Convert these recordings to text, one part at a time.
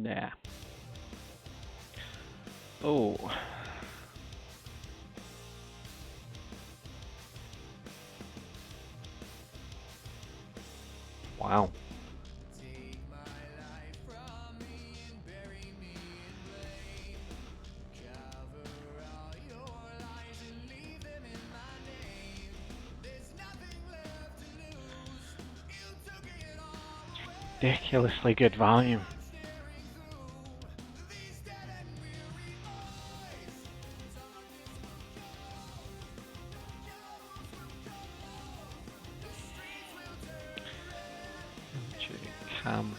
Nah. Oh. Wow. Ridiculously good volume. Cam.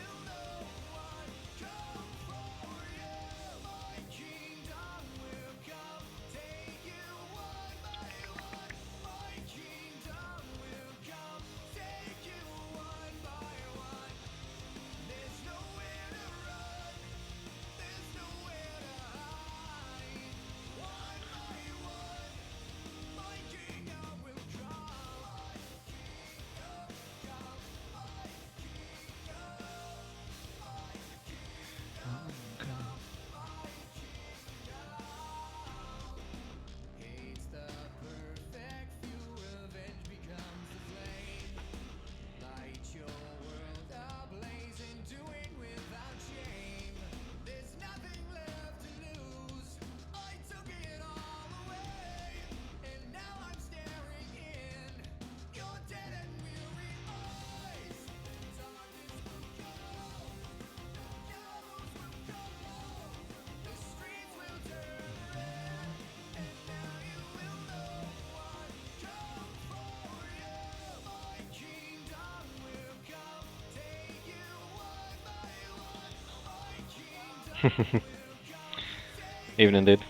Evening, dude.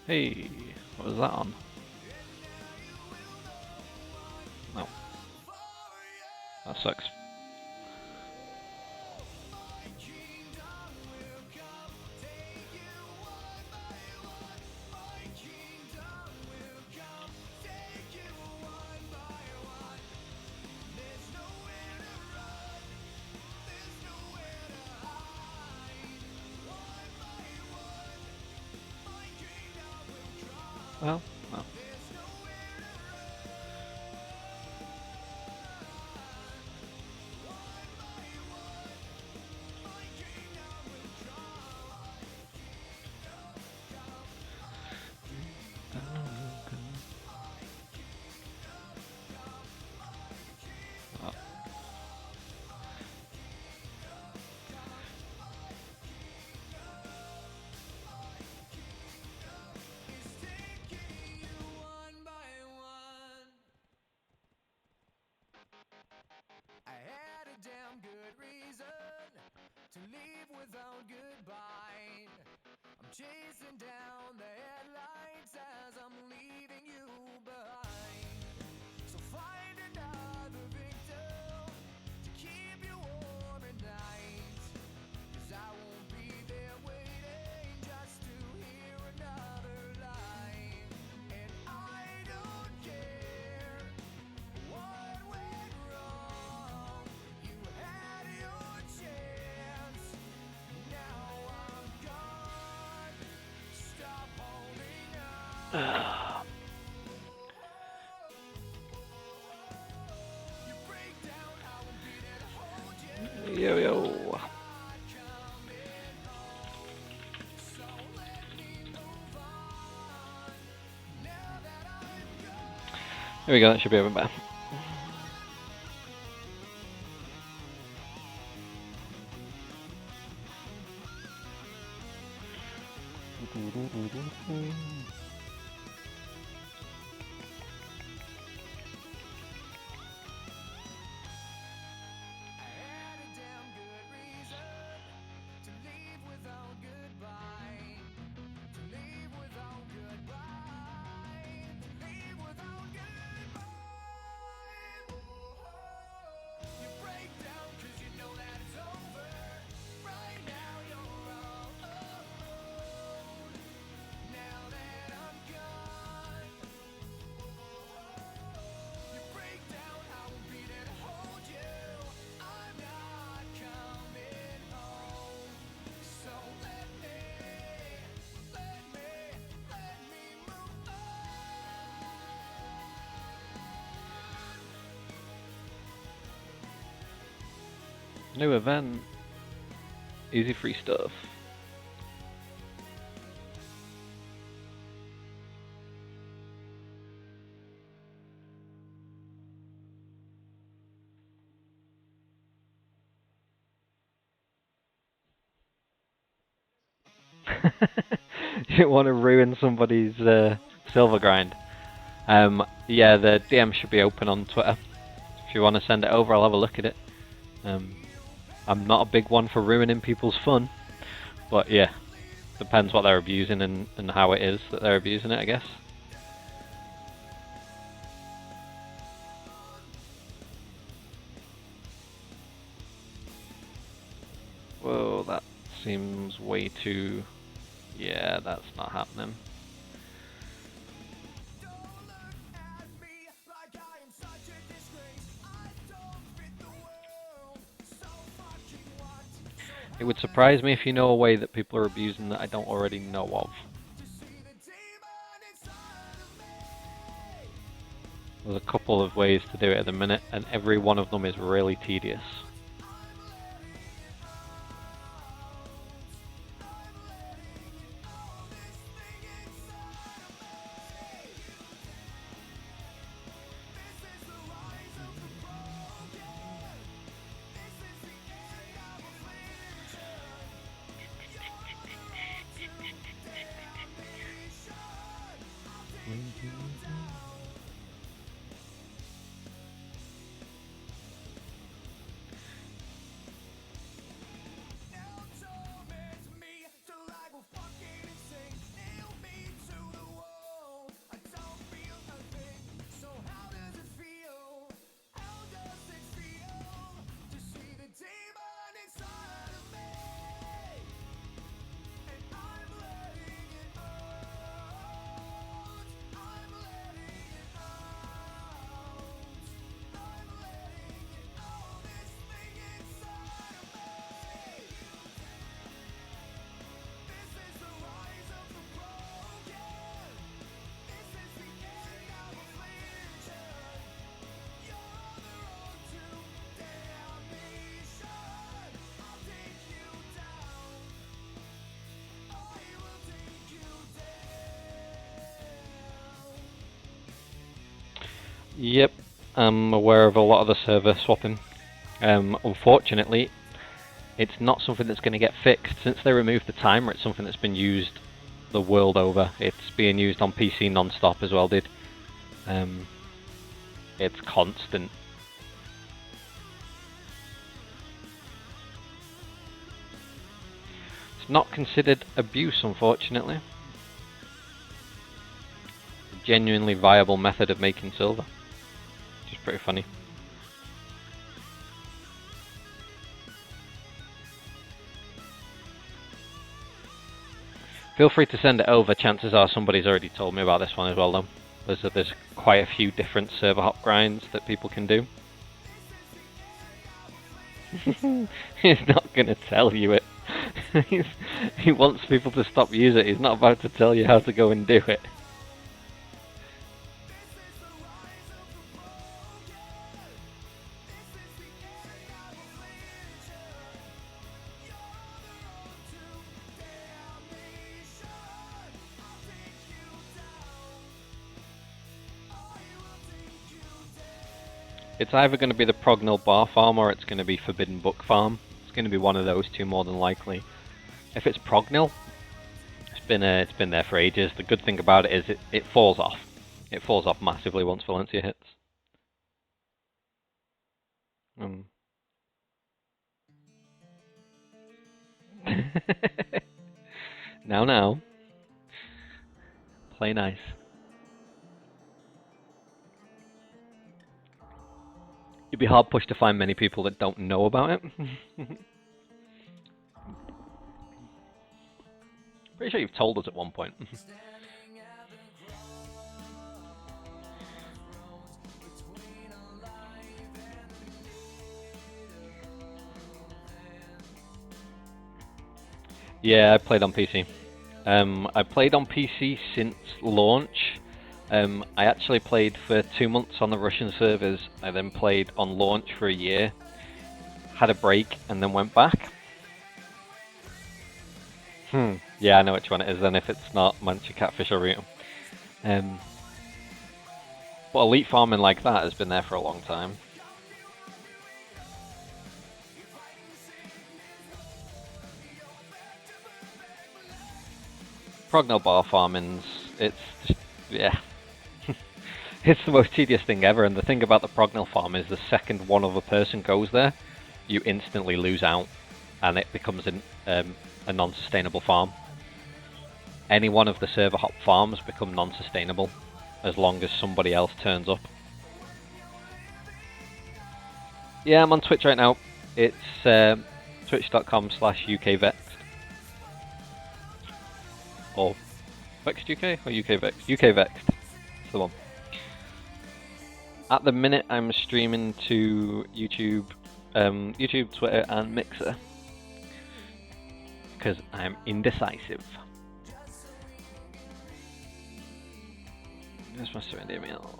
Hey, what was that on? No. That sucks. Well, no. Oh. I had a damn good reason to leave without goodbye. I'm chasing down the headlights as I'm leaving you behind. So find another victim to keep you warm at night. 'Cause I won't be there waiting just to hear another line. And I don't care what went wrong. You had your chance. Now I'm gone. Stop holding on. You break down, I won't be there to hold you. Yo, yo. Not coming home. So let me move on. Now that I'm gone. There we go, that should be a bit better. New event. Easy free stuff. You want to ruin somebody's silver grind. Yeah, the DM should be open on Twitter. If you want to send it over, I'll have a look at it. I'm not a big one for ruining people's fun, but yeah, depends what they're abusing and how it is that they're abusing it, I guess. Whoa, that seems way too... Yeah, that's not happening. It would surprise me if you know a way that people are abusing that I don't already know of. There's a couple of ways to do it at the minute, and every one of them is really tedious. Yep, I'm aware of a lot of the server swapping. Unfortunately, it's not something that's going to get fixed. Since they removed the timer, it's something that's been used the world over. It's being used on PC non-stop as well, dude. It's constant. It's not considered abuse, unfortunately. A genuinely viable method of making silver. Which is pretty funny. Feel free to send it over. Chances are somebody's already told me about this one as well, though. There's quite a few different server hop grinds that people can do. He's not going to tell you it. He wants people to stop using it. He's not about to tell you how to go and do it. It's either going to be the Prognil Bar Farm or it's going to be Forbidden Book Farm. It's going to be one of those two more than likely. If it's Prognil, it's been there for ages. The good thing about it is it falls off. It falls off massively once Valencia hits. Now. Play nice. You'd be hard pushed to find many people that don't know about it. Pretty sure you've told us at one point. Yeah, I played on PC. I played on PC since launch. I actually played for 2 months on the Russian servers. I then played on launch for a year. had a break and then went back. Yeah, I know which one it is then if it's not Mancha Catfish or Root 'em. But elite farming like that has been there for a long time. Prognal bar farming's, it's just, yeah. It's the most tedious thing ever, and the thing about the Prognal farm is the second one other person goes there, you instantly lose out, and it becomes a non-sustainable farm. Any one of the server hop farms become non-sustainable, as long as somebody else turns up. Yeah, I'm on Twitch right now. It's twitch.com/UKVext. Or Vext UK or UKVext? UKVext. That's the one. At the minute, I'm streaming to YouTube, Twitter, and Mixer because I'm indecisive. Where's my surrender email?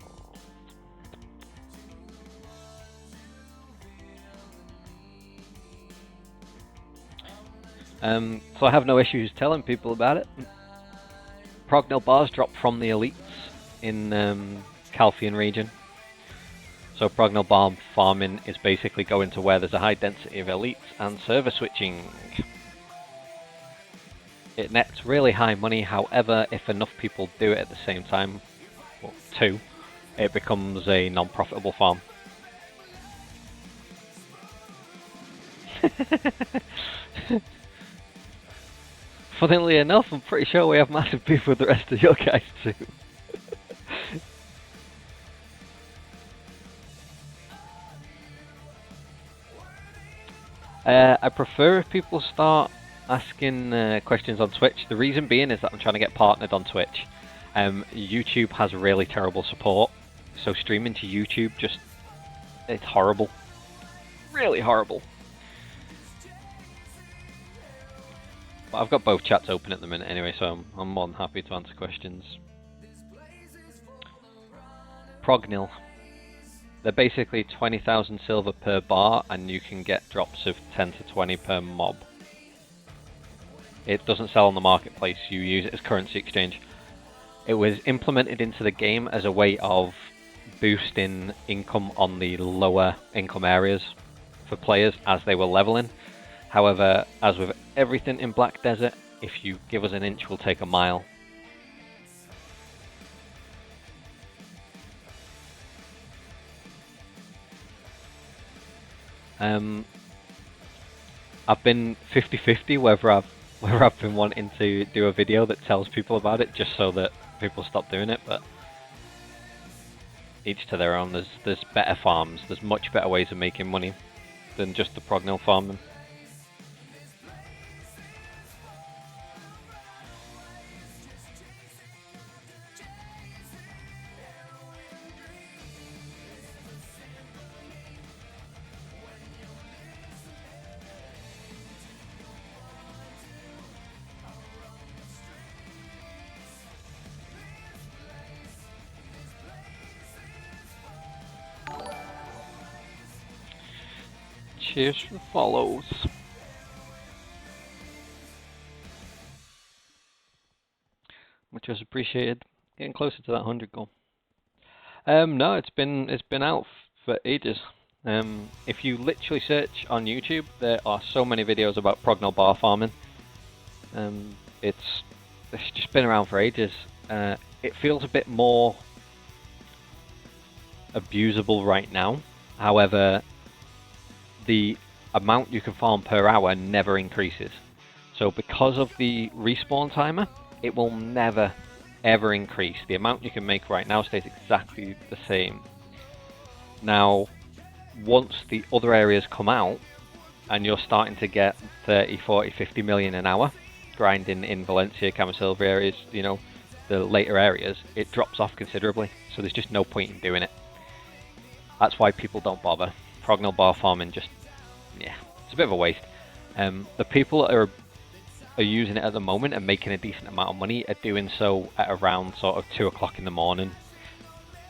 So I have no issues telling people about it. Prognal bars drop from the elites in Calfian region. So Prognal bar farming is basically going to where there's a high density of elites and server switching. It nets really high money, however, if enough people do it at the same time, well, two, it becomes a non-profitable farm. Funnily enough, I'm pretty sure we have massive beef with the rest of your guys too. I prefer if people start asking questions on Twitch. The reason being is that I'm trying to get partnered on Twitch. YouTube has really terrible support, so streaming to YouTube it's horrible. Really horrible. But I've got both chats open at the minute anyway, so I'm more than happy to answer questions. Prognil. They're basically 20,000 silver per bar, and you can get drops of 10 to 20 per mob. It doesn't sell on the marketplace, you use it as currency exchange. It was implemented into the game as a way of boosting income on the lower income areas for players as they were leveling. However, as with everything in Black Desert, if you give us an inch, we'll take a mile. I've been 50-50 whether I've been wanting to do a video that tells people about it just so that people stop doing it, but each to their own. There's better farms, there's much better ways of making money than just the Prognal farming. Cheers for the follows. Much is appreciated. Getting closer to that 100 goal. No, it's been out for ages. If you literally search on YouTube, there are so many videos about Prognal bar farming. It's just been around for ages. It feels a bit more abusable right now. However, the amount you can farm per hour never increases. So because of the respawn timer, it will never ever increase. The amount you can make right now stays exactly the same. Now, once the other areas come out, and you're starting to get 30, 40, 50 million an hour, grinding in Valencia, Camasilva areas, you know, the later areas, it drops off considerably. So there's just no point in doing it. That's why people don't bother. Prognal bar farming just, yeah, it's a bit of a waste. The people that are using it at the moment and making a decent amount of money are doing so at around sort of 2 o'clock in the morning.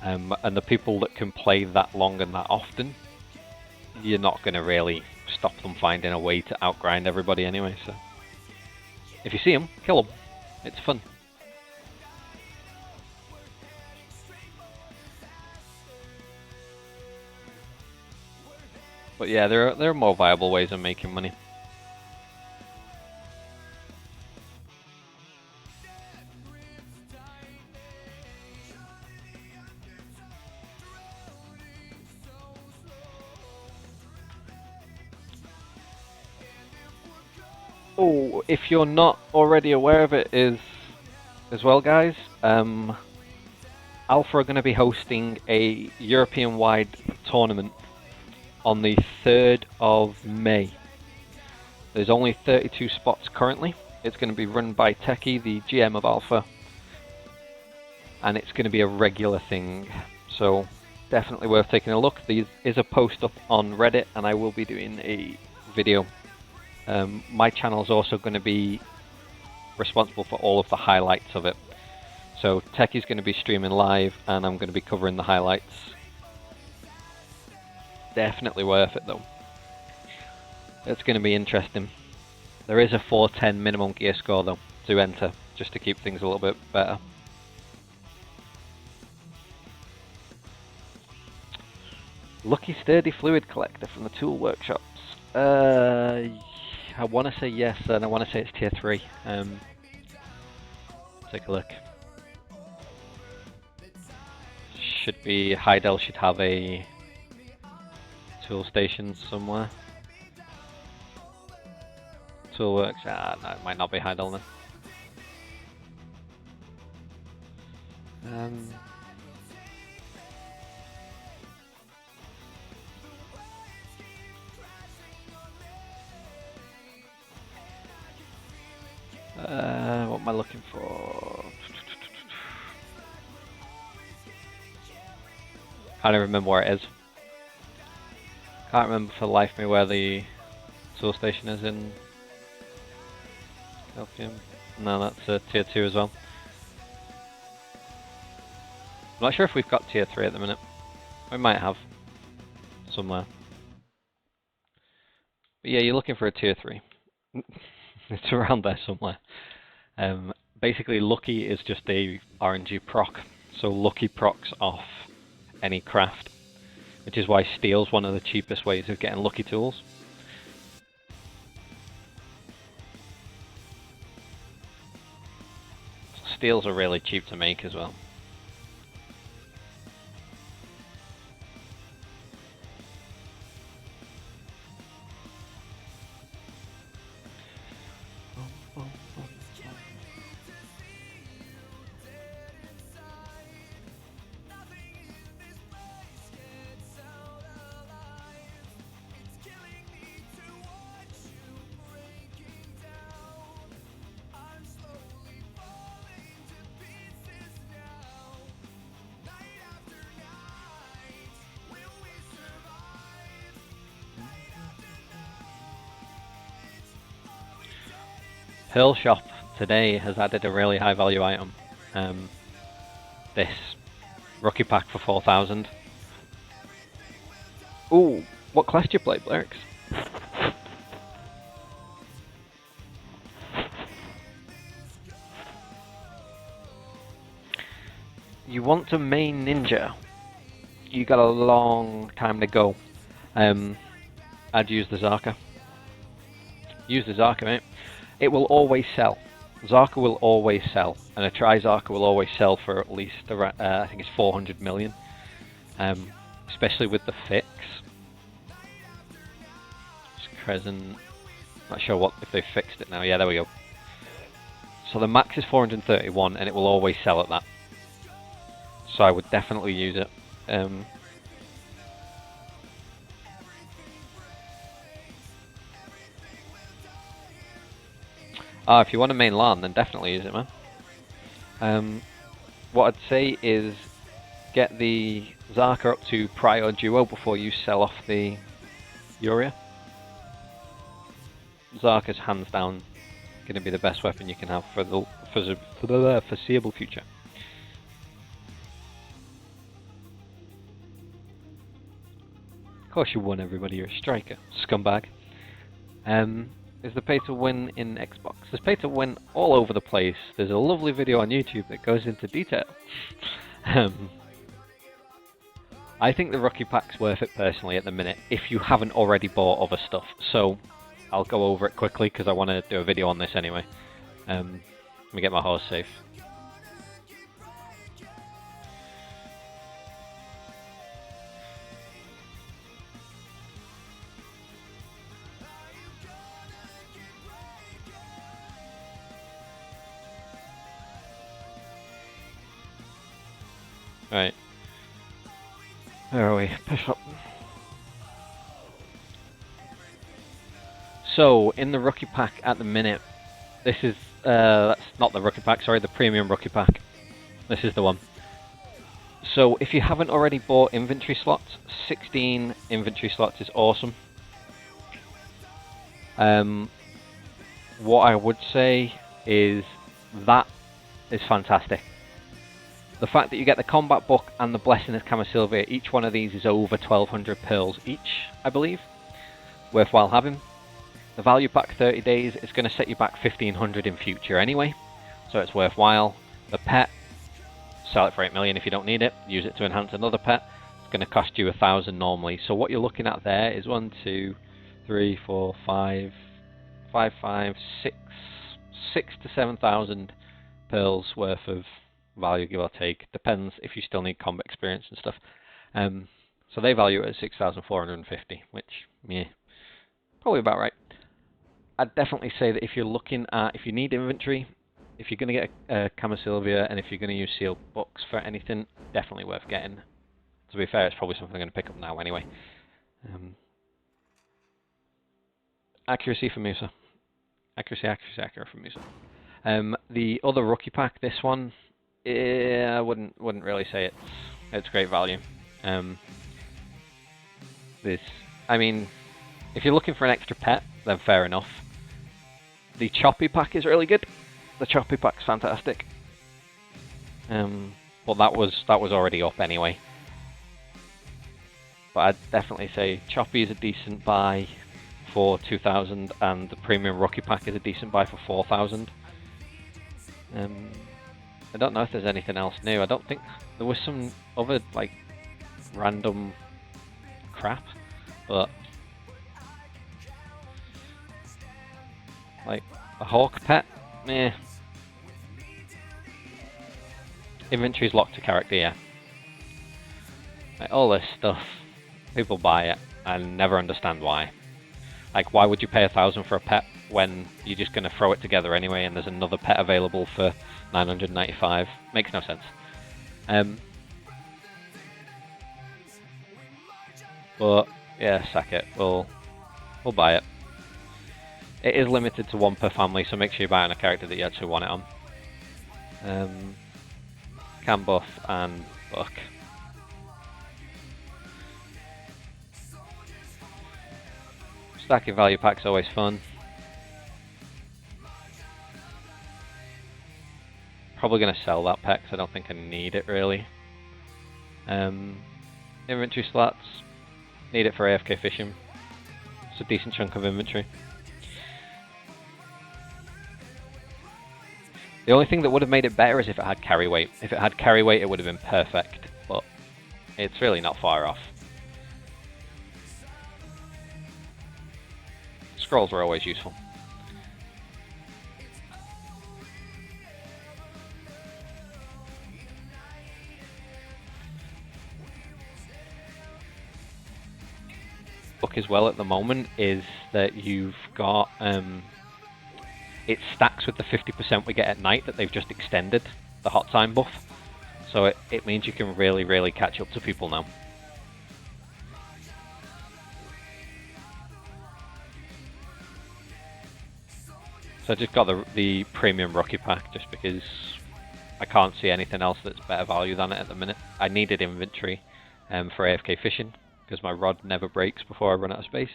And the people that can play that long and that often, you're not going to really stop them finding a way to outgrind everybody anyway. So if you see them, kill them. It's fun. But yeah, there are more viable ways of making money. Oh, if you're not already aware of it, is as well, guys. Alpha are going to be hosting a European-wide tournament on the 3rd of May. There's only 32 spots currently. It's going to be run by Techie, the GM of Alpha, and it's going to be a regular thing. So definitely worth taking a look. There is a post up on Reddit, and I will be doing a video. My channel is also going to be responsible for all of the highlights of it. So Techie's going to be streaming live, and I'm going to be covering the highlights. Definitely worth it though. It's going to be interesting. There is a 410 minimum gear score though to enter, just to keep things a little bit better. Lucky Sturdy Fluid Collector from the Tool Workshops. I want to say yes, and I want to say it's tier 3. Take a look. Should be Heidel should have a tool station somewhere. Toolworks, no, it might not be Heidel then. What am I looking for? Can't even remember where it is. Can't remember for the life of me where the tool station is in Calcium. No, that's tier 2 as well. I'm not sure if we've got tier 3 at the minute. We might have somewhere. But yeah, you're looking for a tier 3. It's around there somewhere. Basically, Lucky is just a RNG proc. So Lucky procs off any craft, which is why Steel's one of the cheapest ways of getting Lucky tools. Steels are really cheap to make as well. Pearl Shop today has added a really high value item. This rookie pack for 4,000. Ooh, what class do you play, Blerix? You want to main ninja? You got a long time to go. I'd use the Zarka. Use the Zarka, mate. It will always sell. Zarka will always sell, and a Tri-Zarka will always sell for at least, I think it's 400 million. Especially with the fix. Crescent, not sure if they've fixed it now. Yeah, there we go. So the max is 431, and it will always sell at that. So I would definitely use it. If you want a main LAN, then definitely use it, man. What I'd say is get the Zarka up to Prio Duo before you sell off the Uria. Zarka's hands down going to be the best weapon you can have for the foreseeable future. Of course you won, everybody. You're a striker, scumbag. Is the pay to win in Xbox? There's pay to win all over the place. There's a lovely video on YouTube that goes into detail. I think the rookie pack's worth it personally at the minute if you haven't already bought other stuff. So I'll go over it quickly because I want to do a video on this anyway. Let me get my horse safe. Right. Where are we? Push up. So, in the rookie pack at the minute, this is, that's not the rookie pack, sorry, the premium rookie pack. This is the one. So, if you haven't already bought inventory slots, 16 inventory slots is awesome. What I would say is that is fantastic. The fact that you get the combat book and the blessing of Camasylvia, each one of these is over 1200 pearls each, I believe. Worthwhile having. The value pack 30 days is going to set you back 1500 in future anyway, so it's worthwhile. The pet, sell it for 8 million if you don't need it, use it to enhance another pet. It's going to cost you 1000 normally. So what you're looking at there is 1, 2, 3, 4, 5, 6 to 7,000 pearls worth of value, give or take. Depends if you still need combat experience and stuff. So they value it at 6,450, which, yeah, probably about right. I'd definitely say that if you're looking at, if you need inventory, if you're going to get a Camasylvia, and if you're going to use sealed books for anything, definitely worth getting. To be fair, it's probably something I'm going to pick up now anyway. Accuracy for Musa. Accuracy for Musa. The other rookie pack, this one, I wouldn't really say it's great value. I mean, if you're looking for an extra pet, then fair enough. The choppy pack is really good. The choppy pack's fantastic. But that was already up anyway. But I'd definitely say choppy is a decent buy for 2,000, and the premium rookie pack is a decent buy for 4,000. I don't know if there's anything else new. I don't think there was some other like random crap, but like a hawk pet, meh. Inventory's locked to character, yeah. Like, all this stuff, people buy it and never understand why. Like, why would you pay 1,000 for a pet when you're just going to throw it together anyway and there's another pet available for 995? Makes no sense. But yeah, sack it. We'll buy it. It is limited to 1 per family, so make sure you buy on a character that you actually want it on. Cam buff and book. Stacking value pack's always fun. Probably going to sell that pack because I don't think I need it really. Inventory slots. Need it for AFK fishing. It's a decent chunk of inventory. The only thing that would have made it better is if it had carry weight. If it had carry weight, it would have been perfect, but it's really not far off. Scrolls were always useful. Book as well at the moment is that you've got it stacks with the 50% we get at night that they've just extended, the hot time buff. So it means you can really catch up to people now. So I just got the premium rookie pack just because I can't see anything else that's better value than it at the minute. I needed inventory for AFK fishing because my rod never breaks before I run out of space.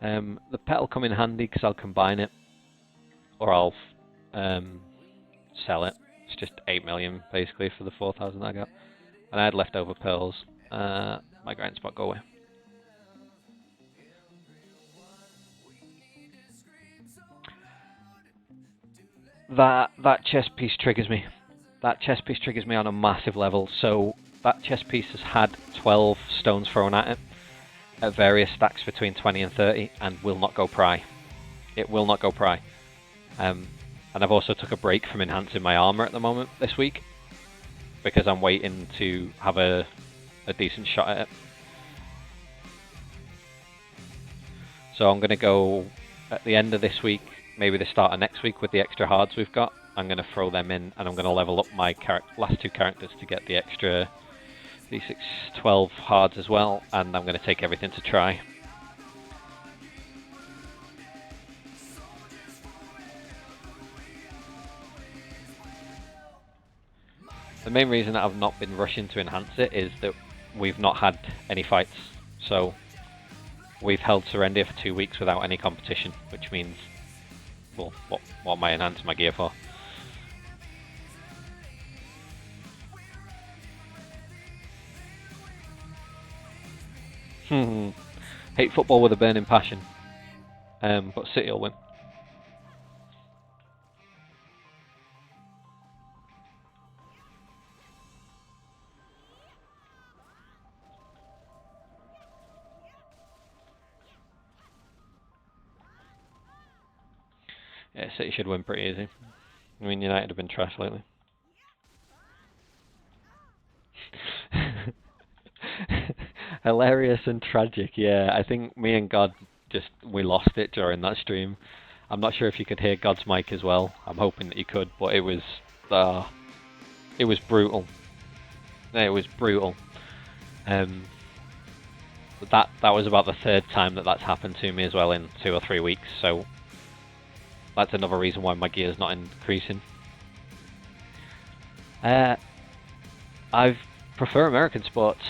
The pet will come in handy because I'll combine it, or I'll sell it. It's just 8 million basically for the 4,000 I got. And I had leftover pearls. My grind spot, go away. That chest piece triggers me. That chest piece triggers me on a massive level. So that chest piece has had 12 stones thrown at it at various stacks between 20 and 30 and will not go pry. It will not go pry. And I've also took a break from enhancing my armor at the moment this week because I'm waiting to have a decent shot at it. So I'm going to go at the end of this week, maybe the start of next week with the extra hards we've got. I'm going to throw them in and I'm going to level up my last two characters to get the extra D6 12 hards as well, and I'm going to take everything to try. The main reason that I've not been rushing to enhance it is that we've not had any fights. So we've held Serendia for 2 weeks without any competition, which means, well, what am I enhancing my gear for? Hate football with a burning passion, but City will win. Yeah, City should win pretty easy. I mean, United have been trash lately. Hilarious and tragic, yeah. I think me and God we lost it during that stream. I'm not sure if you could hear God's mic as well. I'm hoping that you could, but it was brutal. It was brutal. That was about the third time that's happened to me as well in 2 or 3 weeks. So that's another reason why my gear's not increasing. I prefer American sports.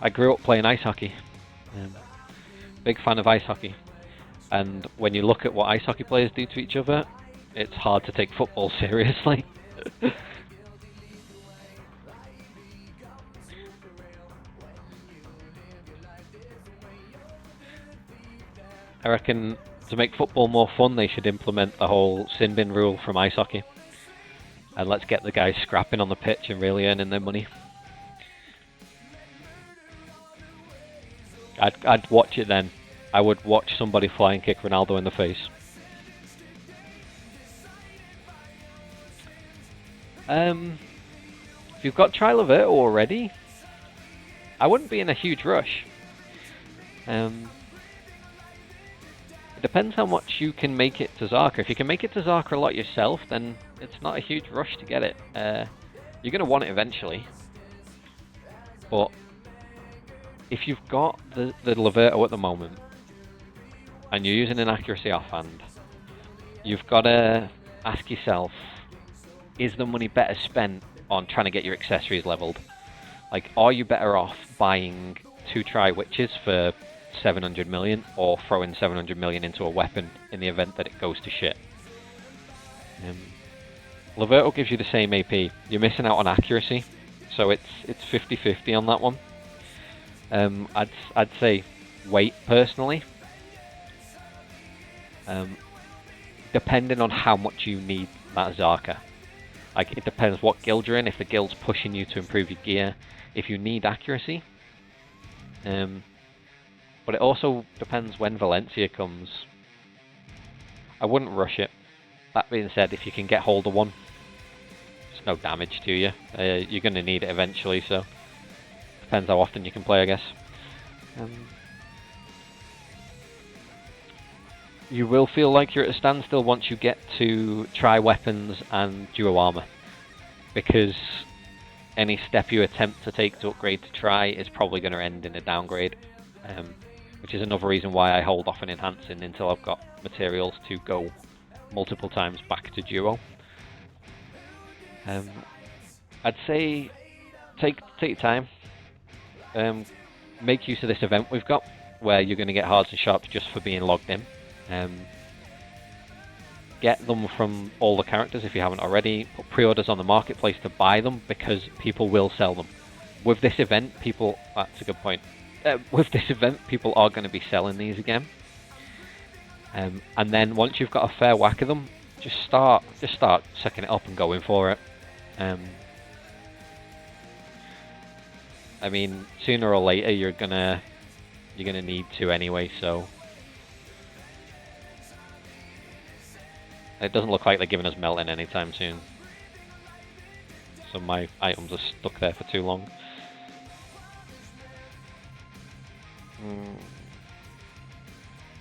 I grew up playing ice hockey. Big fan of ice hockey. And when you look at what ice hockey players do to each other, it's hard to take football seriously. I reckon to make football more fun, they should implement the whole sin bin rule from ice hockey. And let's get the guys scrapping on the pitch and really earning their money. I'd watch it then. I would watch somebody fly and kick Ronaldo in the face. If you've got Trial of It already, I wouldn't be in a huge rush. It depends how much you can make it to Zarka. If you can make it to Zarka a lot yourself, then it's not a huge rush to get it. You're going to want it eventually. But if you've got the Laverto at the moment, and you're using an accuracy offhand, you've got to ask yourself, is the money better spent on trying to get your accessories leveled? Like, are you better off buying 2 Tri-Witches for 700 million, or throwing 700 million into a weapon in the event that it goes to shit? Laverto gives you the same AP. You're missing out on accuracy, so it's 50-50 on that one. I'd say wait personally. Depending on how much you need that Zarka. Like, it depends what guild you're in, if the guild's pushing you to improve your gear, if you need accuracy. But it also depends when Valencia comes. I wouldn't rush it. That being said, if you can get hold of one, it's no damage to you. You're going to need it eventually, so depends how often you can play, I guess. You will feel like you're at a standstill once you get to try weapons and duo armor, because any step you attempt to take to upgrade to try is probably going to end in a downgrade, which is another reason why I hold off on enhancing until I've got materials to go multiple times back to duo. I'd say take your time. Make use of this event we've got, where you're going to get hards and sharps just for being logged in. Get them from all the characters if you haven't already. Put pre-orders on the marketplace to buy them, because people will sell them. With this event, that's a good point. With this event, people are going to be selling these again. And then once you've got a fair whack of them, just start sucking it up and going for it. I mean, sooner or later you're gonna need to anyway, so it doesn't look like they're giving us melting anytime soon. So my items are stuck there for too long.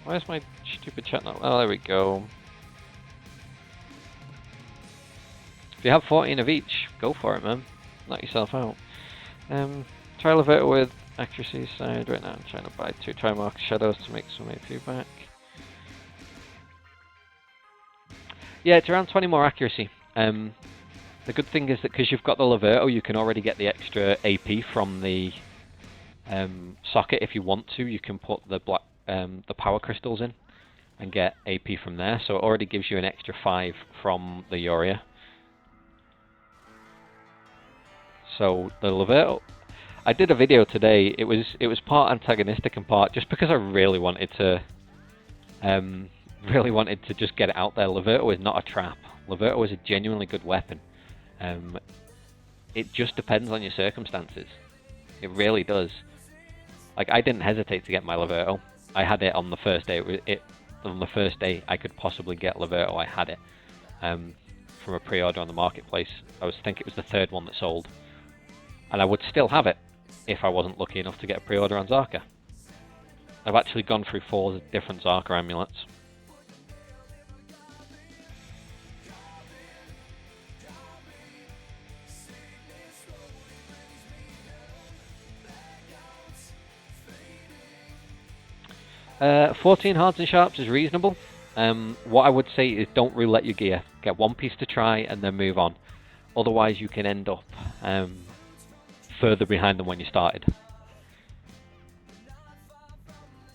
Where's my stupid chat now? Oh, there we go. If you have 14 of each, go for it, man. Knock yourself out. Try Levator with accuracy side. Right now I'm trying to buy 2 Trimark Shadows to make some AP back. Yeah, it's around 20 more accuracy. The good thing is that because you've got the Levator, you can already get the extra AP from the socket if you want to. You can put the power crystals in and get AP from there, so it already gives you an extra 5 from the Uriah. So the Levator, I did a video today. It was part antagonistic and part just because I really wanted to just get it out there. Levator is not a trap. Levator is a genuinely good weapon. It just depends on your circumstances. It really does. Like, I didn't hesitate to get my Levator. I had it on the first day. On the first day I could possibly get Levator, I had it from a pre-order on the marketplace. I think it was the 3rd one that sold, and I would still have it if I wasn't lucky enough to get a pre-order on Zarka. I've actually gone through 4 different Zarka amulets. Uh, 14 hards and sharps is reasonable. What I would say is don't roulette your gear. Get 1 piece to try and then move on. Otherwise you can end up further behind than when you started.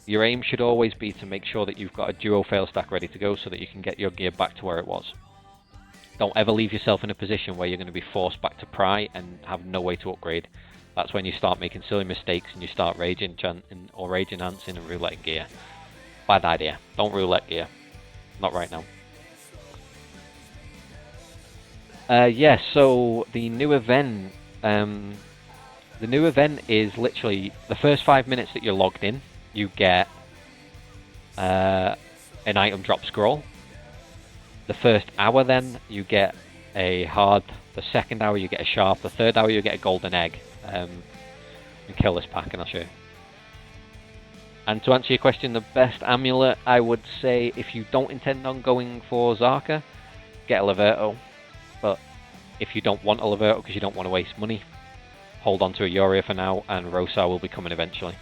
Your aim should always be to make sure that you've got a duo fail stack ready to go so that you can get your gear back to where it was. Don't ever leave yourself in a position where you're going to be forced back to pry and have no way to upgrade. That's when you start making silly mistakes and you start rage enchanting or rage enhancing and roulette gear. Bad idea. Don't roulette gear. Not right now. Yeah, so the new event is literally the first 5 minutes that you're logged in, you get an item drop scroll. The first hour then you get a hard, the second hour you get a sharp, the third hour you get a golden egg. And kill this pack and I'll show you. And to answer your question, the best amulet, I would say if you don't intend on going for Zarka, get a Levator. But if you don't want a Levator because you don't want to waste money, hold on to a Uriah for now, and Rosar will be coming eventually.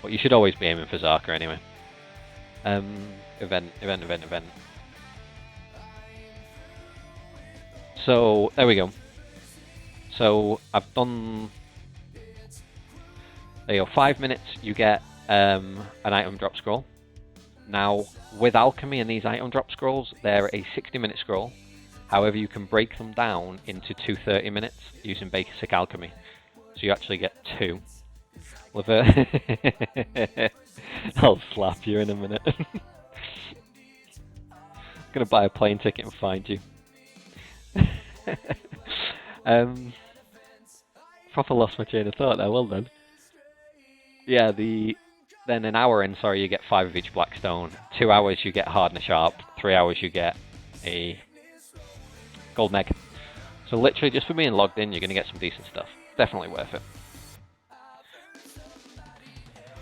But you should always be aiming for Zarka anyway. Event. So, there we go. So, I've done... There you go, 5 minutes, you get an item drop scroll. Now, with alchemy and these item drop scrolls, they're a 60-minute scroll. However, you can break them down into 2 30 minutes using basic alchemy. So you actually get 2. I'll slap you in a minute. I'm gonna buy a plane ticket and find you. Proper lost my chain of thought there, well done. Yeah, then an hour in, sorry, you get 5 of each black stone. 2 hours you get hard and sharp. 3 hours you get a golden egg. So literally, just for being logged in, you're going to get some decent stuff. Definitely worth it.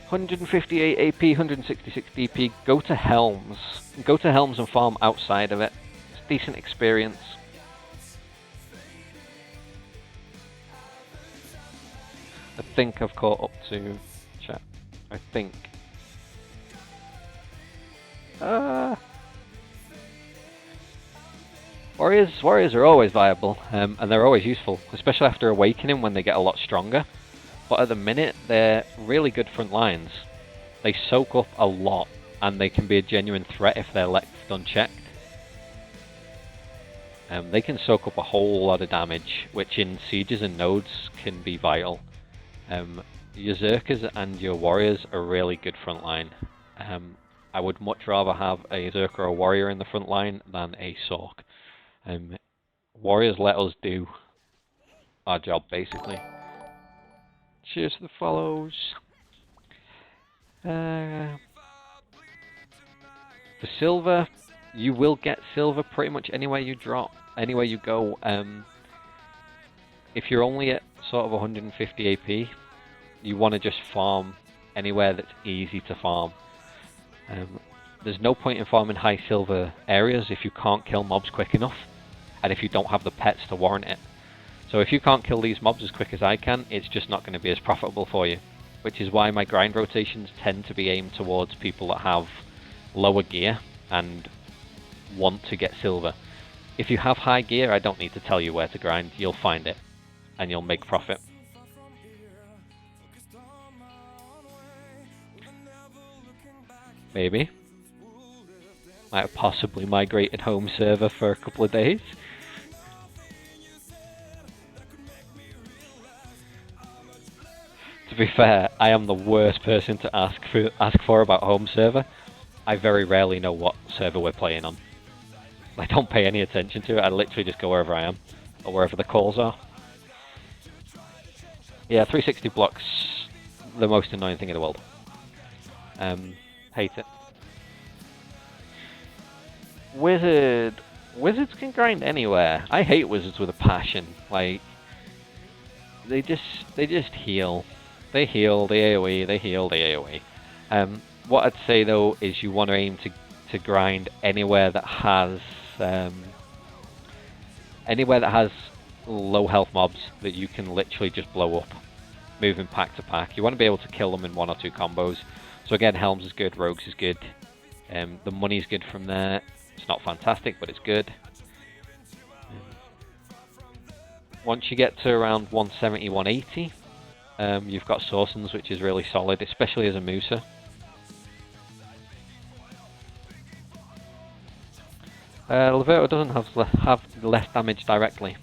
158 AP, 166 DP. Go to Helms. Go to Helms and farm outside of it. It's a decent experience. I think I've caught up to chat. I think. Warriors are always viable, and they're always useful, especially after Awakening when they get a lot stronger. But at the minute, they're really good front lines. They soak up a lot, and they can be a genuine threat if they're left unchecked. They can soak up a whole lot of damage, which in sieges and nodes can be vital. Your Zerkers and your Warriors are really good front line. I would much rather have a Zerker or Warrior in the front line than a Sork. Warriors let us do our job, basically. Cheers to the follows. For silver, you will get silver pretty much anywhere you drop, anywhere you go. If you're only at sort of 150 AP, you want to just farm anywhere that's easy to farm. There's no point in farming high silver areas if you can't kill mobs quick enough, and if you don't have the pets to warrant it. So if you can't kill these mobs as quick as I can, it's just not going to be as profitable for you. Which is why my grind rotations tend to be aimed towards people that have lower gear and want to get silver. If you have high gear, I don't need to tell you where to grind, you'll find it, and you'll make profit. Maybe. Might have possibly migrated home server for a couple of days. To be fair, I am the worst person to ask for about home server. I very rarely know what server we're playing on. I don't pay any attention to it, I literally just go wherever I am, or wherever the calls are. Yeah, 360 blocks, the most annoying thing in the world. Hate it. Wizards can grind anywhere. I hate wizards with a passion. Like, they just heal. They heal, they AoE, they heal, they AoE. What I'd say though is you want to aim to grind anywhere that has low health mobs that you can literally just blow up, moving pack to pack. You want to be able to kill them in 1 or 2 combos. So again, Helms is good, Rogues is good. The money's good from there. It's not fantastic, but it's good. Once you get to around 170, 180, you've got Sorsons, which is really solid, especially as a Musa. Leverto doesn't have less damage directly.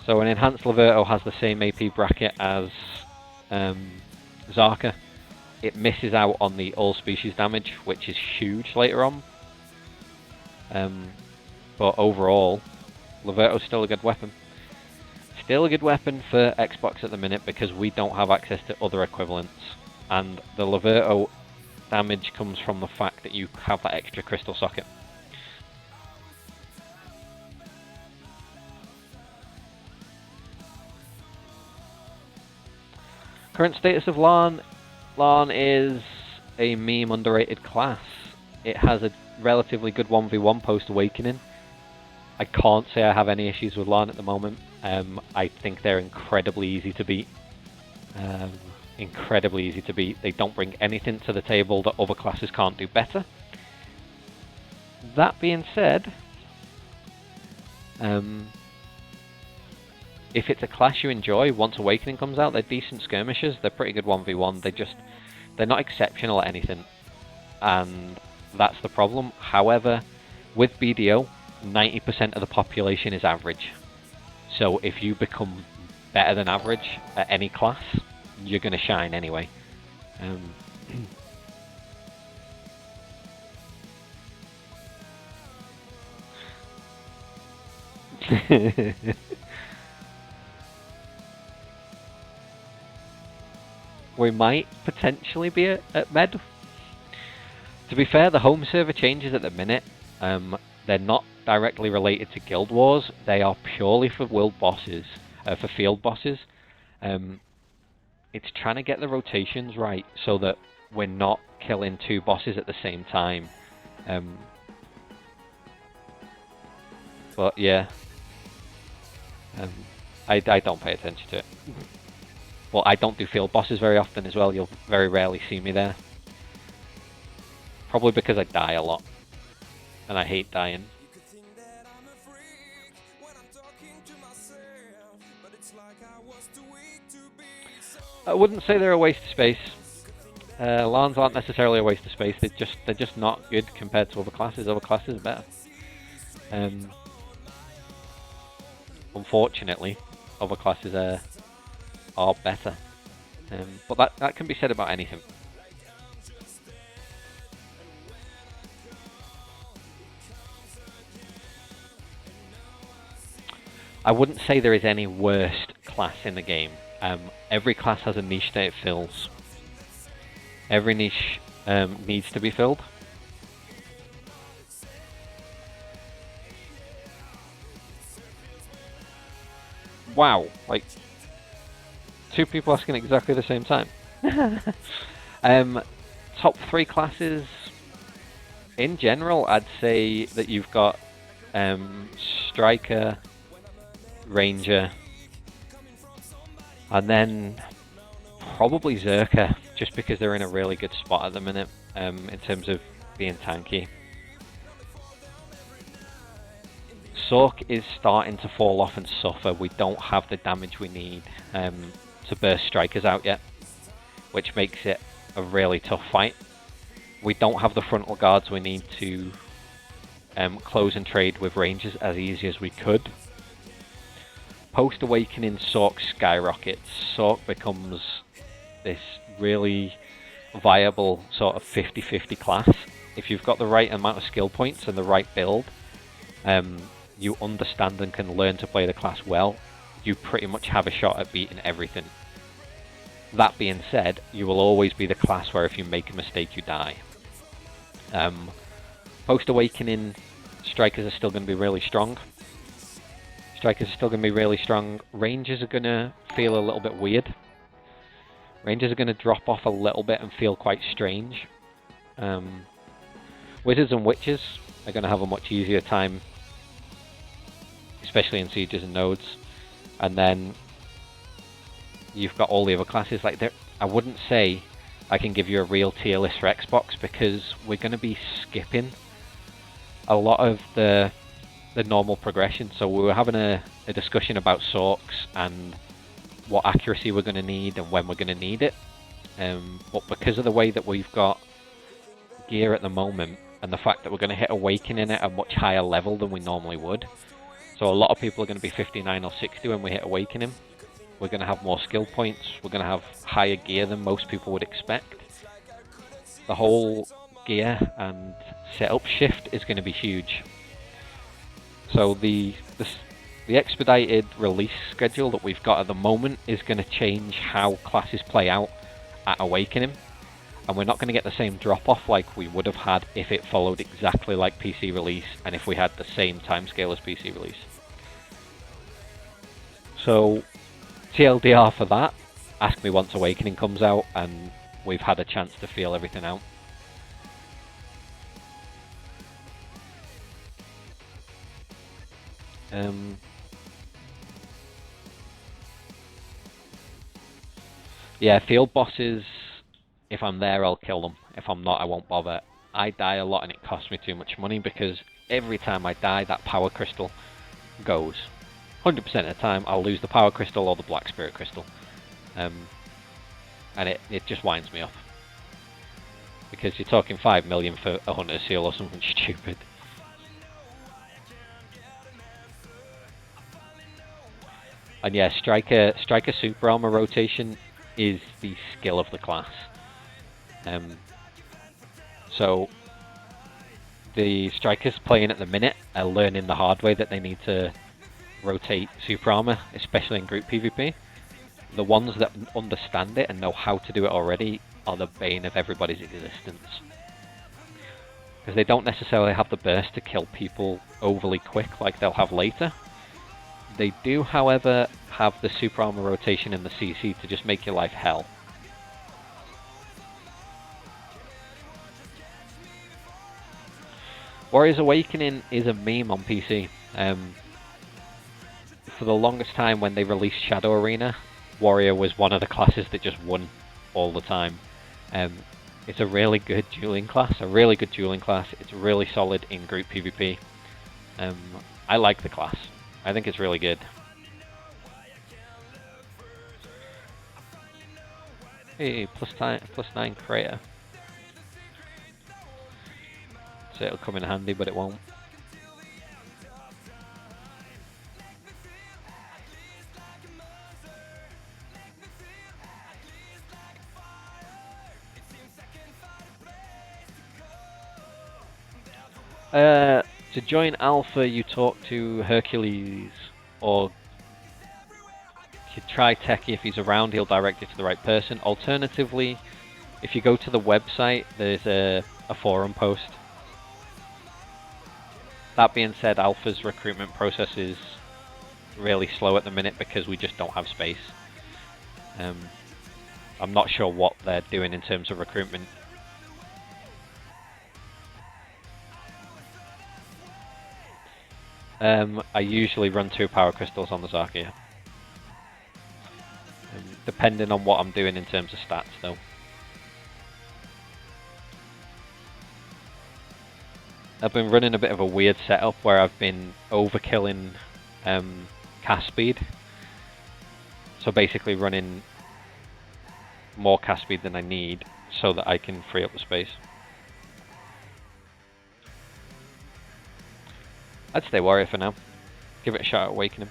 So an enhanced Leverto has the same AP bracket as Zarka. It misses out on the all species damage, which is huge later on. But overall, Leverto's still a good weapon. Still a good weapon for Xbox at the minute because we don't have access to other equivalents. And the Leverto damage comes from the fact that you have that extra crystal socket. Current status of Larn. Larn is a meme underrated class. It has a relatively good 1v1 post Awakening. I can't say I have any issues with Larn at the moment. I think they're incredibly easy to beat. Incredibly easy to beat. They don't bring anything to the table that other classes can't do better. That being said, if it's a class you enjoy, once Awakening comes out, they're decent skirmishers. They're pretty good 1v1. They're not exceptional at anything, and that's the problem. However, with BDO, 90% of the population is average. So if you become better than average at any class, you're going to shine anyway. We might potentially be at med. To be fair, the home server changes at the minute. They're not directly related to Guild Wars. They are purely for world bosses, for field bosses. It's trying to get the rotations right so that we're not killing 2 bosses at the same time. But yeah, I don't pay attention to it. Well, I don't do field bosses very often as well. You'll very rarely see me there. Probably because I die a lot. And I hate dying. I wouldn't say they're a waste of space. Larns aren't necessarily a waste of space. They're just not good compared to other classes. Other classes are better. Unfortunately, other classes are better. But that can be said about anything. I wouldn't say there is any worst class in the game. Every class has a niche that it fills. Every niche needs to be filled. Wow, like 2 people asking exactly the same time. Top 3 classes in general, I'd say that you've got Striker, Ranger, and then probably Zerker, just because they're in a really good spot at the minute in terms of being tanky. Sork is starting to fall off and suffer. We don't have the damage we need to burst Strikers out yet, which makes it a really tough fight. We don't have the frontal guards we need to close and trade with Rangers as easy as we could. Post-Awakening, Sork skyrockets. Sork becomes this really viable sort of 50-50 class. If you've got the right amount of skill points and the right build, you understand and can learn to play the class well, you pretty much have a shot at beating everything. That being said, you will always be the class where if you make a mistake, you die. Post-Awakening, Strikers are still going to be really strong. Rangers are going to feel a little bit weird. Rangers are going to drop off a little bit and feel quite strange. Wizards and Witches are going to have a much easier time, especially in Sieges and Nodes. And then you've got all the other classes. Like, I wouldn't say I can give you a real tier list for Xbox, because we're going to be skipping a lot of the normal progression. So we were having a discussion about Sorks and what accuracy we're going to need and when we're going to need it. But because of the way that we've got gear at the moment, and the fact that we're going to hit Awakening at a much higher level than we normally would, so a lot of people are going to be 59 or 60 when we hit Awakening. We're going to have more skill points, we're going to have higher gear than most people would expect. The whole gear and setup shift is going to be huge. So the expedited release schedule that we've got at the moment is going to change how classes play out at Awakening, and we're not going to get the same drop-off like we would have had if it followed exactly like PC release and if we had the same timescale as PC release. So TLDR for that, ask me once Awakening comes out and we've had a chance to feel everything out. Yeah, field bosses, if I'm there, I'll kill them. If I'm not, I won't bother. I die a lot and it costs me too much money, because every time I die, that power crystal goes. 100% of the time, I'll lose the power crystal or the black spirit crystal. And it just winds me up. Because you're talking 5 million for a hunter seal or something stupid. And yeah, Striker super armor rotation is the skill of the class. So the Strikers playing at the minute are learning the hard way that they need to rotate super armor, especially in group PvP. The ones that understand it and know how to do it already are the bane of everybody's existence. Because they don't necessarily have the burst to kill people overly quick like they'll have later. They do, however, have the super armor rotation in the CC to just make your life hell. Warriors Awakening is a meme on PC. For the longest time when they released Shadow Arena, Warrior was one of the classes that just won all the time. It's a really good dueling class, It's really solid in group PvP. I like the class. I think it's really good. Hey, +9 crater. So it'll come in handy, but it won't. To join Alpha, you talk to Hercules. or you could try Techie. If he's around, he'll direct you to the right person. Alternatively, if you go to the website, there's a forum post. That being said, Alpha's recruitment process is really slow at the minute because we just don't have space. I'm not sure what they're doing in terms of recruitment. I usually run 2 power crystals on the Zarkia. Depending on what I'm doing in terms of stats though. I've been running a bit of a weird setup where I've been overkilling cast speed. So basically running more cast speed than I need so that I can free up the space. I'd stay Warrior for now. Give it a shot at Awakening.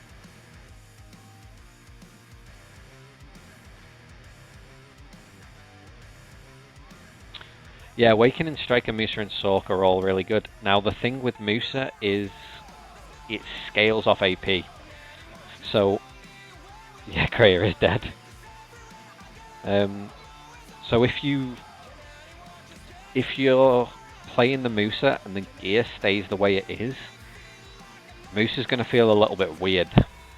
Yeah, Awakening, Striker, Musa and Sork are all really good. Now the thing with Musa is it scales off AP. So, yeah, Kreia is dead. So if you're playing the Musa and the gear stays the way it is, Musa's going to feel a little bit weird.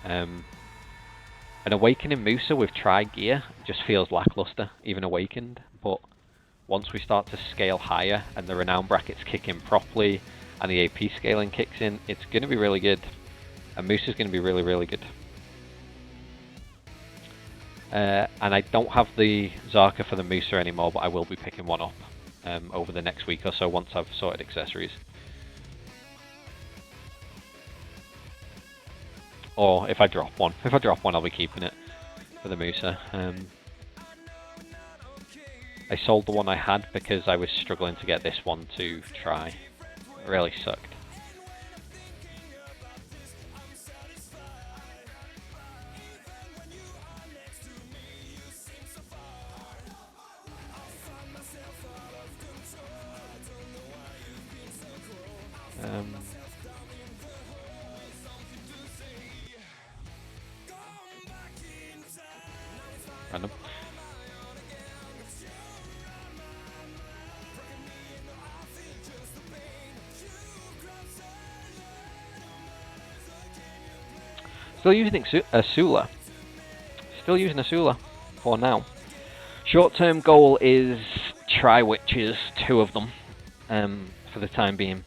An Awakening Musa with tri-gear just feels lackluster, even Awakened, but once we start to scale higher and the renown brackets kick in properly and the AP scaling kicks in, it's going to be really good. And Musa's going to be really, really good. And I don't have the Zarka for the Musa anymore, but I will be picking one up over the next week or so once I've sorted accessories. Or if I drop one. If I drop one, I'll be keeping it for the Musa. I sold the one I had because I was struggling to get this one to try. It really sucked. Random. Still using Asula. Still using Asula for now. Short-term goal is try witches, 2 of them, for the time being.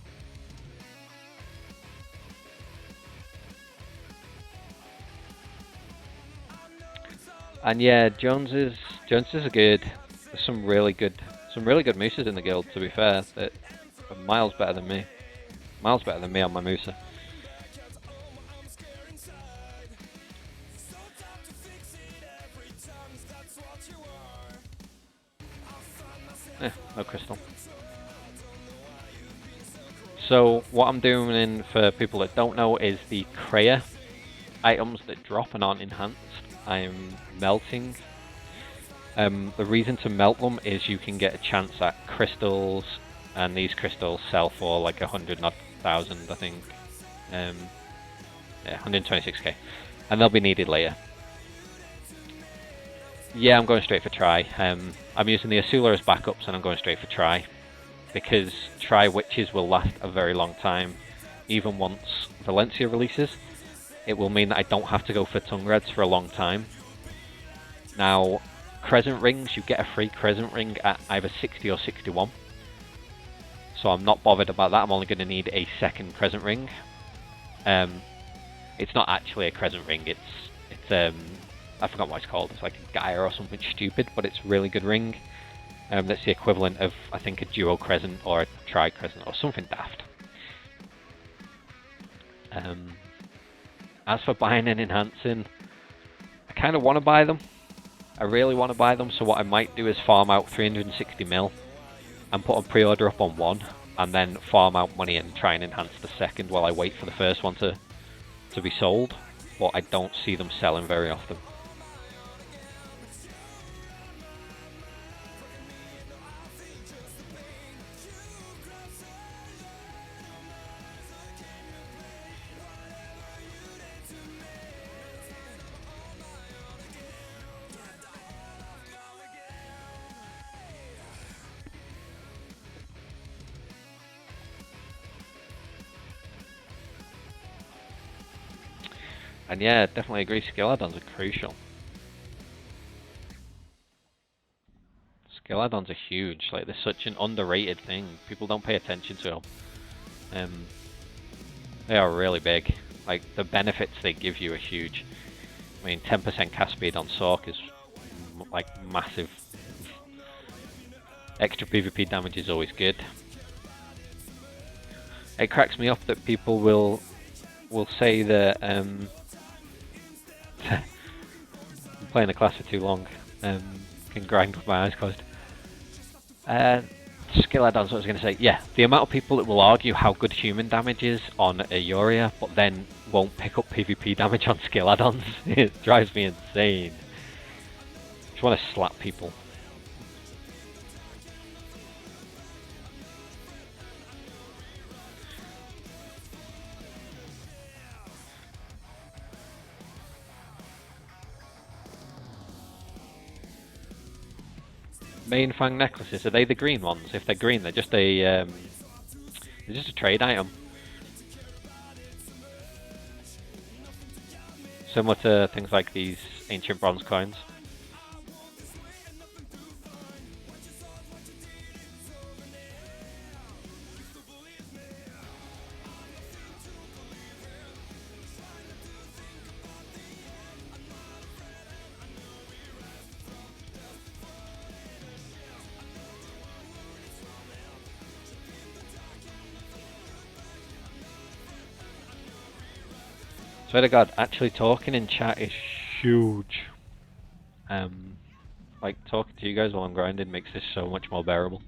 And yeah, Joneses are good. There's some really good Musas in the guild. To be fair, that are miles better than me. Miles better than me on my Musa. No crystal. So what I'm doing for people that don't know is the Kreia items that drop and aren't enhanced. I'm melting. The reason to melt them is you can get a chance at crystals, and these crystals sell for like 100,000, I think. Yeah, 126k, and they'll be needed later. Yeah, I'm going straight for try. I'm using the Asula as backups, and I'm going straight for try because try witches will last a very long time, even once Valencia releases. It will mean that I don't have to go for tongue reds for a long time. Now, crescent rings, you get a free crescent ring at either 60 or 61. So I'm not bothered about that. I'm only going to need a second crescent ring. It's not actually a crescent ring. It's I forgot what it's called. It's like a Gaia or something stupid, but it's a really good ring. That's the equivalent of, I think, a duo crescent or a tri crescent or something daft. As for buying and enhancing, I kind of want to buy them. I really want to buy them, so what I might do is farm out 360 mil and put a pre-order up on one, and then farm out money and try and enhance the second while I wait for the first one to be sold, but I don't see them selling very often. And yeah, definitely agree, skill add-ons are crucial. Skill add-ons are huge, like they're such an underrated thing. People don't pay attention to them. They are really big. Like, the benefits they give you are huge. I mean, 10% cast speed on Sork is like massive. Extra PvP damage is always good. It cracks me up that people will say that I'm playing the class for too long. Can grind with my eyes closed. Skill add-ons, what I was going to say. Yeah, the amount of people that will argue how good human damage is on a Uriah, but then won't pick up PvP damage on skill add-ons. It drives me insane. Just want to slap people. Main Fang necklaces, are they the green ones? If they're green, they're just a trade item. Similar to things like these ancient bronze coins. Swear to God, actually talking in chat is huge. Like, talking to you guys while I'm grinding makes this so much more bearable.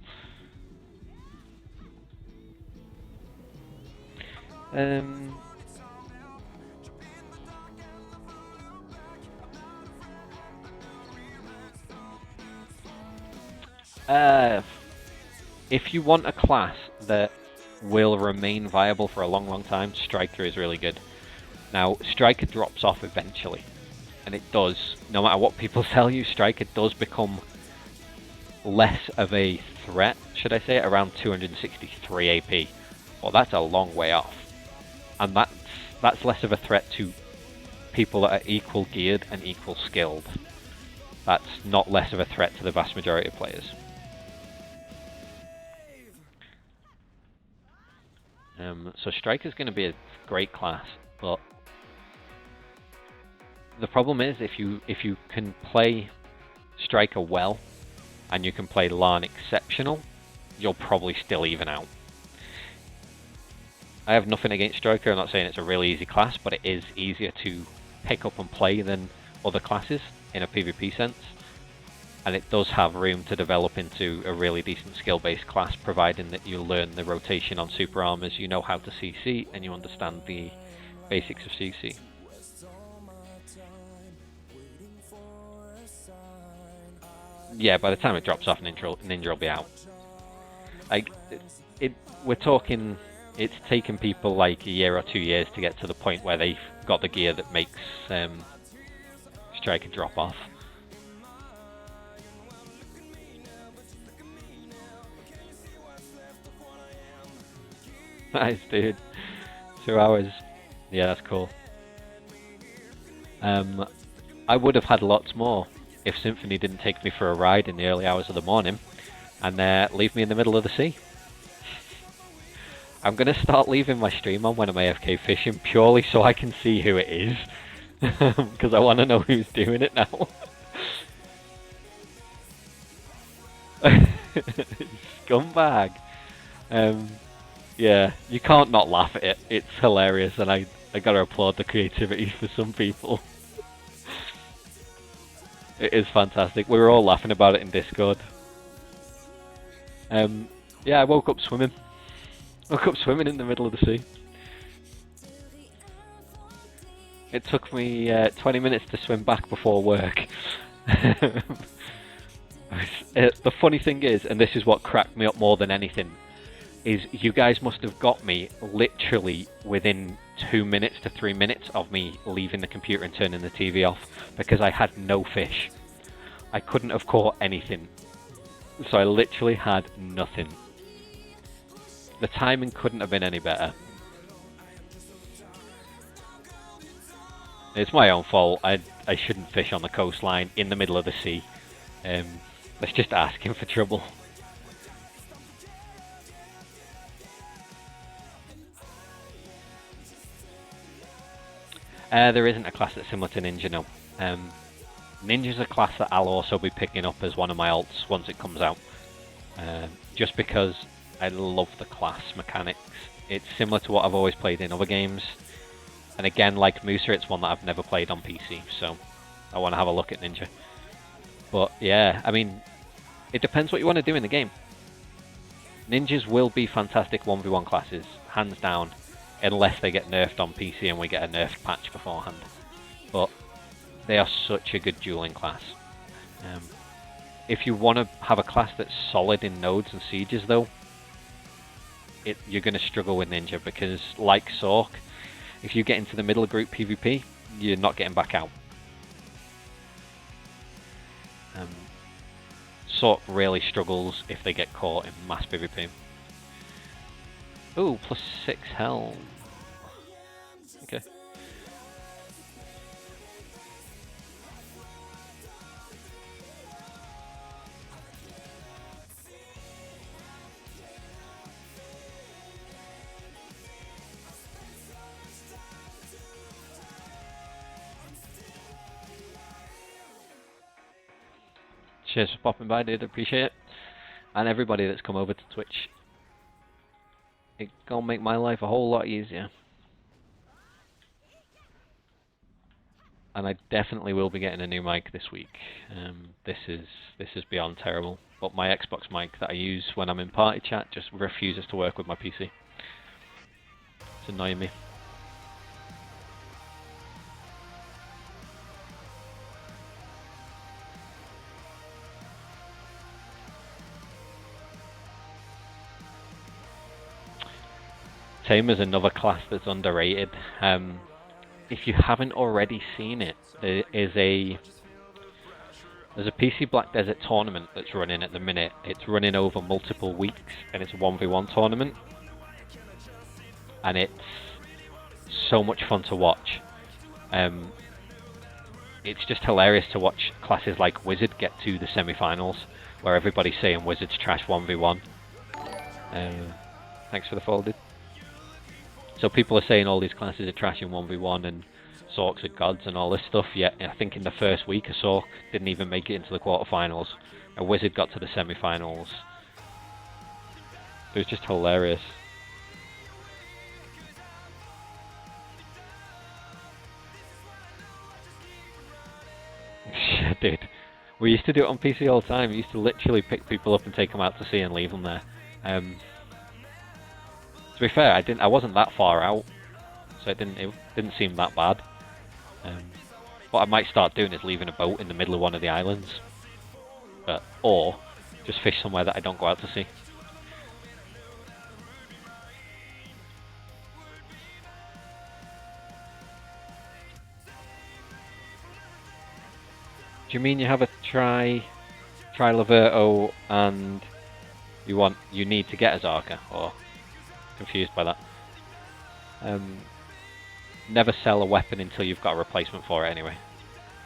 If you want a class that will remain viable for a long time, Striker is really good. Now, Striker drops off eventually, and it does. No matter what people tell you, Striker does become less of a threat, should I say, around 263 AP. Well, that's a long way off. And that's less of a threat to people that are equal geared and equal skilled. That's not less of a threat to the vast majority of players. So Striker's going to be a great class, but the problem is if you can play Striker well and you can play Larn exceptional, you'll probably still even out. I have nothing against Striker, I'm not saying it's a really easy class, but it is easier to pick up and play than other classes in a PvP sense. And it does have room to develop into a really decent skill-based class, providing that you learn the rotation on super armors, you know how to CC, and you understand the basics of CC. Yeah, by the time it drops off, Ninja will be out. Like, we're talking, it's taken people like a year or 2 years to get to the point where they've got the gear that makes Striker drop off. Nice, dude. 2 hours. Yeah, that's cool. I would have had lots more if Symphony didn't take me for a ride in the early hours of the morning and leave me in the middle of the sea. I'm going to start leaving my stream on when I'm AFK fishing purely so I can see who it is. Because I want to know who's doing it now. Scumbag. Yeah, you can't not laugh at it. It's hilarious, and I gotta applaud the creativity for some people. It is fantastic. We were all laughing about it in Discord. Yeah, I woke up swimming. Woke up swimming in the middle of the sea. It took me 20 minutes to swim back before work. The funny thing is, and this is what cracked me up more than anything, is you guys must have got me literally within 2 minutes to 3 minutes of me leaving the computer and turning the TV off, because I had no fish. I couldn't have caught anything. So I literally had nothing. The timing couldn't have been any better. It's my own fault. I shouldn't fish on the coastline in the middle of the sea. That's just asking for trouble. There isn't a class that's similar to Ninja, no. Ninja's a class that I'll also be picking up as one of my alts once it comes out. Just because I love the class mechanics. It's similar to what I've always played in other games. And again, like Musa, it's one that I've never played on PC, so I want to have a look at Ninja. But yeah, I mean, it depends what you want to do in the game. Ninjas will be fantastic 1v1 classes, hands down, unless they get nerfed on PC and we get a nerfed patch beforehand. But they are such a good dueling class. If you want to have a class that's solid in nodes and sieges though, you're going to struggle with Ninja because, like Sork, if you get into the middle group PvP, you're not getting back out. Sork really struggles if they get caught in mass PvP. Ooh, +6 health. Okay. Cheers for popping by, dude. Appreciate it. And everybody that's come over to Twitch. It's gonna make my life a whole lot easier. And I definitely will be getting a new mic this week. This is beyond terrible. But my Xbox mic that I use when I'm in party chat just refuses to work with my PC. It's annoying me. Tame is another class that's underrated. If you haven't already seen it, there's a PC Black Desert tournament that's running at the minute. It's running over multiple weeks, and it's a 1v1 tournament. And it's so much fun to watch. It's just hilarious to watch classes like Wizard get to the semi-finals, where everybody's saying Wizard's trash 1v1. Thanks for the follow, dude. So people are saying all these classes are trash in 1v1 and Sorks are gods and all this stuff, yet I think in the first week a Sork didn't even make it into the quarterfinals. A Wizard got to the semi-finals. It was just hilarious. Dude, we used to do it on PC all the time. We used to literally pick people up and take them out to sea and leave them there. To be fair, I wasn't that far out, so it didn't seem that bad. What I might start doing is leaving a boat in the middle of one of the islands, or just fish somewhere that I don't go out to sea. Do you mean you have a Tri-Laverto and you need to get a Zarka, or? Confused by that. Never sell a weapon until you've got a replacement for it anyway,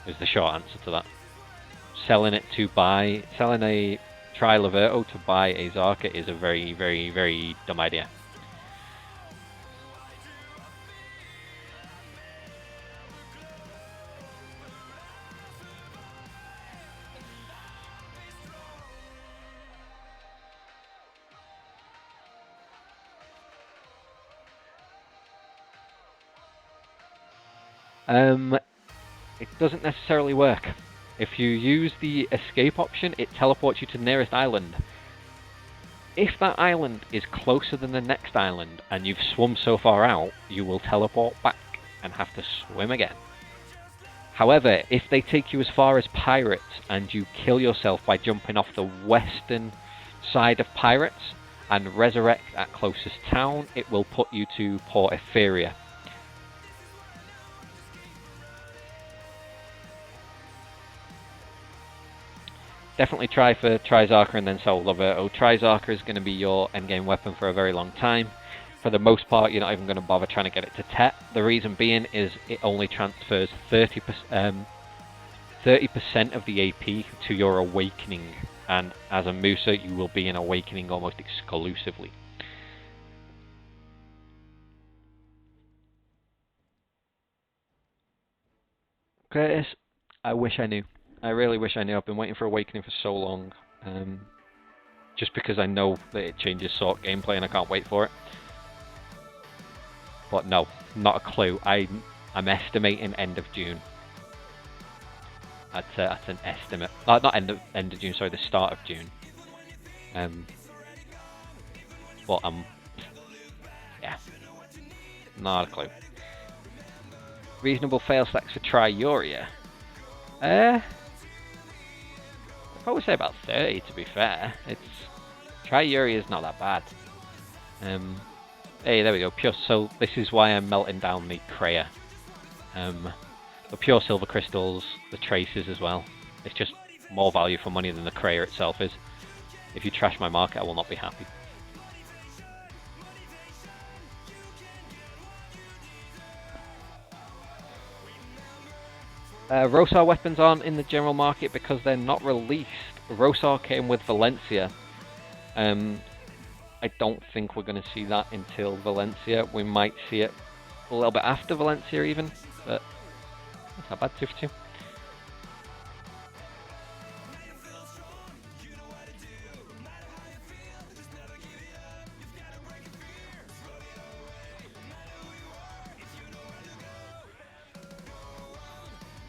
is the short answer to that. Selling a Tri-Laverto to buy a Zarka is a very, very, very dumb idea. It doesn't necessarily work. If you use the escape option, it teleports you to the nearest island. If that island is closer than the next island and you've swum so far out, you will teleport back and have to swim again. However, if they take you as far as Pirates and you kill yourself by jumping off the western side of Pirates and resurrect at closest town, it will put you to Port Etheria. Definitely try Zarka and then sell Laverto. Zarka is going to be your endgame weapon for a very long time. for the most part, you're not even going to bother trying to get it to Tet. The reason being is it only transfers 30% of the AP to your Awakening, and as a Musa, you will be in Awakening almost exclusively. Curtis, I wish I knew. I really wish I knew. I've been waiting for Awakening for so long. Just because I know that it changes Sork gameplay and I can't wait for it. But no, not a clue. I'm estimating end of June. That's an estimate. Not end of June, sorry, the start of June. But yeah, not a clue. Reasonable fail stacks for Triuria. I would say about 30 to be fair. Triuria is not that bad. Hey, there we go. Pure. So this is why I'm melting down the Kreia. The pure silver crystals, the traces as well. It's just more value for money than the Kreia itself is. If you trash my market, I will not be happy. Rosar weapons aren't in the general market because they're not released. Rosar came with Valencia. I don't think we're going to see that until Valencia. We might see it a little bit after Valencia even, but that's not bad, 2 for 2.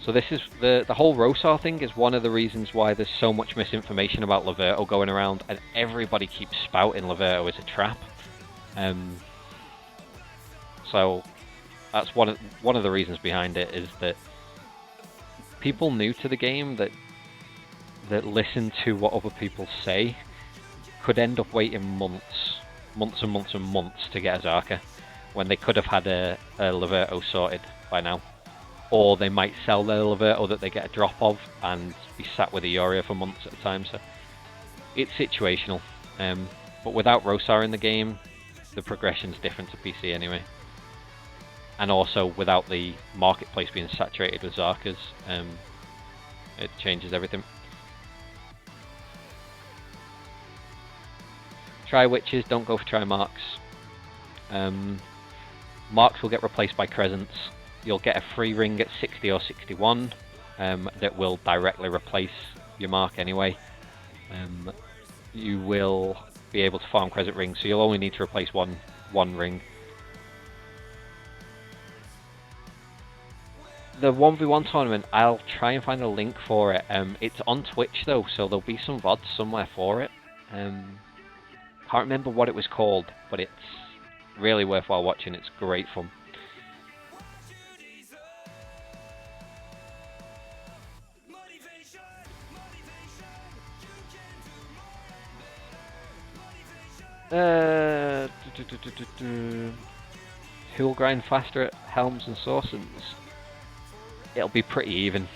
So this is the whole Rosar thing is one of the reasons why there's so much misinformation about Laverto going around, and everybody keeps spouting Laverto as a trap. So that's one of the reasons behind it, is that people new to the game that listen to what other people say could end up waiting months and months to get a Zarka, when they could have had a Laverto sorted by now. Or they might sell their Laverto that they get a drop of and be sat with a Ioria for months at a time. So it's situational. But without Rosar in the game, the progression's different to PC anyway. And also without the marketplace being saturated with Zarkas, it changes everything. Try witches, don't go for try marks. Marks will get replaced by crescents. You'll get a free ring at 60 or 61 that will directly replace your mark anyway. You will be able to farm crescent rings, so you'll only need to replace one ring. The 1v1 tournament, I'll try and find a link for it. It's on Twitch though, so there'll be some VODs somewhere for it. Can't remember what it was called, but it's really worthwhile watching. It's great fun. Who'll grind faster at Helms and Sorsons? It'll be pretty even.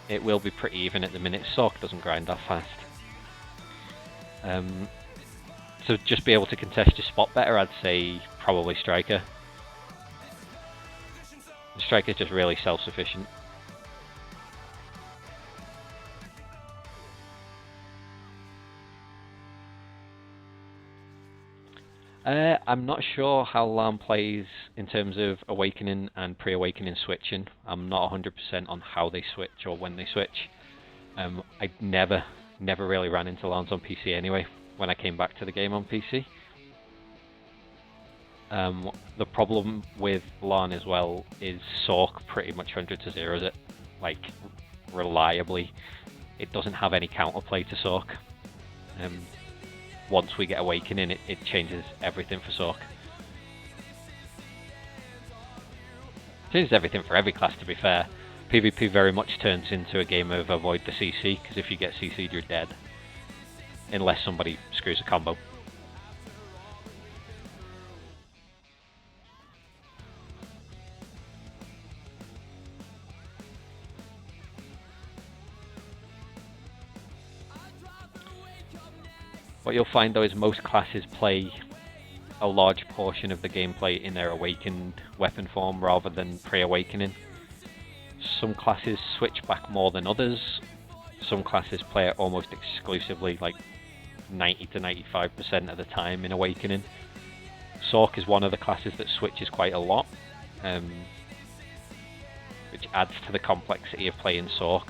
It will be pretty even at the minute. Sork doesn't grind that fast. To just be able to contest your spot better, I'd say probably Striker. Striker's just really self-sufficient. I'm not sure how LAN plays in terms of awakening and pre-awakening switching. I'm not 100% on how they switch or when they switch. I never really ran into LANs on PC anyway when I came back to the game on PC. The problem with LAN as well is Sork pretty much 100 to 0s it, like reliably. It doesn't have any counterplay to Sork. Once we get Awakening, it changes everything for Sork. Changes everything for every class, to be fair. PvP very much turns into a game of avoid the CC, because if you get CC'd, you're dead. Unless somebody screws a combo. What you'll find though is most classes play a large portion of the gameplay in their awakened weapon form rather than pre-awakening. Some classes switch back more than others. Some classes play it almost exclusively, like 90 to 95% of the time in awakening. Sork is one of the classes that switches quite a lot, which adds to the complexity of playing Sork,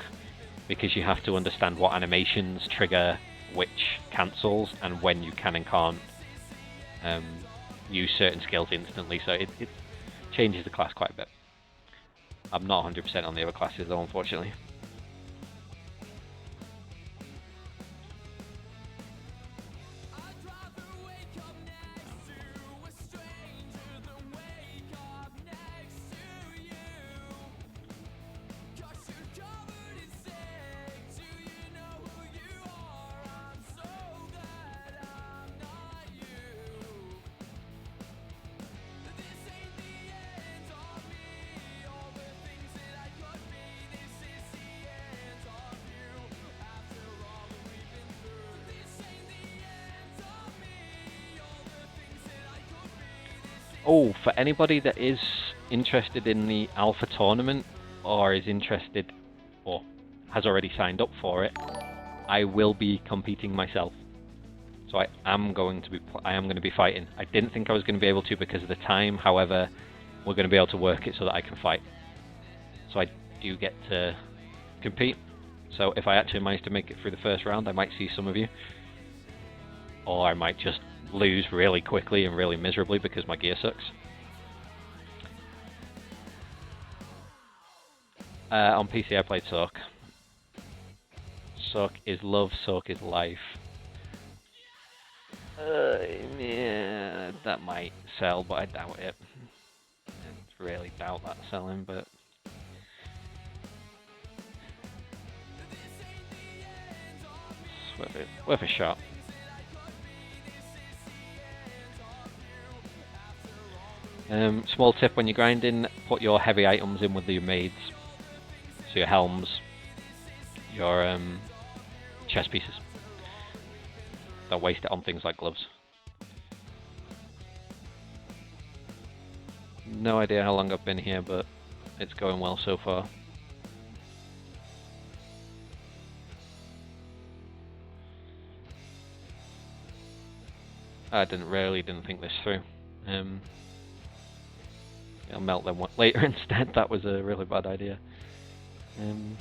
because you have to understand what animations trigger which cancels and when you can and can't use certain skills instantly, so it changes the class quite a bit. I'm not 100% on the other classes though, unfortunately. Oh, for anybody that is interested in the Alpha tournament, or is interested, or has already signed up for it, I will be competing myself. So I am going to be fighting. I didn't think I was going to be able to because of the time. However, we're going to be able to work it so that I can fight. So I do get to compete. So if I actually manage to make it through the first round, I might see some of you, or I might just lose really quickly and really miserably because my gear sucks. On PC I played Sork. Sork is love, Sork is life. Yeah, that might sell, but I doubt it. I really doubt that selling, but it's worth a shot. Small tip when you're grinding, put your heavy items in with your maids. So your helms, your chest pieces. Don't waste it on things like gloves. No idea how long I've been here, but it's going well so far. I really didn't think this through. I'll melt them later instead. That was a really bad idea. Don't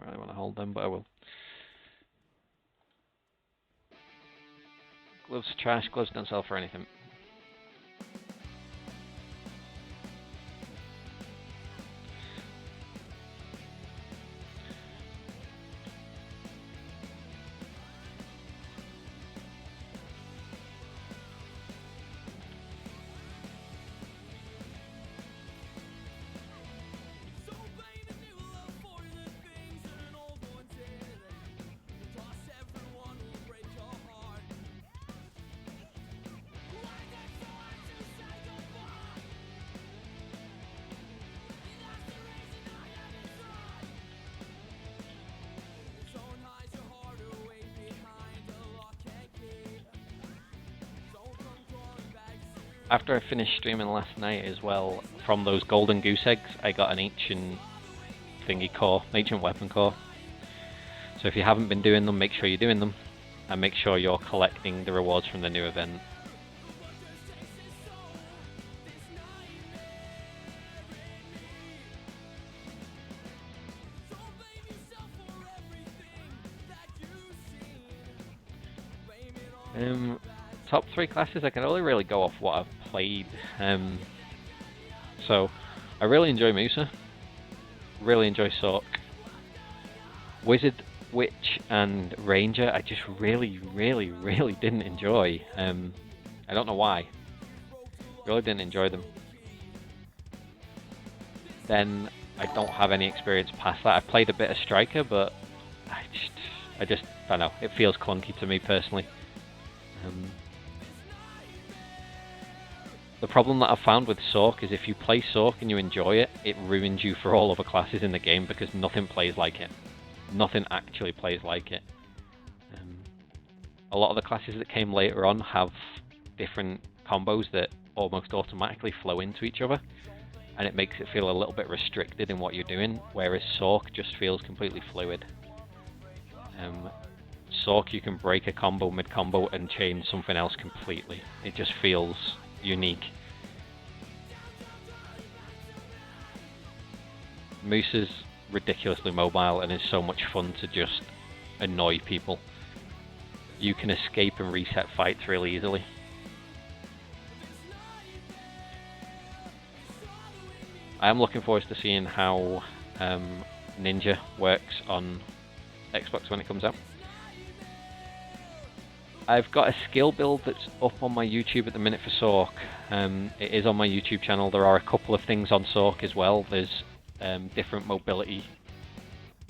really want to hold them, but I will. Gloves trash. Gloves don't sell for anything. After I finished streaming last night as well, from those golden goose eggs, I got an ancient thingy core, ancient weapon core. So if you haven't been doing them, make sure you're doing them, and make sure you're collecting the rewards from the new event. Top 3 classes, I can only really go off what I've played. So I really enjoy Musa, really enjoy Sork. Wizard, Witch and Ranger I just really didn't enjoy. I don't know why. Really didn't enjoy them. Then I don't have any experience past that. I've played a bit of Striker, but I just don't know. It feels clunky to me personally. The problem that I've found with Sork is if you play Sork and you enjoy it, it ruins you for all other classes in the game because nothing plays like it. Nothing actually plays like it. A lot of the classes that came later on have different combos that almost automatically flow into each other, and it makes it feel a little bit restricted in what you're doing, whereas Sork just feels completely fluid. Sork, you can break a combo mid-combo and change something else completely. It just feels unique. Moose is ridiculously mobile and is so much fun to just annoy people. You can escape and reset fights really easily. I am looking forward to seeing how Ninja works on Xbox when it comes out. I've got a skill build that's up on my YouTube at the minute for Sork. It is on my YouTube channel. There are a couple of things on Sork as well. There's different mobility,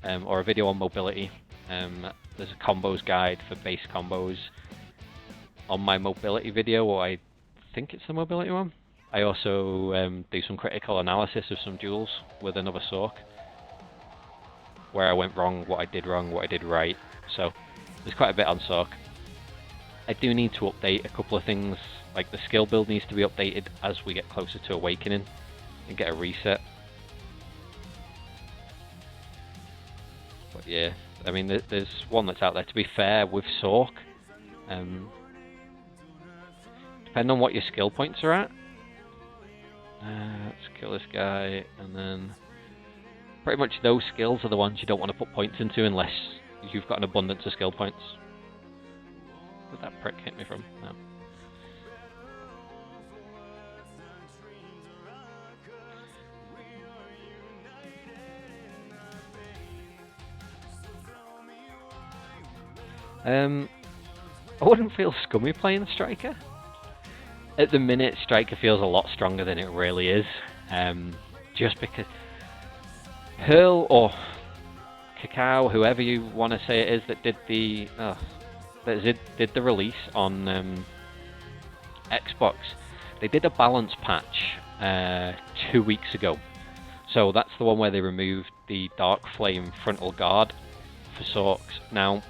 or a video on mobility. There's a combos guide for base combos. On my mobility video, or I think it's the mobility one, I also do some critical analysis of some duels with another Sork, where I went wrong, what I did wrong, what I did right. So there's quite a bit on Sork. I do need to update a couple of things, like the skill build needs to be updated as we get closer to Awakening and get a reset. But yeah, I mean, there's one that's out there. To be fair, with Sork, depending on what your skill points are at, let's kill this guy, and then pretty much those skills are the ones you don't want to put points into unless you've got an abundance of skill points. Did that prick hit me from? No. I wouldn't feel scummy playing Striker. At the minute, Striker feels a lot stronger than it really is. Just because Hurl or Cacao, whoever you want to say it is, that did the did the release on Xbox, they did a balance patch 2 weeks ago. So that's the one where they removed the Dark Flame frontal guard for Sorks. Now,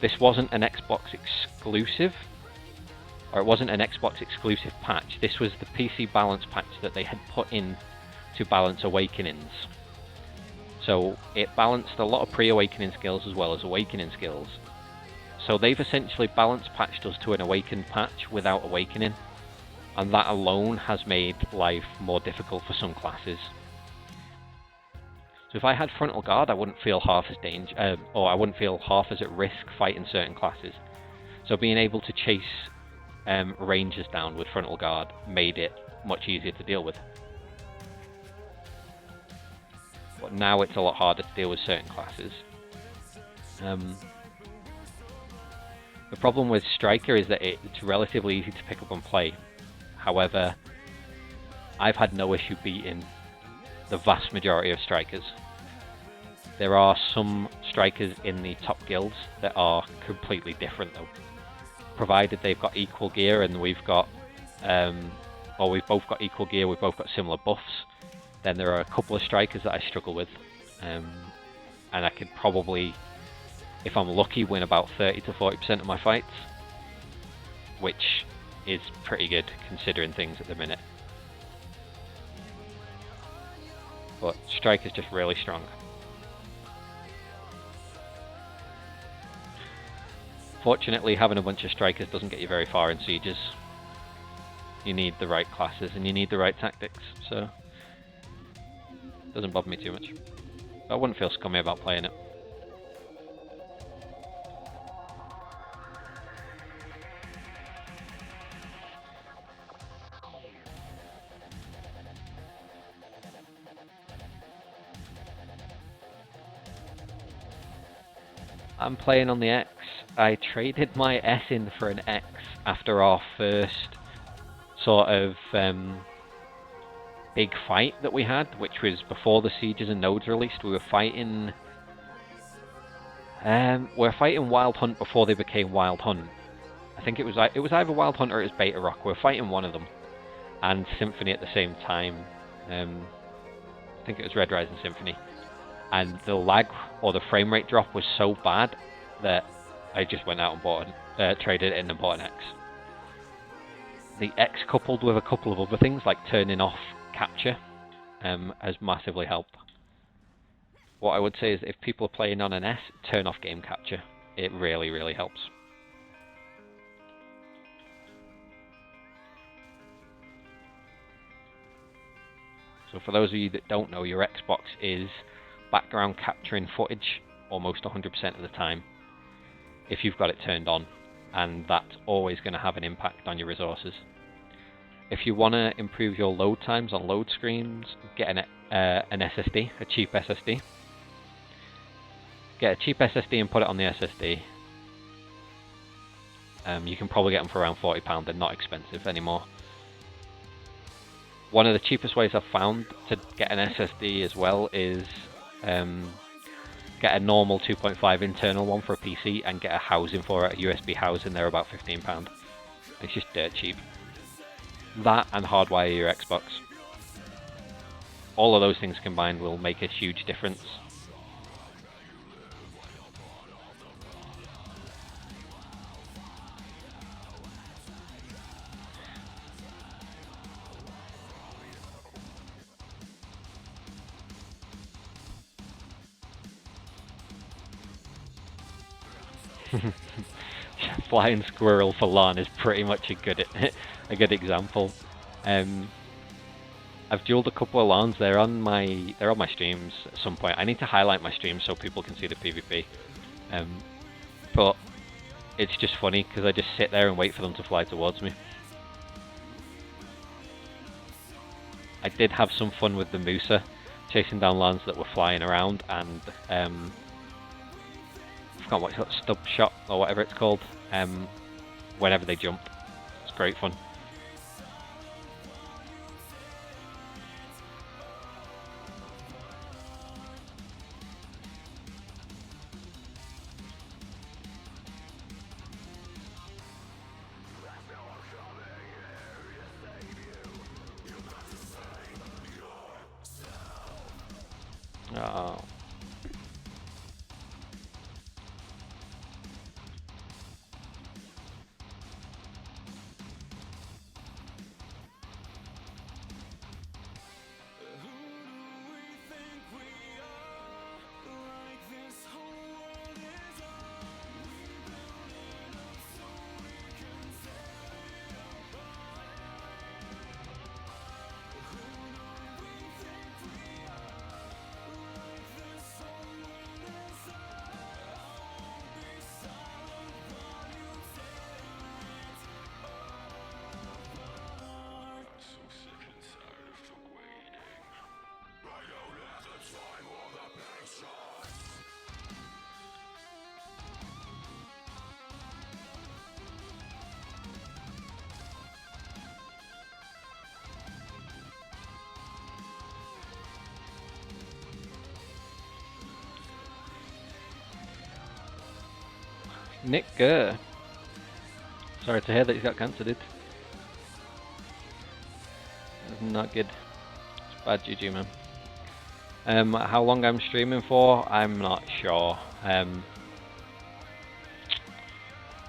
this wasn't an Xbox exclusive, or it wasn't an Xbox exclusive patch. This was the PC balance patch that they had put in to balance Awakenings. So it balanced a lot of pre-Awakening skills as well as Awakening skills. So they've essentially balance patched us to an Awakened patch without Awakening, and that alone has made life more difficult for some classes. So if I had Frontal Guard, I wouldn't feel half as or I wouldn't feel half as at risk fighting certain classes. So being able to chase rangers down with Frontal Guard made it much easier to deal with. But now it's a lot harder to deal with certain classes. The problem with Striker is that it's relatively easy to pick up and play. However, I've had no issue beating the vast majority of Strikers. There are some Strikers in the top guilds that are completely different though. Provided they've got equal gear and we've got, or we've both got equal gear, we've both got similar buffs, then there are a couple of Strikers that I struggle with. And I could probably, if I'm lucky, win about 30 to 40% of my fights, which is pretty good considering things at the minute. But Striker's just really strong. Fortunately, having a bunch of Strikers doesn't get you very far in sieges. You need the right classes and you need the right tactics, so it doesn't bother me too much. But I wouldn't feel scummy about playing it. I'm playing on the X. I traded my S in for an X after our first sort of big fight that we had, which was before the Sieges and Nodes released. We were fighting Wild Hunt before they became Wild Hunt. I think it was either Wild Hunt or it was Beta Rock. We were fighting one of them, and Symphony at the same time. I think it was Red Rising Symphony. And the lag or the frame rate drop was so bad that I just went out and bought traded it in and bought an X. The X coupled with a couple of other things like turning off capture has massively helped. What I would say is if people are playing on an S, turn off game capture. It really, really helps. So for those of you that don't know, your Xbox is background capturing footage almost 100% of the time if you've got it turned on, and that's always going to have an impact on your resources. If you want to improve your load times on load screens, get an SSD, a cheap SSD. Get a cheap SSD and put it on the SSD. You can probably get them for around £40, they're not expensive anymore. One of the cheapest ways I've found to get an SSD as well is get a normal 2.5 internal one for a PC and get a housing for it, a USB housing. They're about £15. It's just dirt cheap. That and hardwire your Xbox. All of those things combined will make a huge difference. Flying squirrel for LAN is pretty much a good example. I've dueled a couple of LANs. They're on my streams at some point. I need to highlight my streams so people can see the PvP. But it's just funny because I just sit there and wait for them to fly towards me. I did have some fun with the Musa, chasing down LANs that were flying around, and I forgot what stub shot or whatever it's called. Whenever they jump, it's great fun. Oh. Nick Gurr. Sorry to hear that he's got cancer, dude. That's not good. It's bad GG, man. How long I'm streaming for, I'm not sure.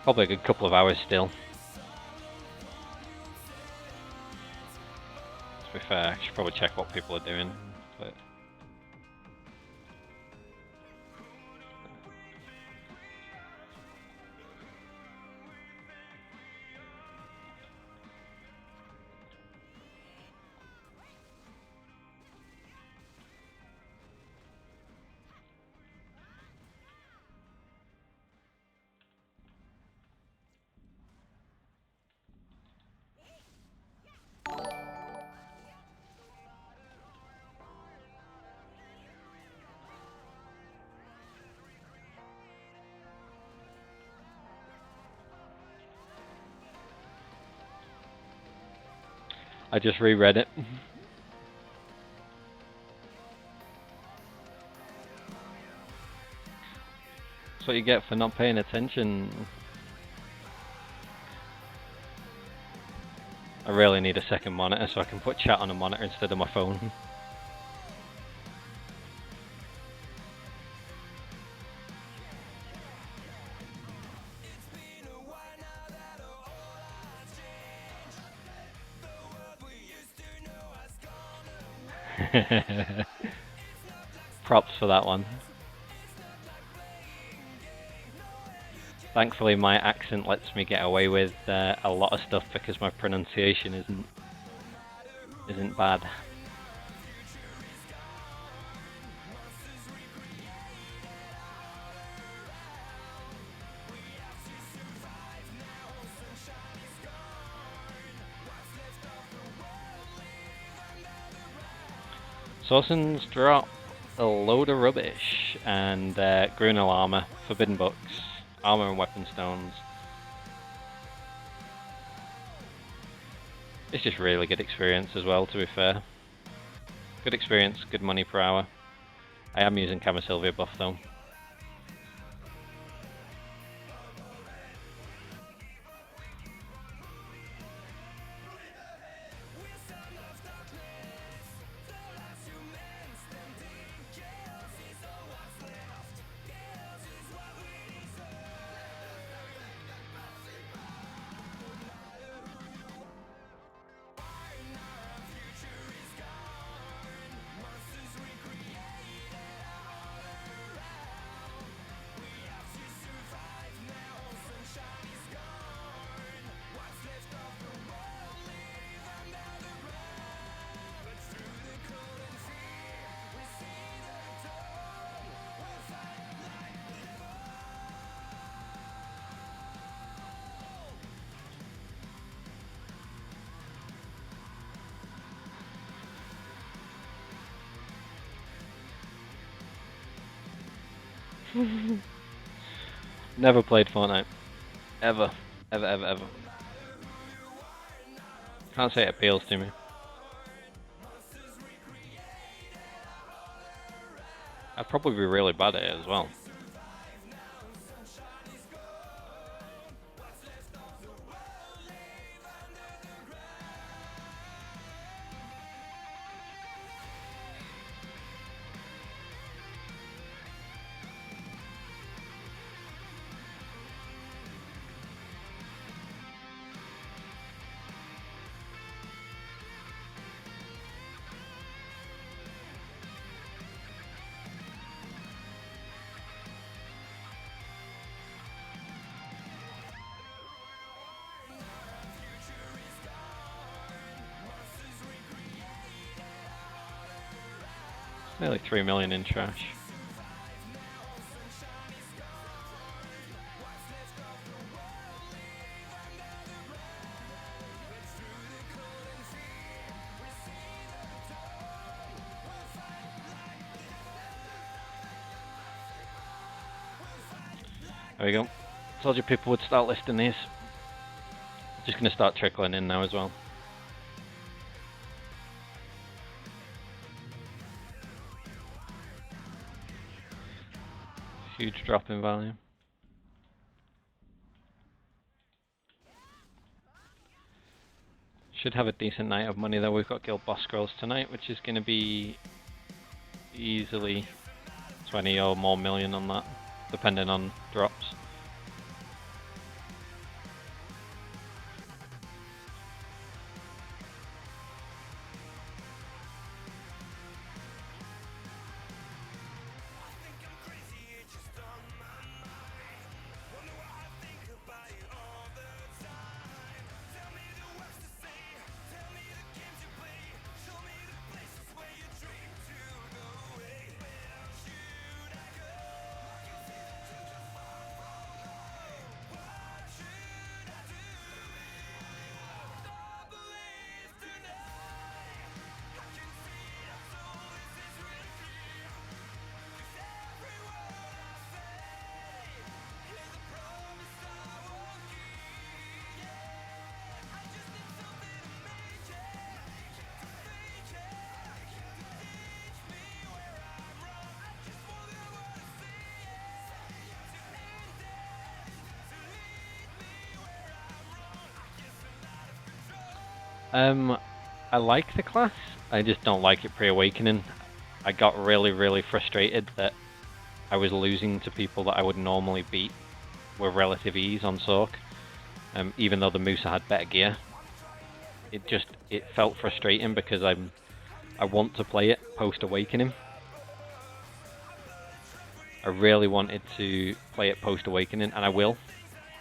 Probably a good couple of hours still. To be fair, I should probably check what people are doing. But I just reread it. That's what you get for not paying attention. I really need a second monitor so I can put chat on a monitor instead of my phone. Props for that one. Thankfully my accent lets me get away with a lot of stuff because my pronunciation isn't bad. Sorson's drop a load of rubbish and Grunel armor, forbidden books, armor and weapon stones. It's just really good experience as well, to be fair. Good experience, good money per hour. I am using Camasylvia buff though. Never played Fortnite. Ever. Ever. Can't say it appeals to me. I'd probably be really bad at it as well. Nearly 3 million in trash. There we go. Told you people would start listing these. Just gonna start trickling in now as well. Huge drop in value. Should have a decent night of money though. We've got guild boss scrolls tonight, which is going to be easily 20 or more million on that, depending on drops. I like the class, I just don't like it pre-awakening. I got really frustrated that I was losing to people that I would normally beat with relative ease on Sork, even though the Musa had better gear. It felt frustrating because I want to play it post-awakening. I really wanted to play it post-awakening, and I will.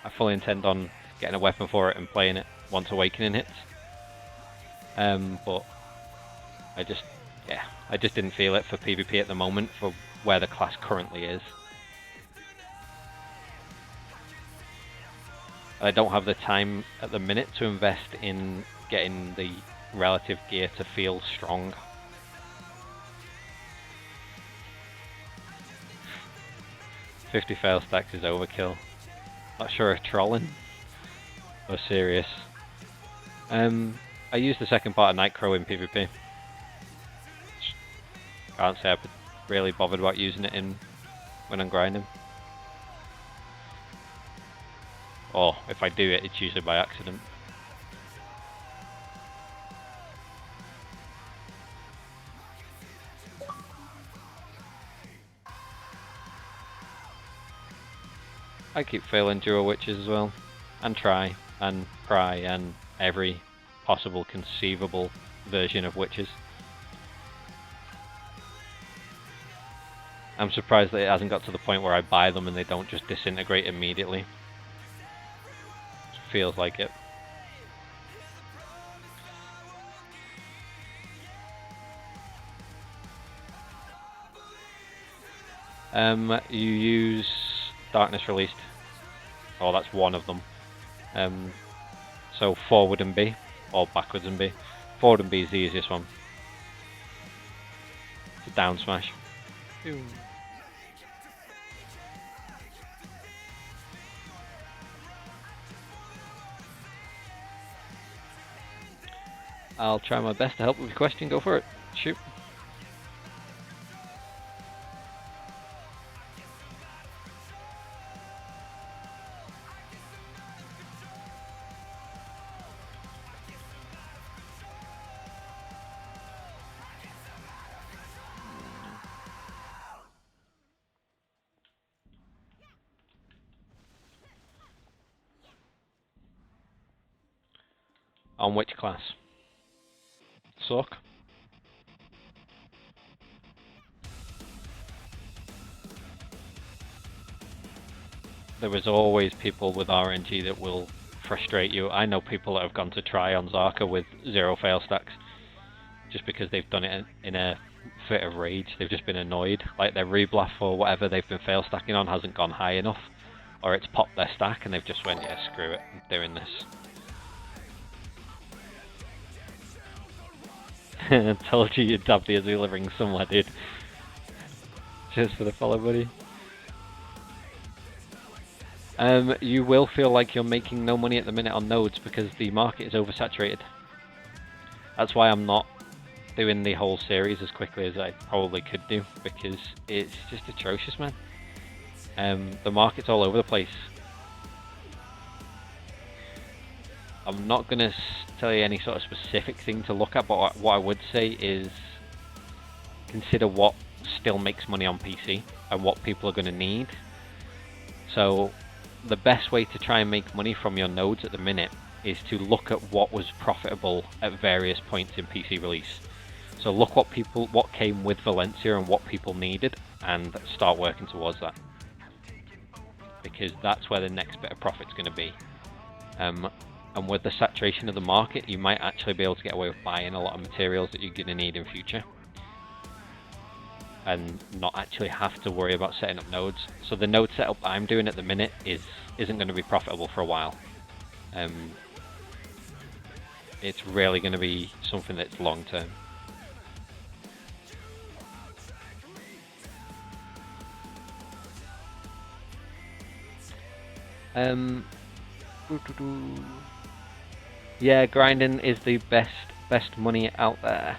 I fully intend on getting a weapon for it and playing it once awakening hits. But I just didn't feel it for PvP at the moment for where the class currently is. I don't have the time at the minute to invest in getting the relative gear to feel strong. "50 fail stacks is overkill." Not sure if trolling or serious. I used the second part of Nightcrow in PvP. Can't say I've been really bothered about using it when I'm grinding. Or if I do it, it's usually by accident. I keep failing duo witches as well, and try, and pry, and every possible conceivable version of witches. I'm surprised that it hasn't got to the point where I buy them and they don't just disintegrate immediately. It feels like it. You use Darkness Released. Oh, that's one of them. So forward and B, or backwards and B. Forward and B is the easiest one. It's a down smash. Ew. I'll try my best to help with your question. Go for it. Shoot. On which class? Sork? There is always people with RNG that will frustrate you. I know people that have gone to try on Zarka with 0 fail stacks just because they've done it in a fit of rage. They've just been annoyed, like their rebluff or whatever they've been fail stacking on hasn't gone high enough, or it's popped their stack and they've just went, yeah, screw it, I'm doing this. I told you you'd dab the Azula ring somewhere, dude. Cheers for the follow, buddy. You will feel like you're making no money at the minute on nodes because the market is oversaturated. That's why I'm not doing the whole series as quickly as I probably could do, because it's just atrocious, man. The market's all over the place. I'm not going to tell you any sort of specific thing to look at, but what I would say is consider what still makes money on PC and what people are going to need. So the best way to try and make money from your nodes at the minute is to look at what was profitable at various points in PC release. So look what came with Valencia and what people needed, and start working towards that, because that's where the next bit of profit's going to be. And with the saturation of the market, you might actually be able to get away with buying a lot of materials that you're going to need in future, and not actually have to worry about setting up nodes. So the node setup I'm doing at the minute isn't going to be profitable for a while. It's really going to be something that's long term. Yeah, grinding is the best money out there.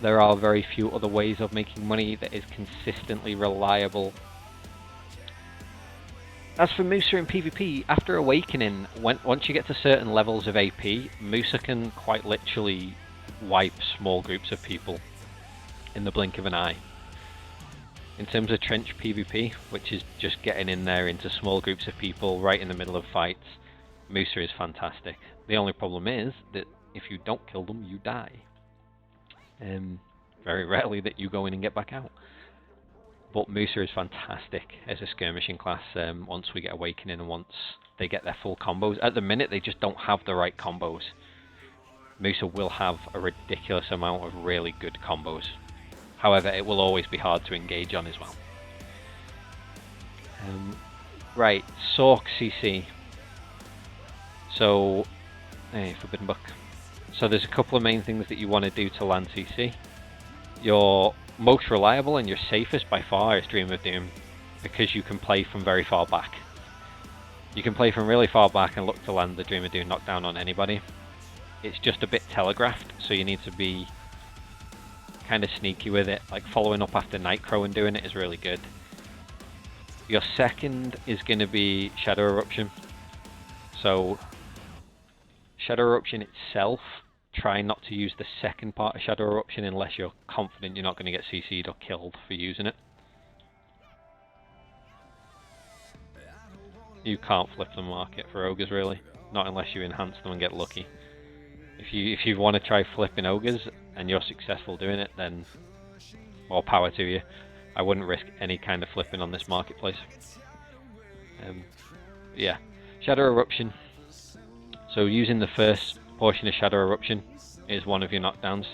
There are very few other ways of making money that is consistently reliable. As for Musa in PvP, after Awakening, once you get to certain levels of AP, Musa can quite literally wipe small groups of people in the blink of an eye. In terms of trench PvP, which is just getting in there into small groups of people right in the middle of fights, Musa is fantastic. The only problem is that if you don't kill them, you die. Very rarely that you go in and get back out. But Musa is fantastic as a skirmishing class once we get Awakening and once they get their full combos. At the minute, they just don't have the right combos. Musa will have a ridiculous amount of really good combos. However, it will always be hard to engage on as well. Right, Sork CC. So, Forbidden Book. So there's a couple of main things that you want to do to land CC. Your most reliable and your safest by far is Dream of Doom, because you can play from very far back. You can play from really far back and look to land the Dream of Doom knockdown on anybody. It's just a bit telegraphed, so you need to be kind of sneaky with it. Like following up after Nightcrow and doing it is really good. Your second is going to be Shadow Eruption. So Shadow Eruption itself, try not to use the second part of Shadow Eruption unless you're confident you're not going to get CC'd or killed for using it. You can't flip the market for ogres really, not unless you enhance them and get lucky. If you want to try flipping ogres and you're successful doing it, then more power to you. I wouldn't risk any kind of flipping on this marketplace. Yeah, Shadow Eruption. So using the first portion of Shadow Eruption is one of your knockdowns.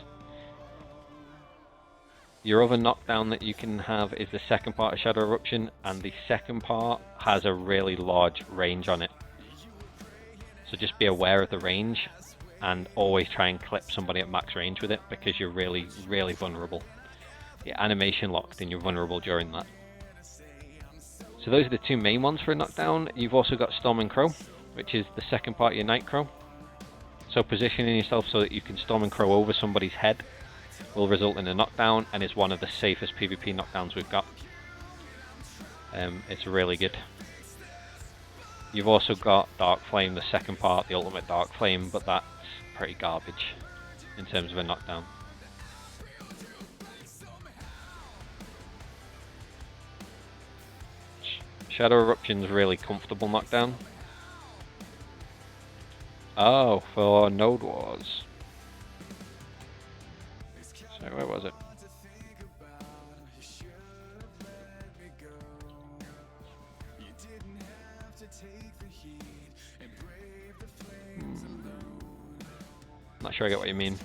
Your other knockdown that you can have is the second part of Shadow Eruption, and the second part has a really large range on it. So just be aware of the range and always try and clip somebody at max range with it, because you're really, really vulnerable. Your animation locked and you're vulnerable during that. So those are the two main ones for a knockdown. You've also got Storm and Crow, which is the second part of your Nightcrow. So positioning yourself so that you can Storm and Crow over somebody's head will result in a knockdown, and is one of the safest PvP knockdowns we've got. It's really good. You've also got Dark Flame, the second part, the ultimate Dark Flame, but that's pretty garbage in terms of a knockdown. Shadow Eruption's really comfortable knockdown. Oh, for Node Wars. So where was it? Not sure I get what you mean.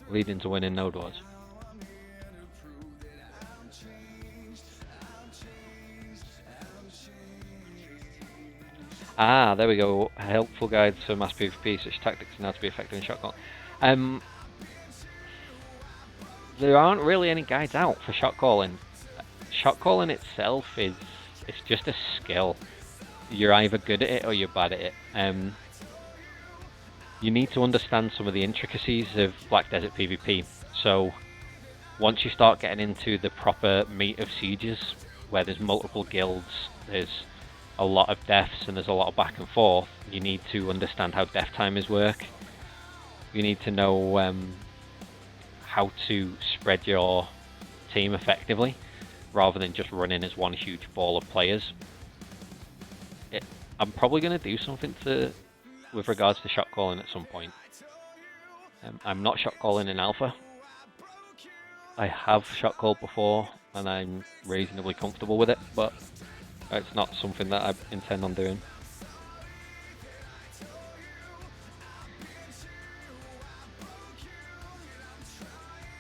Leading to winning Node Wars. Ah, there we go. Helpful guides for mass PvP, such tactics and how to be effective in shot call. There aren't really any guides out for shot calling. Shot calling itself is, it's just a skill. You're either good at it or you're bad at it. You need to understand some of the intricacies of Black Desert PvP. So once you start getting into the proper meat of sieges, where there's multiple guilds, there's a lot of deaths and there's a lot of back and forth, you need to understand how death timers work. You need to know how to spread your team effectively, rather than just running as one huge ball of players. I'm probably going to do something with regards to shot calling at some point. I'm not shot calling in alpha. I have shot called before and I'm reasonably comfortable with it, but it's not something that I intend on doing.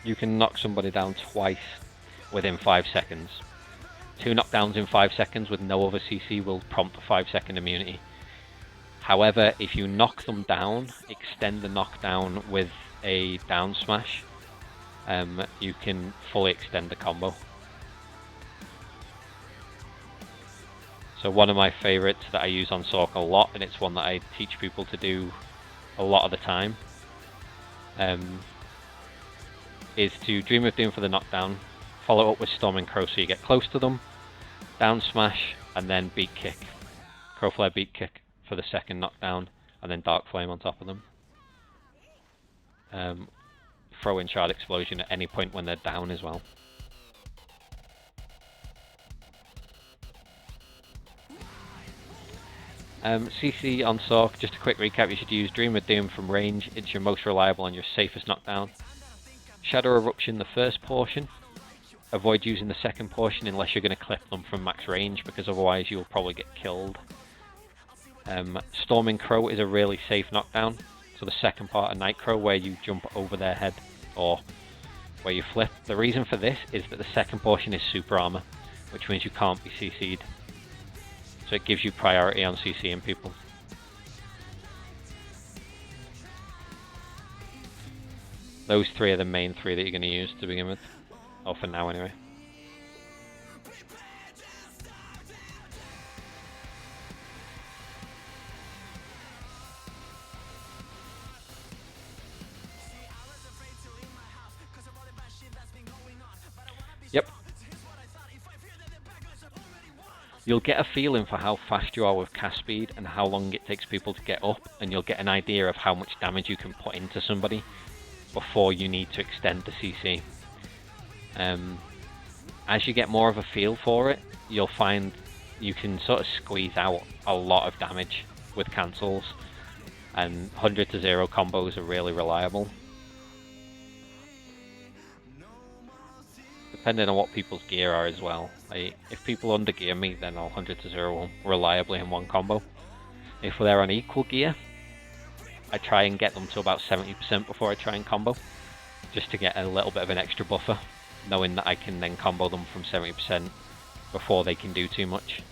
You can knock somebody down twice within 5 seconds. 2 knockdowns in 5 seconds with no other CC will prompt a 5-second immunity. However, if you knock them down, extend the knockdown with a down smash, you can fully extend the combo. So one of my favourites that I use on Sork a lot, and it's one that I teach people to do a lot of the time, is to Dream of Doom for the knockdown, follow up with Storm and Crow so you get close to them, down smash, and then beat kick. Crow Flare beat kick for the second knockdown, and then Dark Flame on top of them. Throw in Shard Explosion at any point when they're down as well. CC on Sork, just a quick recap, you should use Dream of Doom from range, it's your most reliable and your safest knockdown. Shadow Eruption the first portion, avoid using the second portion unless you're going to clip them from max range, because otherwise you'll probably get killed. Storming Crow is a really safe knockdown, so the second part of Night Crow where you jump over their head, or where you flip. The reason for this is that the second portion is super armor, which means you can't be CC'd. So it gives you priority on CCing people. Those three are the main three that you're going to use to begin with. Or for now anyway. Yep. You'll get a feeling for how fast you are with cast speed and how long it takes people to get up, and you'll get an idea of how much damage you can put into somebody before you need to extend the CC. As you get more of a feel for it, you'll find you can sort of squeeze out a lot of damage with cancels, and 100 to 0 combos are really reliable. Depending on what people's gear are as well. If people under gear me, then I'll 100 to 0 reliably in one combo. If they're on equal gear, I try and get them to about 70% before I try and combo, just to get a little bit of an extra buffer, knowing that I can then combo them from 70% before they can do too much.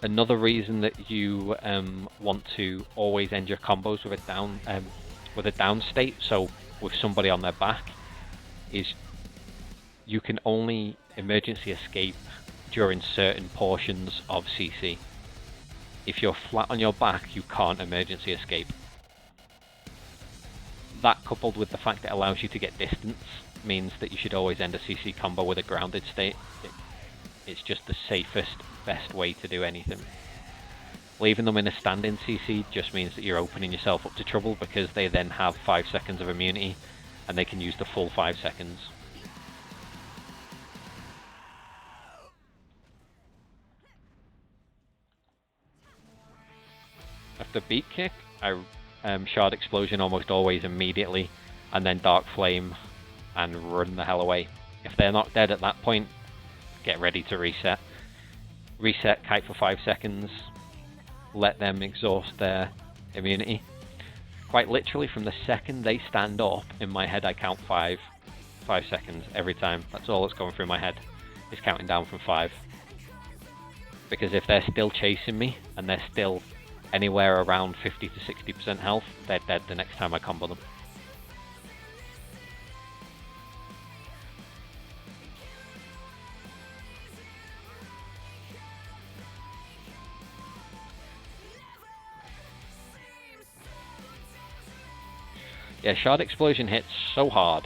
Another reason that you want to always end your combos with a down state, so with somebody on their back, is you can only emergency escape during certain portions of CC. If you're flat on your back, you can't emergency escape. That, coupled with the fact it allows you to get distance, means that you should always end a CC combo with a grounded state. It's just the safest, best way to do anything. Leaving them in a standing CC just means that you're opening yourself up to trouble, because they then have 5 seconds of immunity and they can use the full 5 seconds. After beat kick, I Shard Explosion almost always immediately, and then Dark Flame and run the hell away. If they're not dead at that point, get ready to reset. Reset, kite for 5 seconds, let them exhaust their immunity. Quite literally, from the second they stand up, in my head I count 5 seconds every time. That's all that's going through my head, is counting down from 5. Because if they're still chasing me, and they're still anywhere around 50 to 60% health, they're dead the next time I combo them. Yeah, Shard Explosion hits so hard.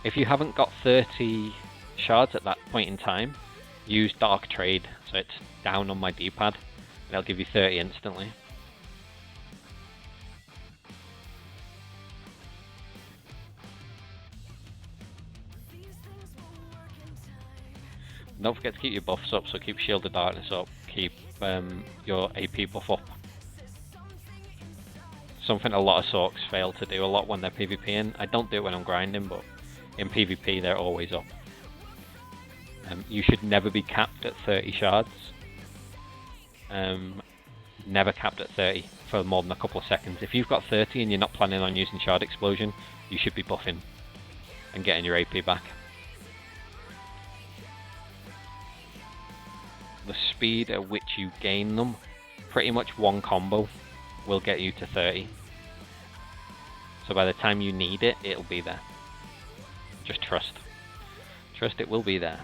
If you haven't got 30 shards at that point in time, use Dark Trade, so it's down on my D-pad, and it'll give you 30 instantly. Don't forget to keep your buffs up, so keep Shield of Darkness up, keep your AP buff up. Something a lot of Sorks fail to do a lot when they're PvPing. I don't do it when I'm grinding, but in PvP they're always up. You should never be capped at 30 shards. Never capped at 30 for more than a couple of seconds. If you've got 30 and you're not planning on using Shard Explosion, you should be buffing and getting your AP back. The speed at which you gain them, pretty much one combo will get you to 30. So by the time you need it, it'll be there. Just trust. Trust it will be there.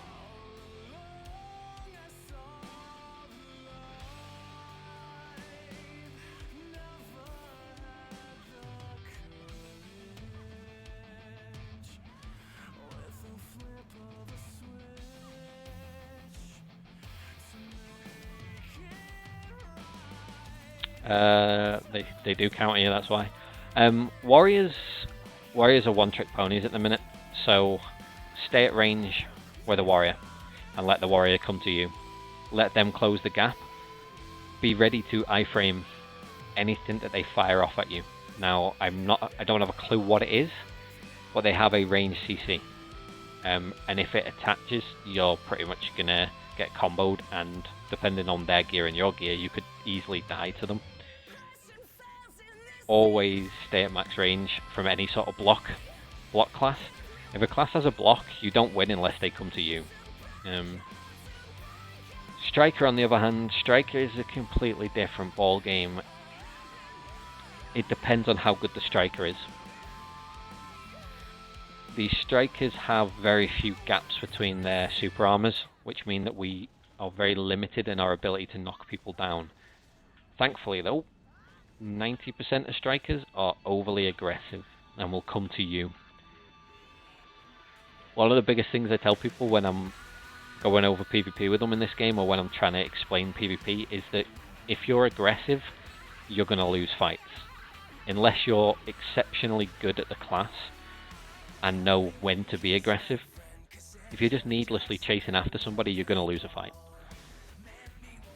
They do counter you. That's why. Warriors are one-trick ponies at the minute. So stay at range with a warrior and let the warrior come to you. Let them close the gap. Be ready to iframe anything that they fire off at you. Now I don't have a clue what it is, but they have a range CC. And if it attaches, you're pretty much gonna get comboed, and depending on their gear and your gear, you could easily die to them. Always stay at max range from any sort of block class. If a class has a block, you don't win unless they come to you. Striker, on the other hand, Striker is a completely different ball game. It depends on how good the Striker is. The Strikers have very few gaps between their super armors, which mean that we are very limited in our ability to knock people down. Thankfully though, 90% of Strikers are overly aggressive and will come to you. One of the biggest things I tell people when I'm going over PvP with them in this game, or when I'm trying to explain PvP, is that if you're aggressive, you're going to lose fights. Unless you're exceptionally good at the class and know when to be aggressive. If you're just needlessly chasing after somebody, you're going to lose a fight.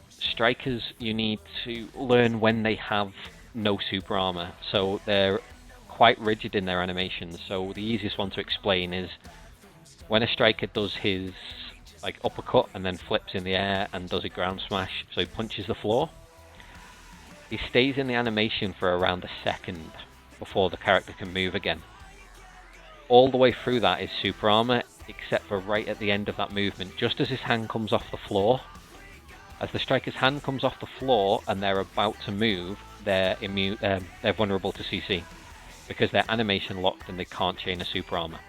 Strikers, you need to learn when they have no super armor, so they're quite rigid in their animations. So the easiest one to explain is when a striker does his like uppercut and then flips in the air and does a ground smash, so he punches the floor, he stays in the animation for around a second before the character can move again. All the way through that is super armor, except for right at the end of that movement, just as his hand comes off the floor. As the striker's hand comes off the floor and they're about to move, they're vulnerable to CC, because they're animation locked and they can't chain a super armor.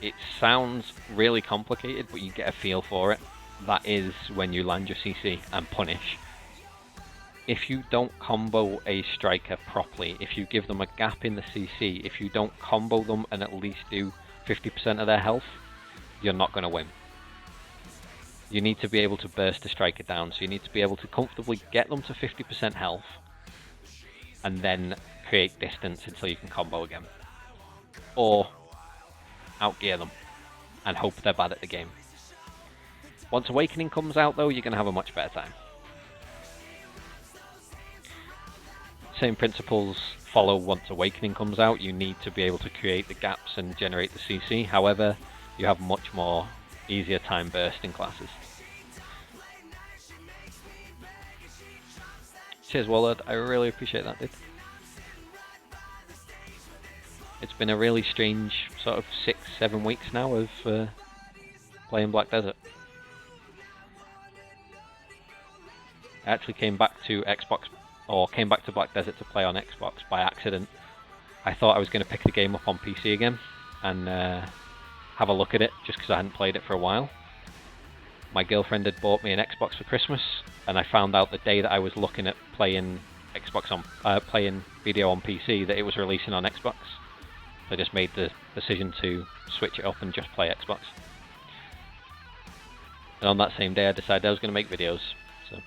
It sounds really complicated, but you get a feel for it. That is when you land your CC and punish. If you don't combo a striker properly, if you give them a gap in the CC, if you don't combo them and at least do 50% of their health, you're not going to win. You need to be able to burst a striker down, so you need to be able to comfortably get them to 50% health and then create distance until you can combo again. Or outgear them and hope they're bad at the game. Once Awakening comes out though, you're going to have a much better time. Same principles follow once Awakening comes out. You need to be able to create the gaps and generate the CC. However, you have much more easier time bursting classes. Cheers, Wallard. I really appreciate that, dude. It's been a really strange sort of 6-7 weeks now of playing Black Desert. I actually came back to Black Desert to play on Xbox by accident. I thought I was going to pick the game up on PC again and have a look at it, just because I hadn't played it for a while. My girlfriend had bought me an Xbox for Christmas, and I found out the day that I was looking at playing playing video on PC that it was releasing on Xbox. So I just made the decision to switch it up and just play Xbox. And on that same day I decided I was going to make videos. So,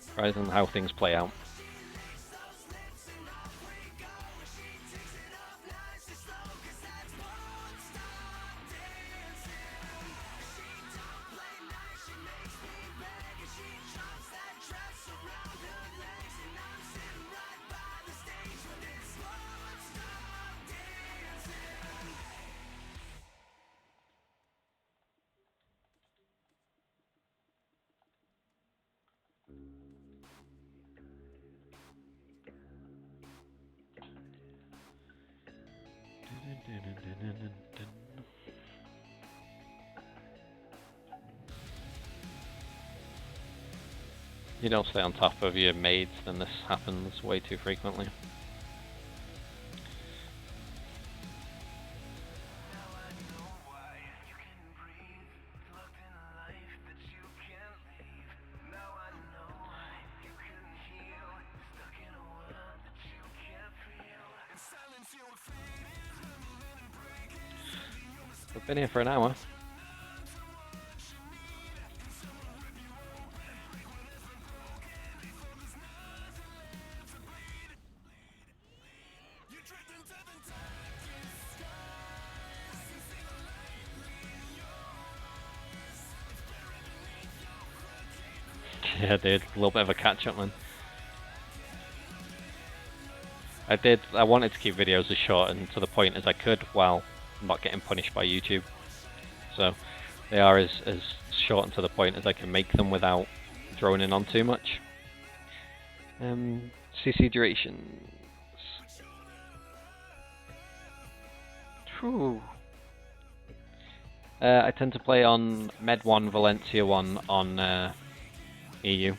surprised on how things play out. You don't stay on top of your maids, then this happens way too frequently. We've been here for an hour. Yeah, dude, a little bit of a catch-up, man. I wanted to keep videos as short and to the point as I could while not getting punished by YouTube. So they are as short and to the point as I can make them without droning on too much. CC durations. Whew. I tend to play on Med 1, Valencia 1 on EU.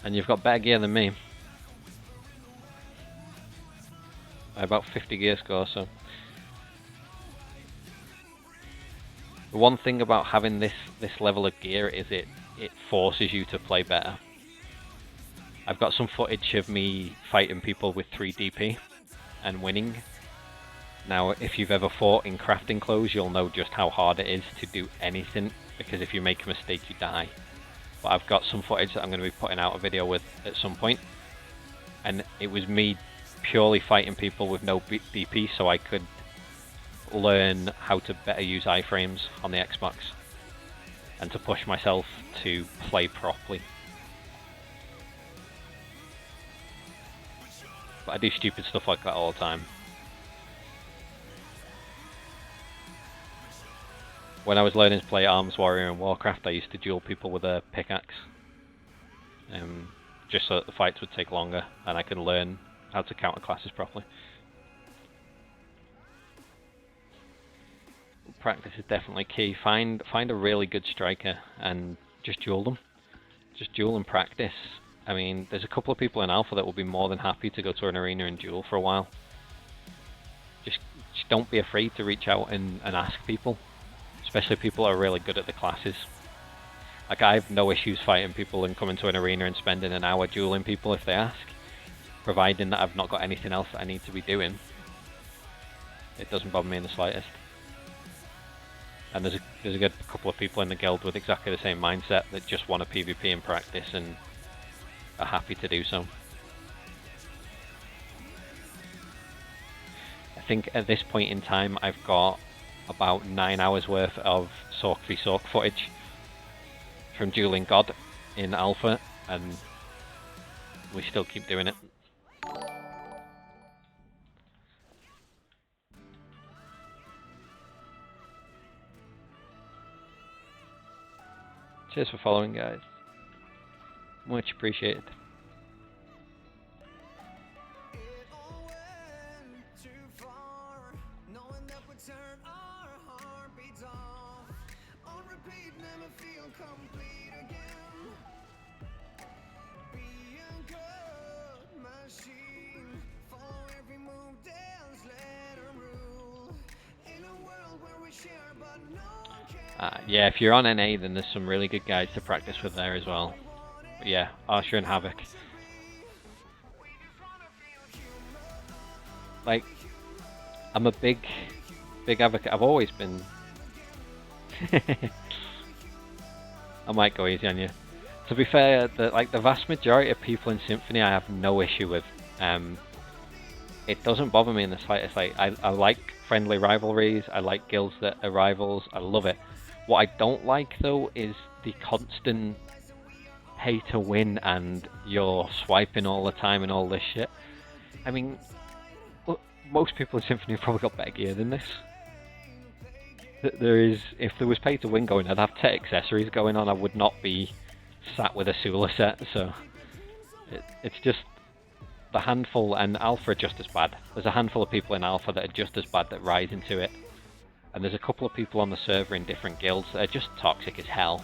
And you've got better gear than me. About 50 gear score, so. The one thing about having this level of gear is it forces you to play better. I've got some footage of me fighting people with 3 DP and winning. Now, if you've ever fought in crafting clothes, you'll know just how hard it is to do anything, because if you make a mistake, you die. But I've got some footage that I'm going to be putting out a video with at some point, and it was me purely fighting people with no DP, so I could learn how to better use iframes on the Xbox and to push myself to play properly. But I do stupid stuff like that all the time. When I was learning to play Arms Warrior in Warcraft, I used to duel people with a pickaxe, just so that the fights would take longer and I could learn how to counter classes properly. Practice is definitely key. Find a really good striker and just duel them. Just duel and practice. I mean, there's a couple of people in Alpha that will be more than happy to go to an arena and duel for a while. Just don't be afraid to reach out and ask people. Especially people who are really good at the classes. Like, I have no issues fighting people and coming to an arena and spending an hour dueling people if they ask. Providing that I've not got anything else that I need to be doing. It doesn't bother me in the slightest. And there's a good couple of people in the guild with exactly the same mindset that just want to PvP in practice and are happy to do so. I think at this point in time I've got about 9 hours worth of Sork v Sork footage from dueling God in Alpha, and we still keep doing it. Cheers for following, guys. Much appreciated. Yeah, if you're on NA, then there's some really good guys to practice with there as well. But yeah, Archer and Havoc. Like, I'm a big advocate. I've always been. I might go easy on you. To be fair, the vast majority of people in Symphony, I have no issue with. It doesn't bother me in the slightest. Like, I like friendly rivalries. I like guilds that are rivals. I love it. What I don't like, though, is the constant pay to win and you're swiping all the time and all this shit. I mean, look, most people in Symphony have probably got better gear than this. If there was pay to win going, I'd have 10 accessories going on. I would not be sat with a Sula set. So it's just the handful, and Alpha are just as bad. There's a handful of people in Alpha that are just as bad that rise into it. And there's a couple of people on the server in different guilds that are just toxic as hell.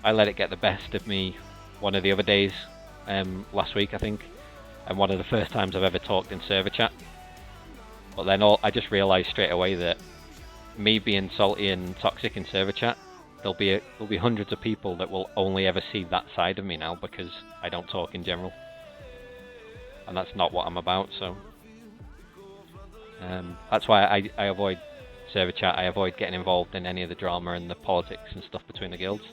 I let it get the best of me one of the other days, last week I think, and one of the first times I've ever talked in server chat. But then I just realised straight away that me being salty and toxic in server chat, there'll be hundreds of people that will only ever see that side of me now because I don't talk in general. And that's not what I'm about, so... that's why I avoid server chat. I avoid getting involved in any of the drama and the politics and stuff between the guilds.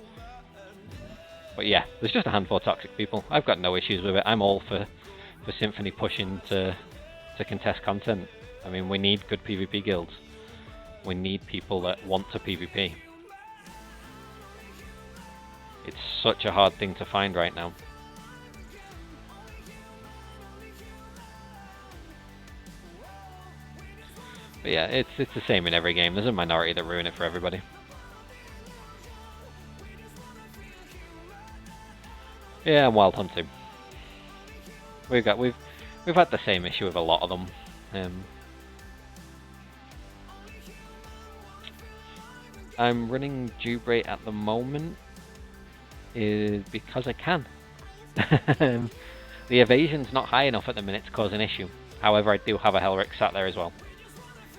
But yeah, there's just a handful of toxic people. I've got no issues with it. I'm all for Symphony pushing to contest content. I mean, we need good PvP guilds. We need people that want to PvP. It's such a hard thing to find right now. But yeah, it's the same in every game. There's a minority that ruin it for everybody. Yeah, and Wild Hunt too. We've had the same issue with a lot of them. I'm running Jubrate at the moment is because I can. The evasion's not high enough at the minute to cause an issue. However, I do have a Hellrick sat there as well.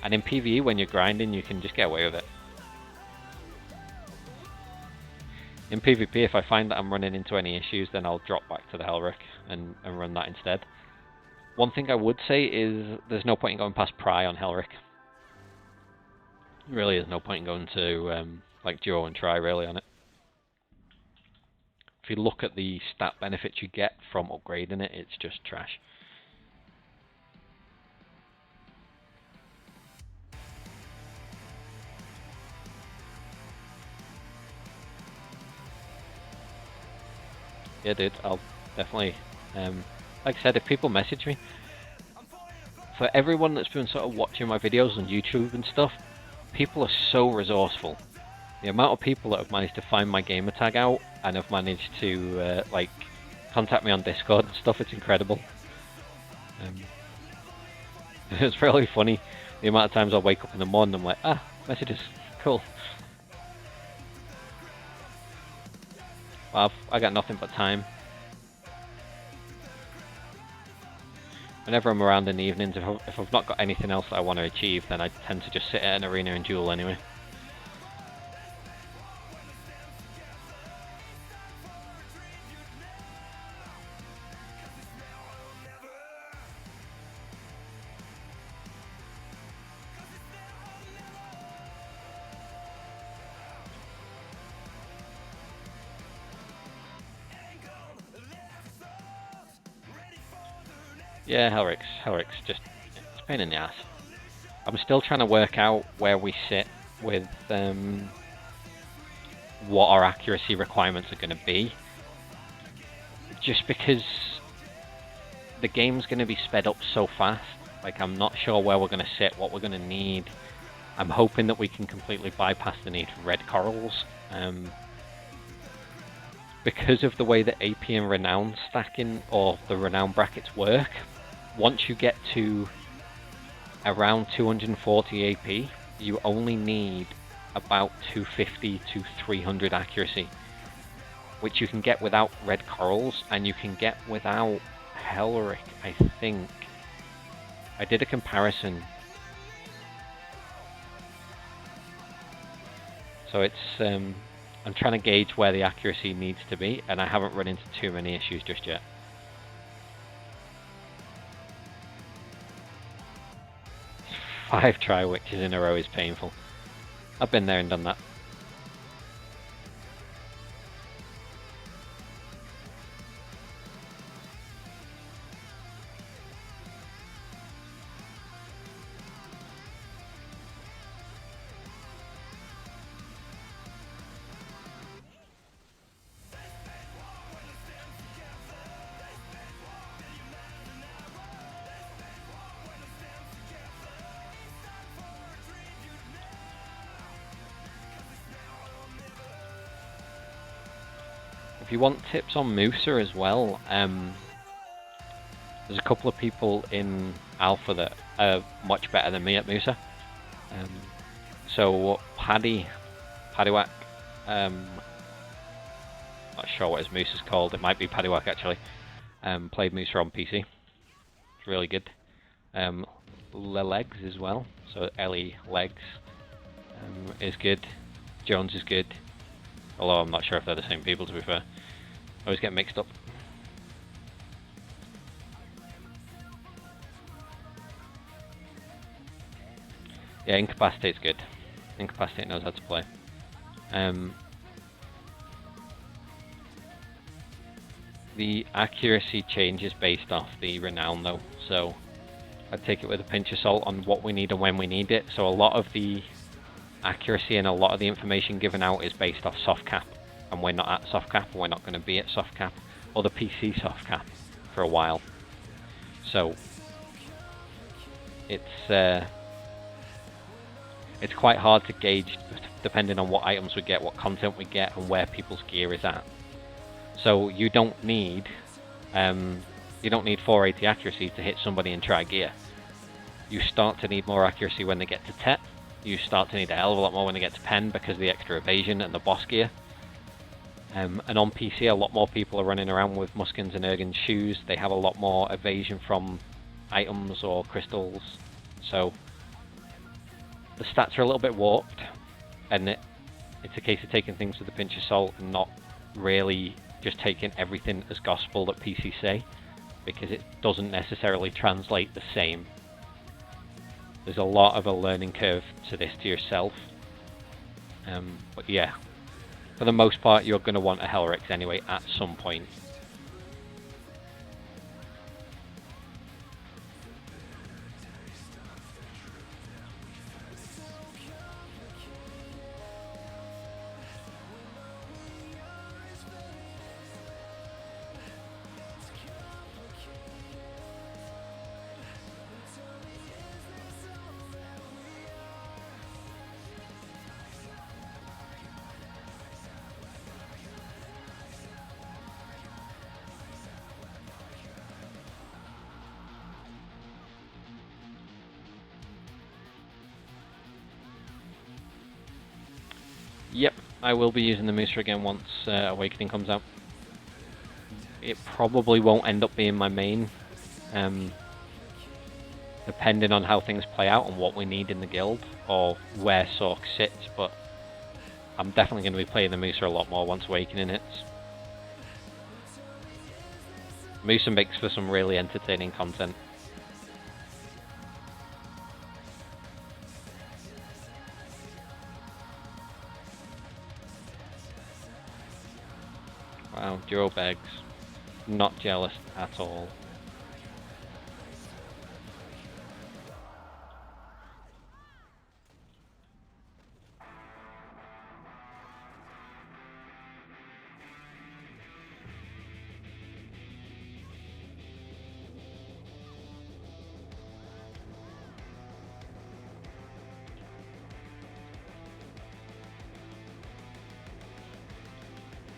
And in PvE, when you're grinding, you can just get away with it. In PvP, if I find that I'm running into any issues, then I'll drop back to the Hellrick and run that instead. One thing I would say is there's no point in going past Pry on Hellrick. Really, there's no point in going to like Duo and Try really on it. If you look at the stat benefits you get from upgrading it, it's just trash. Yeah, dude, I'll definitely, like I said, if people message me, for everyone that's been sort of watching my videos on YouTube and stuff, people are so resourceful. The amount of people that have managed to find my gamer tag out and have managed to, like, contact me on Discord and stuff, it's incredible. It's really funny, the amount of times I wake up in the morning and I'm like, ah, messages, cool. I got nothing but time. Whenever I'm around in the evenings, if I've not got anything else that I want to achieve, then I tend to just sit at an arena and duel anyway. Yeah, Hellrick's just, it's a pain in the ass. I'm still trying to work out where we sit with what our accuracy requirements are going to be. Just because the game's going to be sped up so fast, like I'm not sure where we're going to sit, what we're going to need. I'm hoping that we can completely bypass the need for red corals. Because of the way that AP and Renown stacking, or the Renown brackets work, once you get to around 240 AP, you only need about 250 to 300 accuracy, which you can get without red corals, and you can get without Hellrick, I think. I did a comparison. So it's, I'm trying to gauge where the accuracy needs to be, and I haven't run into too many issues just yet. Five try witches in a row is painful. I've been there and done that. If you want tips on Musa as well, there's a couple of people in Alpha that are much better than me at Musa. So Paddywhack, not sure what his Musa's called, it might be Paddywhack actually, played Musa on PC, it's really good. Legs as well, so Ellie Legs is good, Jones is good, although I'm not sure if they're the same people to be fair. I always get mixed up. Yeah, Incapacitate's good. Incapacitate knows how to play. The accuracy changes based off the Renown though, so I'd take it with a pinch of salt on what we need and when we need it. So a lot of the accuracy and a lot of the information given out is based off soft cap. and we're not at soft cap, and we're not going to be at soft cap, or the PC soft cap for a while. So it's quite hard to gauge depending on what items we get, what content we get, and where people's gear is at. So you don't need 480 accuracy to hit somebody in tri-gear. You start to need more accuracy when they get to Tet. You start to need a hell of a lot more when they get to Pen because of the extra evasion and the boss gear. And on PC, a lot more people are running around with Muskins and Ergens shoes. They have a lot more evasion from items or crystals. So the stats are a little bit warped, and it's a case of taking things with a pinch of salt and not really just taking everything as gospel that PC say, because it doesn't necessarily translate the same. There's a lot of a learning curve to this to yourself. But yeah, for the most part, you're going to want a Hellrix anyway at some point. Yep, I will be using the Mooser again once Awakening comes out. It probably won't end up being my main, depending on how things play out and what we need in the guild, or where Sork sits, but I'm definitely going to be playing the Mooser a lot more once Awakening hits. Mooser makes for some really entertaining content. Wow, Duo Begs. Not jealous at all.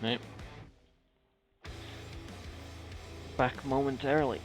Right. Back momentarily.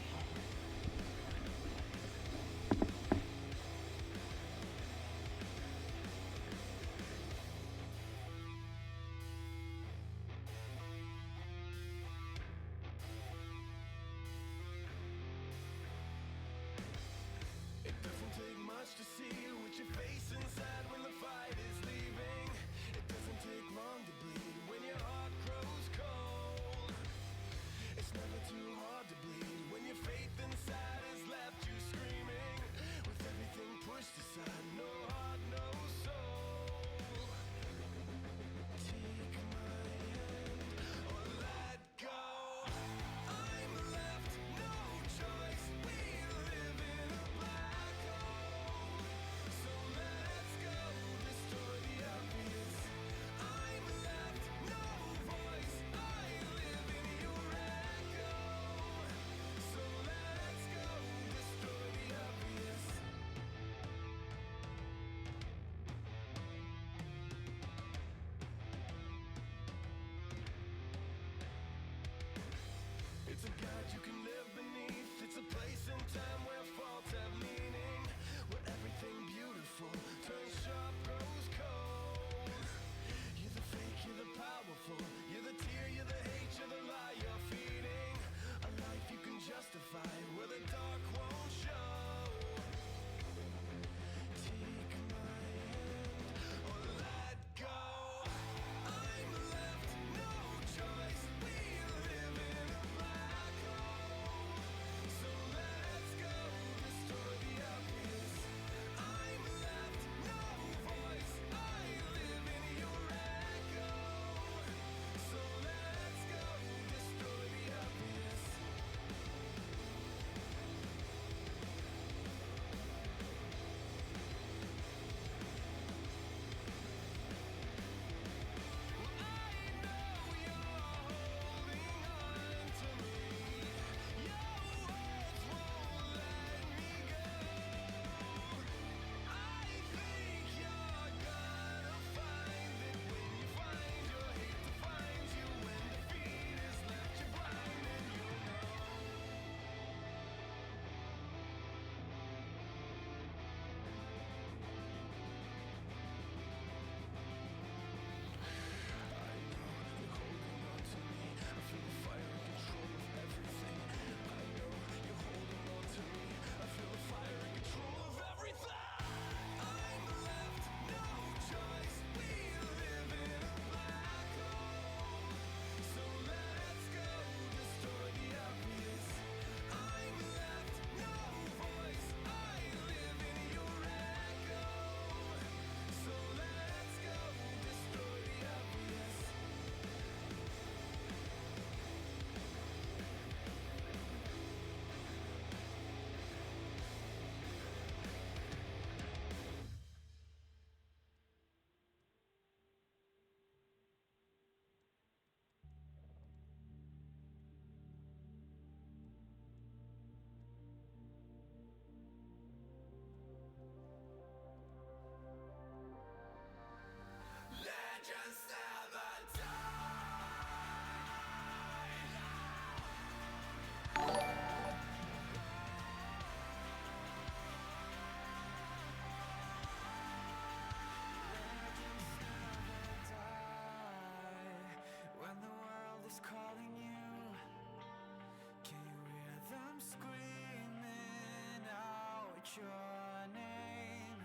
your name.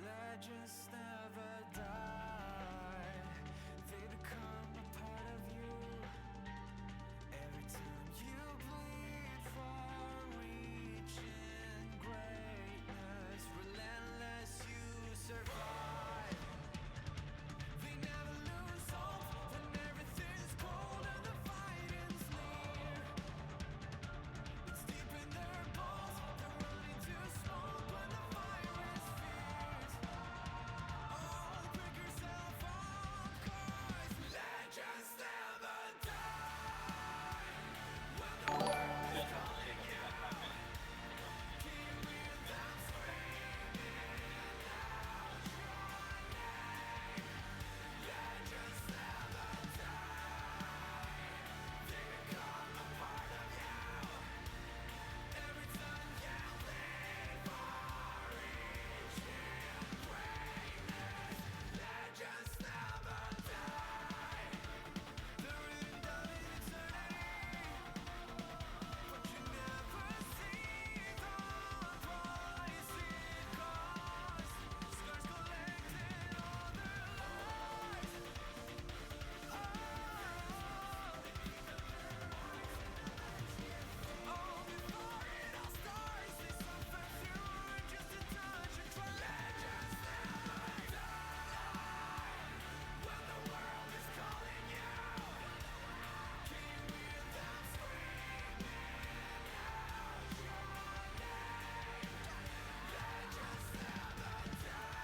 Legends never die. They become a part of you. Every time you bleed for reaching greatness, relentless you survive. They never lose hope when everything's cold and the fighting's near. It's deep in their bones, they're running to smoke when the fire is fierce. Oh, pick yourself up, 'cause legends never die. When the world is calling you, can you hear them screaming out your name? Legends never die. They become a part of you. Every time you leave for reaching greatness, legends never die. They're written down in eternity, but you never see the price it costs. Scars collected all their lives. Oh, before it all starts, they suffer through just a touch and try. Legends never die. When the world is calling you, can you hear them screaming out your name? Legends never die.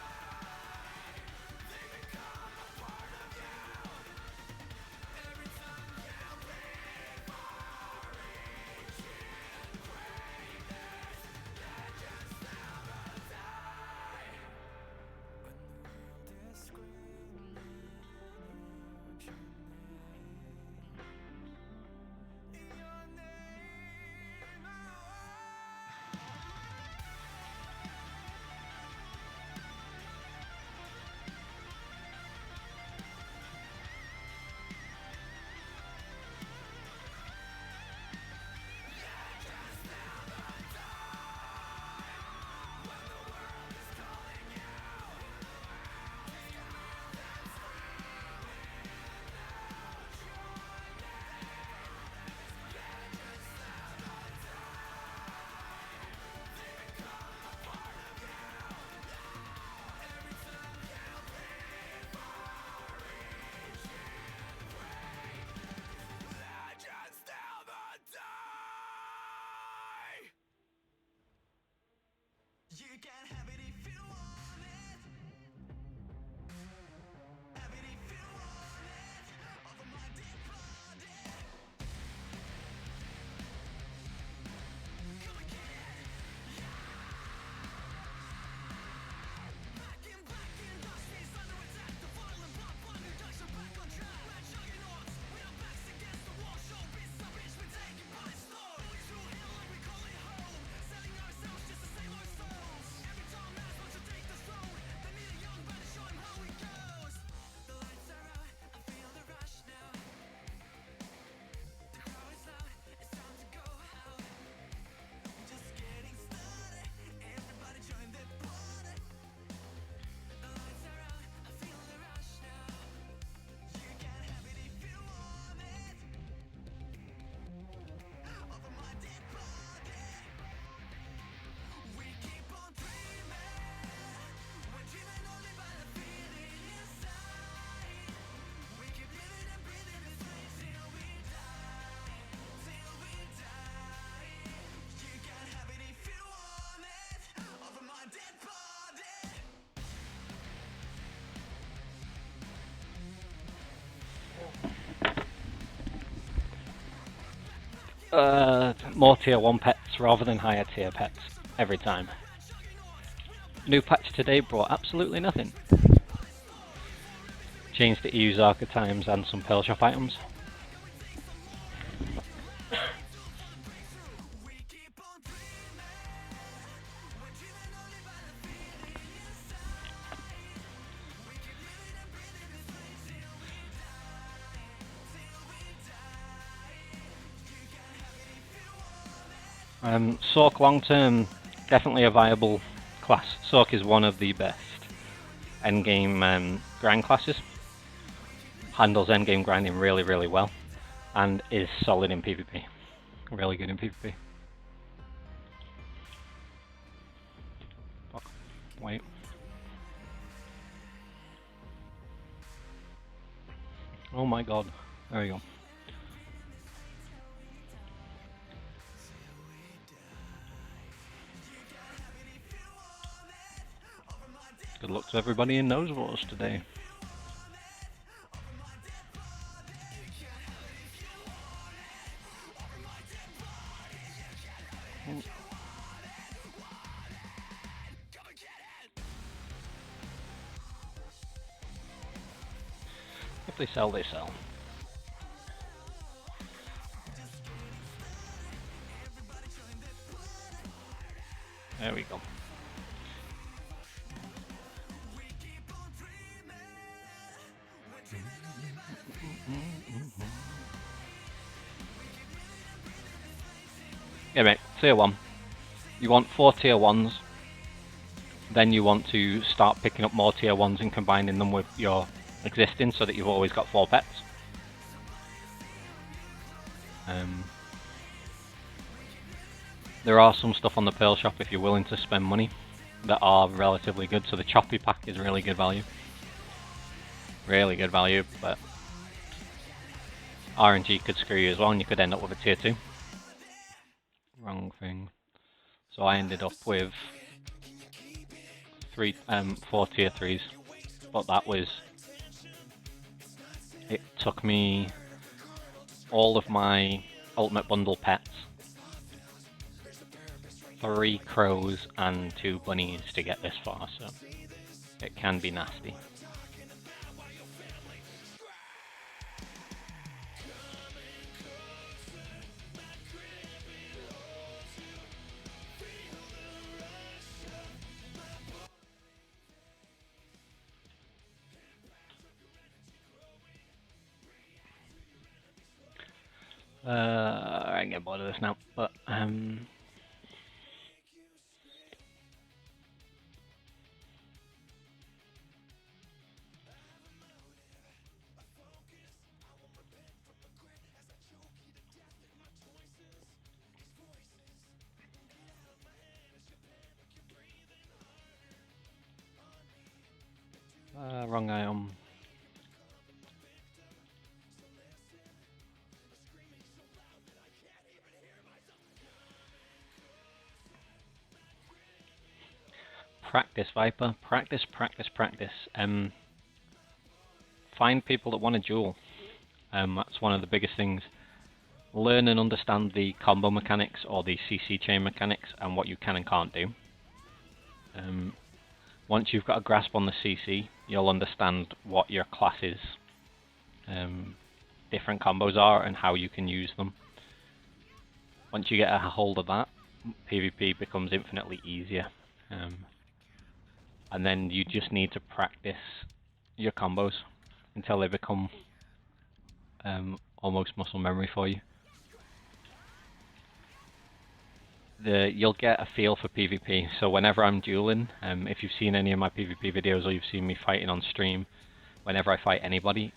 They become a part of you. Every time you leave for reaching greatness, legends never die. When the world is screaming out your name, legends never die. When the world is calling you, can you hear them screaming out your name? Legends never die. They become a part of you. Every time you leave for reaching greatness, legends never die. You can have it if you want it. Have it if you want it. Over my dead body. Come again. Back in dusties under attack. The violent blood plunder ducks are back on track. Red juggernauts with our backs against the wall. Showbiz, our bitch been taken by storm. Going through hell like we call it home. Selling ourselves just to save our souls. Every time man's wants to take this road. They need a young man to show him how it goes. The lights are out, I feel the rush now. The crowd is loud, it's time to go out. Just getting started, everybody join the party. The lights are out, I feel the rush now. You can have it if you want it. Over my dead body. We keep on dreaming. We're dreaming only by the feeling inside. We keep living and breathing this way till we die. Till we die. You can have it if you want it. Over my dead body. More tier 1 pets rather than higher tier pets every time. New patch today brought absolutely nothing. Changed the EU's archetypes and some Pearl Shop items. We keep on dreaming. We're dreaming only by the feeling inside. We keep living and breathing this way till we die. Till we die. You can have it if you want it. Sork long term Definitely a viable class. Sork is one of the best endgame grind classes. Handles endgame grinding really, really well, and is solid in PvP. Really good in PvP. Fuck. Wait. Oh my god. There we go. Good luck to everybody in Nose Wars today. If they sell, they sell. There we go. Yeah, mate. Tier 1. You want 4 tier 1s. Then you want to start picking up more tier 1s and combining them with your existing so that you've always got 4 pets. There are some stuff on the Pearl Shop if you're willing to spend money that are relatively good. So the Choppy Pack is really good value. Really good value, but RNG could screw you as well and you could end up with a tier 2. Wrong thing. So I ended up with 4 tier 3s, but that was... It took me all of my Ultimate Bundle pets, 3 crows and 2 bunnies to get this far, so it can be nasty. I can get bored of this now, but wrong item. Practice, Viper. Practice, practice, practice. Find people that want to duel. That's one of the biggest things. Learn and understand the combo mechanics or the CC chain mechanics and what you can and can't do. Once you've got a grasp on the CC, you'll understand what your class's different combos are and how you can use them. Once you get a hold of that, PvP becomes infinitely easier. And then you just need to practice your combos until they become almost muscle memory for you. You'll get a feel for PvP. So whenever I'm dueling, if you've seen any of my PvP videos or you've seen me fighting on stream, whenever I fight anybody,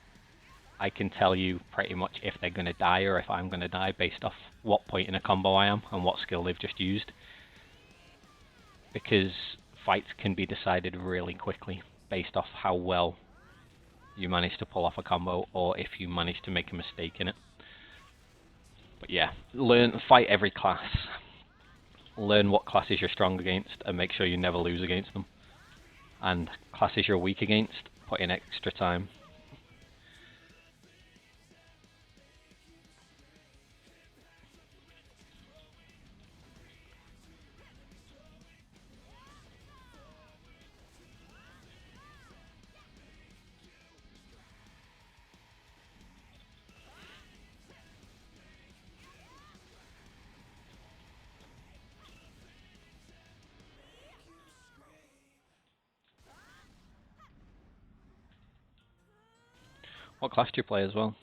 I can tell you pretty much if they're going to die or if I'm going to die based off what point in a combo I am and what skill they've just used. Because fights can be decided really quickly based off how well you manage to pull off a combo or if you manage to make a mistake in it. But yeah, fight every class. Learn what classes you're strong against and make sure you never lose against them. And classes you're weak against, put in extra time. What class do you play as well?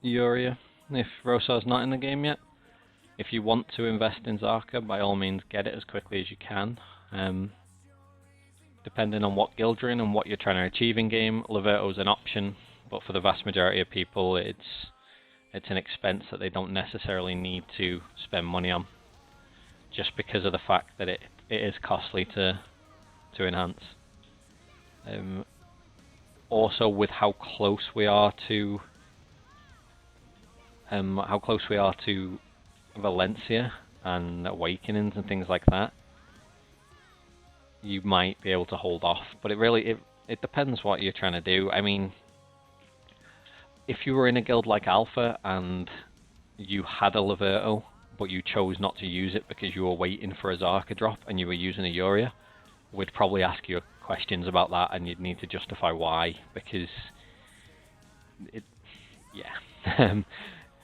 Uriah if Rosar's not in the game yet. If you want to invest in Zarka, by all means get it as quickly as you can. Depending on what guild you're in and what you're trying to achieve in game, Laverto's an option, but for the vast majority of people it's an expense that they don't necessarily need to spend money on, just because of the fact that it is costly to enhance. Also, with how close we are to Valencia and Awakenings and things like that, you might be able to hold off. But it depends what you're trying to do. I mean, if you were in a guild like Alpha and you had a Laverto, but you chose not to use it because you were waiting for a Zarka drop and you were using a Uriah, we'd probably ask you questions about that, and you'd need to justify why, because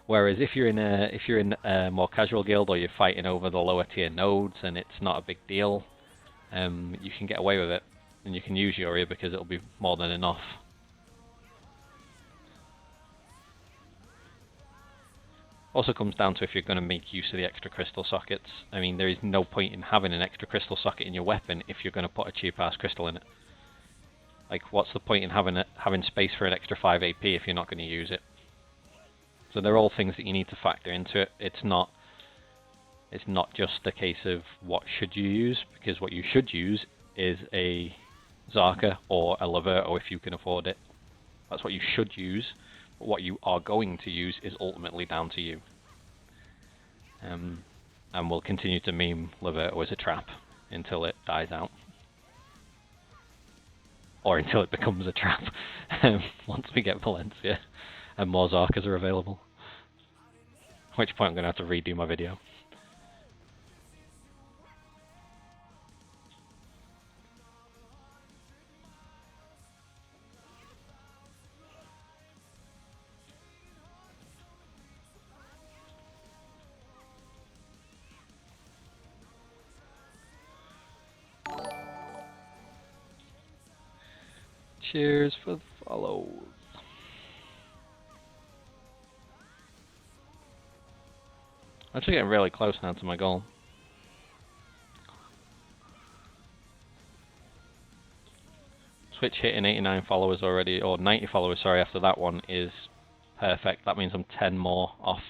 whereas if you're in a more casual guild, or you're fighting over the lower tier nodes and it's not a big deal, you can get away with it and you can use Uriah because it'll be more than enough. Also comes down to if you're going to make use of the extra crystal sockets. I mean, there is no point in having an extra crystal socket in your weapon if you're going to put a cheap ass crystal in it. Like, what's the point in having space for an extra 5 AP if you're not going to use it? So they're all things that you need to factor into it. It's not just a case of what should you use, because what you should use is a Zarka or a Laverto if you can afford it. That's what you should use. But what you are going to use is ultimately down to you. And we'll continue to meme Laverto as a trap until it dies out. Or until it becomes a trap, once we get Valencia and more Zarkas are available. At which point I'm going to have to redo my video. Cheers for the follows. I'm actually getting really close now to my goal. Switch hitting 89 followers already, or 90 followers, sorry, after that one is perfect. That means I'm 10 more off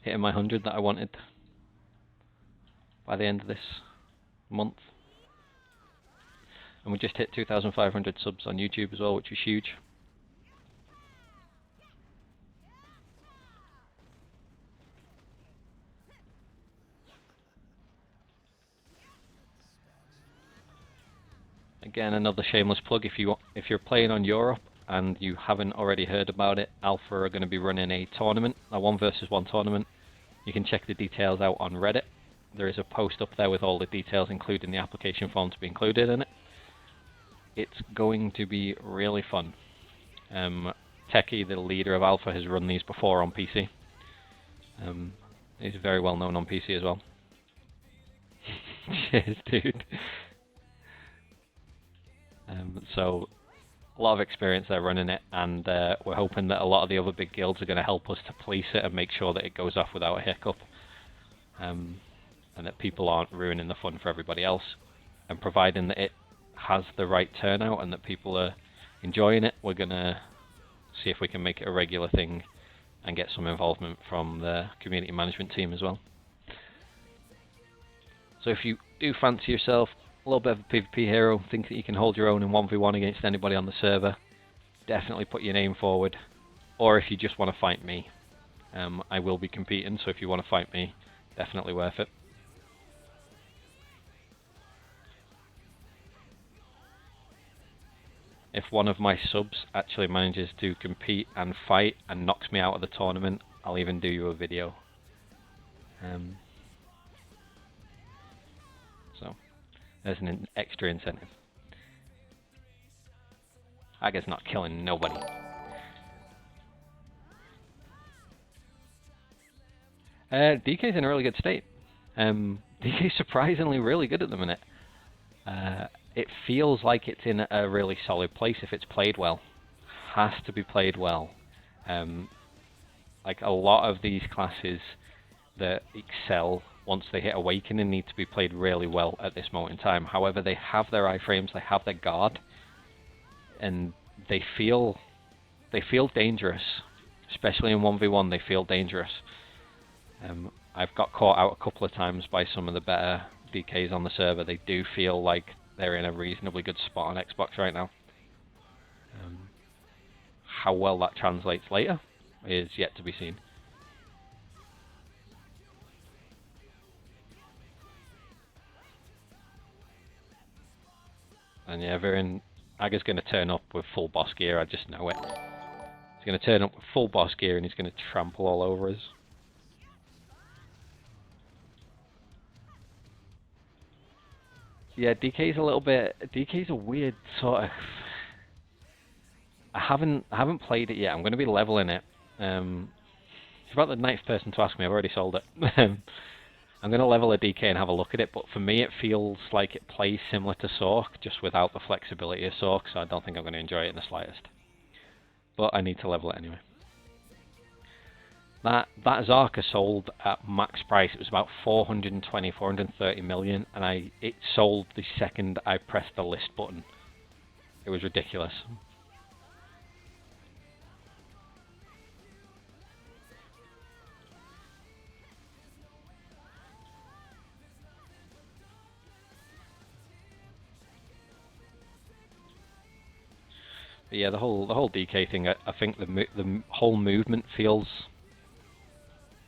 hitting my 100 that I wanted by the end of this month. And we just hit 2,500 subs on YouTube as well, which is huge. Again, another shameless plug. If you're playing on Europe and you haven't already heard about it, Alpha are going to be running a tournament, a 1 versus 1 tournament. You can check the details out on Reddit. There is a post up there with all the details, including the application form to be included in it. It's going to be really fun. Techie, the leader of Alpha, has run these before on PC. He's very well known on PC as well. Cheers, dude. So, a lot of experience there running it, and we're hoping that a lot of the other big guilds are going to help us to police it and make sure that it goes off without a hiccup. And that people aren't ruining the fun for everybody else. And providing that it has the right turnout and that people are enjoying it, we're going to see if we can make it a regular thing and get some involvement from the community management team as well. So if you do fancy yourself a little bit of a PvP hero, think that you can hold your own in 1v1 against anybody on the server, definitely put your name forward. Or if you just want to fight me, I will be competing, so if you want to fight me, definitely worth it. If one of my subs actually manages to compete and fight and knocks me out of the tournament, I'll even do you a video. So, there's an extra incentive. I guess not killing nobody. DK's in a really good state. DK's surprisingly really good at the minute. It feels like it's in a really solid place if it's played well. Has to be played well. Like a lot of these classes that excel once they hit Awakening need to be played really well at this moment in time. However, they have their iframes, they have their guard, and they feel dangerous. Especially in 1v1, they feel dangerous. I've got caught out a couple of times by some of the better DKs on the server. They do feel like they're in a reasonably good spot on Xbox right now. How well that translates later is yet to be seen. And yeah, Aga's going to turn up with full boss gear, I just know it. He's going to turn up with full boss gear and he's going to trample all over us. Yeah, DK's a weird sort of... I haven't played it yet. I'm going to be leveling it. It's about the ninth person to ask me. I've already sold it. I'm going to level a DK and have a look at it, but for me it feels like it plays similar to Sork, just without the flexibility of Sork, so I don't think I'm going to enjoy it in the slightest. But I need to level it anyway. That Zarka sold at max price. It was about 420, 430 million, and it sold the second I pressed the list button. It was ridiculous. But yeah, the whole DK thing. I think the whole movement feels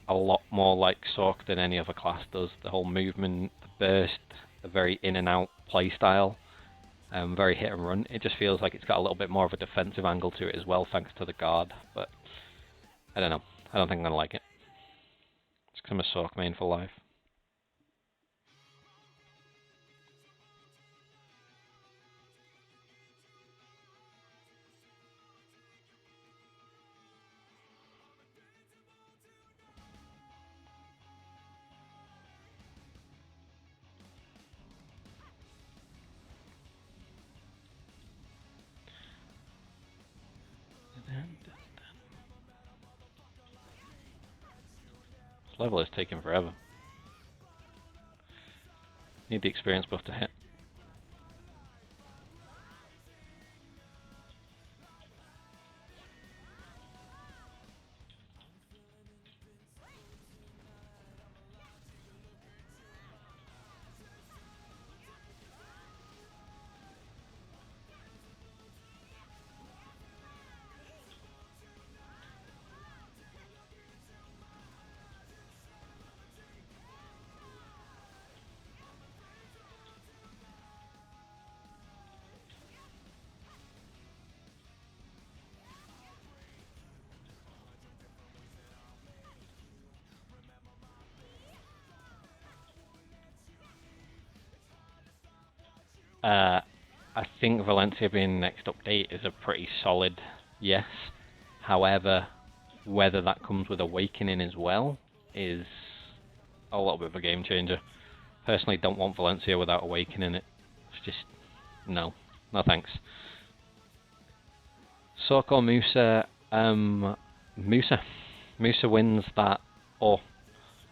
a lot more like Sork than any other class does. The whole movement, the burst, the very in and out play style, very hit and run. It just feels like it's got a little bit more of a defensive angle to it as well, thanks to the guard. But I don't know. I don't think I'm gonna like it. It's 'cause I'm a Sork main for life. This level is taking forever. Need the experience buff to hit. I think Valencia being next update is a pretty solid yes. However, whether that comes with Awakening as well is a little bit of a game changer. Personally, don't want Valencia without Awakening. It's just no thanks. Sork or Musa? Musa wins that, or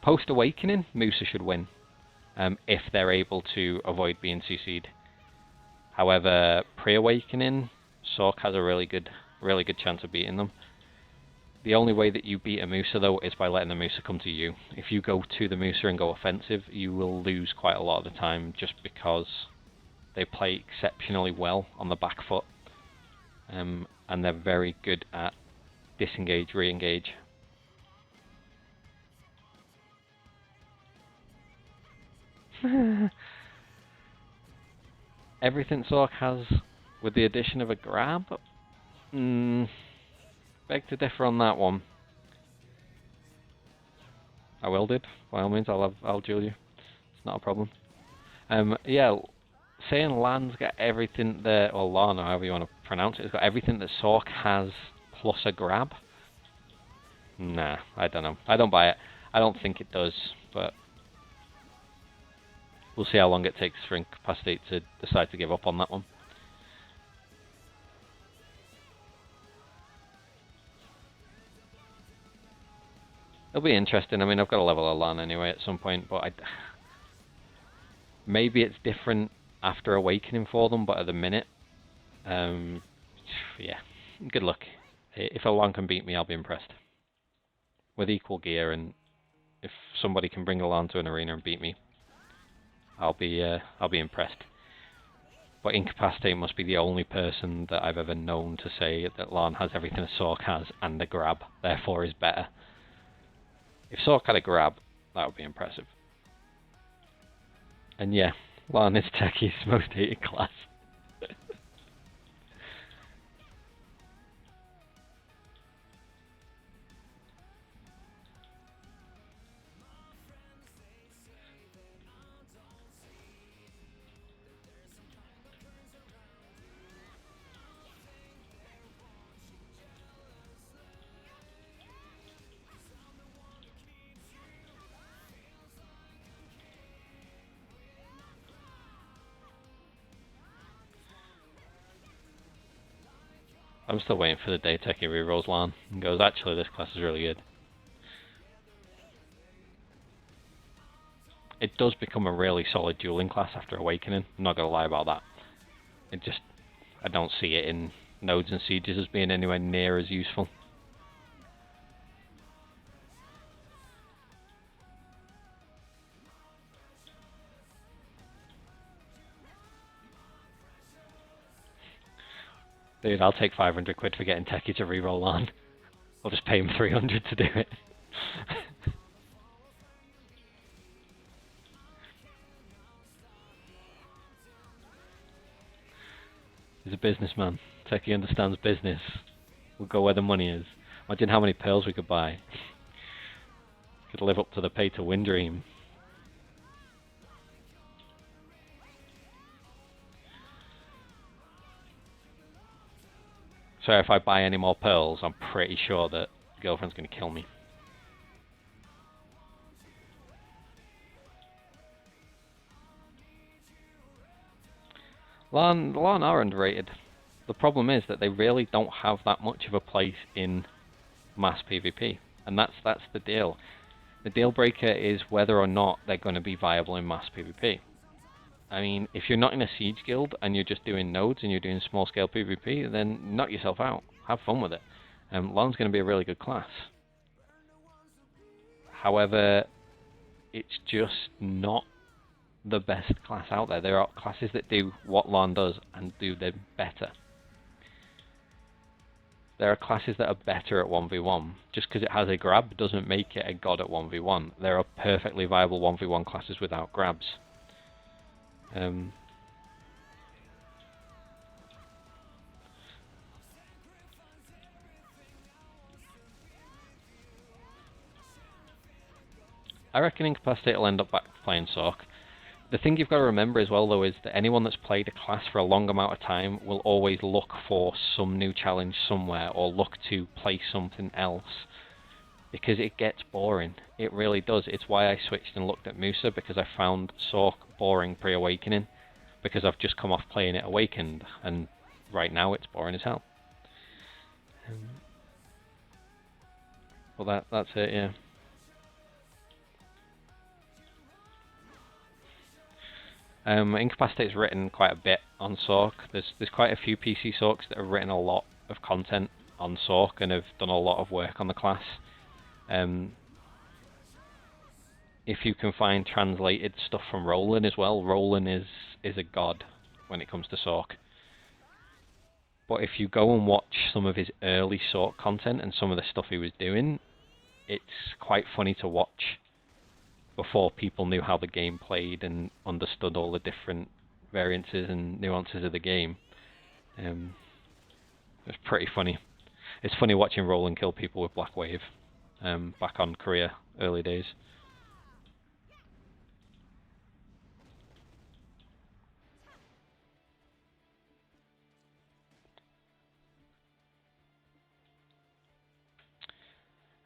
post Awakening, Musa should win if they're able to avoid being CC'd. However, pre-Awakening, Sork has a really good chance of beating them. The only way that you beat a Musa, though, is by letting the Musa come to you. If you go to the Musa and go offensive, you will lose quite a lot of the time just because they play exceptionally well on the back foot. And they're very good at disengage, re-engage. Everything Sork has, with the addition of a grab, beg to differ on that one. I will do. By all means, I'll duel you. It's not a problem. Yeah, saying Lan's got everything that, or Lana, however you want to pronounce it, has got everything that Sork has plus a grab. Nah, I don't know. I don't buy it. I don't think it does, but we'll see how long it takes for Incapacitate to decide to give up on that one. It'll be interesting. I mean, I've got to level a LAN anyway at some point, but maybe it's different after Awakening for them, but at the minute, yeah, good luck. If a LAN can beat me, I'll be impressed. With equal gear, and if somebody can bring a LAN to an arena and beat me, I'll be impressed. But Incapacitate must be the only person that I've ever known to say that LAN has everything a Sork has and a grab, therefore is better. If Sork had a grab, that would be impressive. And yeah, LAN is Techie's most hated class. I'm still waiting for the day Techie rerolls LAN and goes, actually this class is really good. It does become a really solid dueling class after Awakening, I'm not going to lie about that. I don't see it in nodes and sieges as being anywhere near as useful. Dude, I'll take 500 quid for getting Techie to reroll LAN. I'll just pay him 300 to do it. He's a businessman. Techie understands business. We'll go where the money is. Imagine how many pearls we could buy. Could live up to the pay to win dream. So if I buy any more pearls, I'm pretty sure that girlfriend's going to kill me. LAN are underrated. The problem is that they really don't have that much of a place in mass PvP, and that's the deal. The deal breaker is whether or not they're going to be viable in mass PvP. I mean, if you're not in a siege guild and you're just doing nodes and you're doing small scale PvP, then knock yourself out. Have fun with it. LAN's going to be a really good class. However, it's just not the best class out there. There are classes that do what LAN does and do them better. There are classes that are better at 1v1. Just because it has a grab doesn't make it a god at 1v1. There are perfectly viable 1v1 classes without grabs. I reckon Incapacitate will end up back playing Sork. The thing you've got to remember as well, though, is that anyone that's played a class for a long amount of time will always look for some new challenge somewhere, or look to play something else, because it gets boring. It really does. It's why I switched and looked at Musa, because I found Sork boring pre-Awakening, because I've just come off playing it Awakened, and right now it's boring as hell. Well, that's it, yeah. Incapacitate's written quite a bit on Sork. There's quite a few PC Sorks that have written a lot of content on Sork and have done a lot of work on the class. If you can find translated stuff from Roland as well, Roland is a god when it comes to Sork. But if you go and watch some of his early Sork content and some of the stuff he was doing, it's quite funny to watch. Before people knew how the game played and understood all the different variances and nuances of the game. It's pretty funny. It's funny watching Roland kill people with Black Wave back on Korea, early days.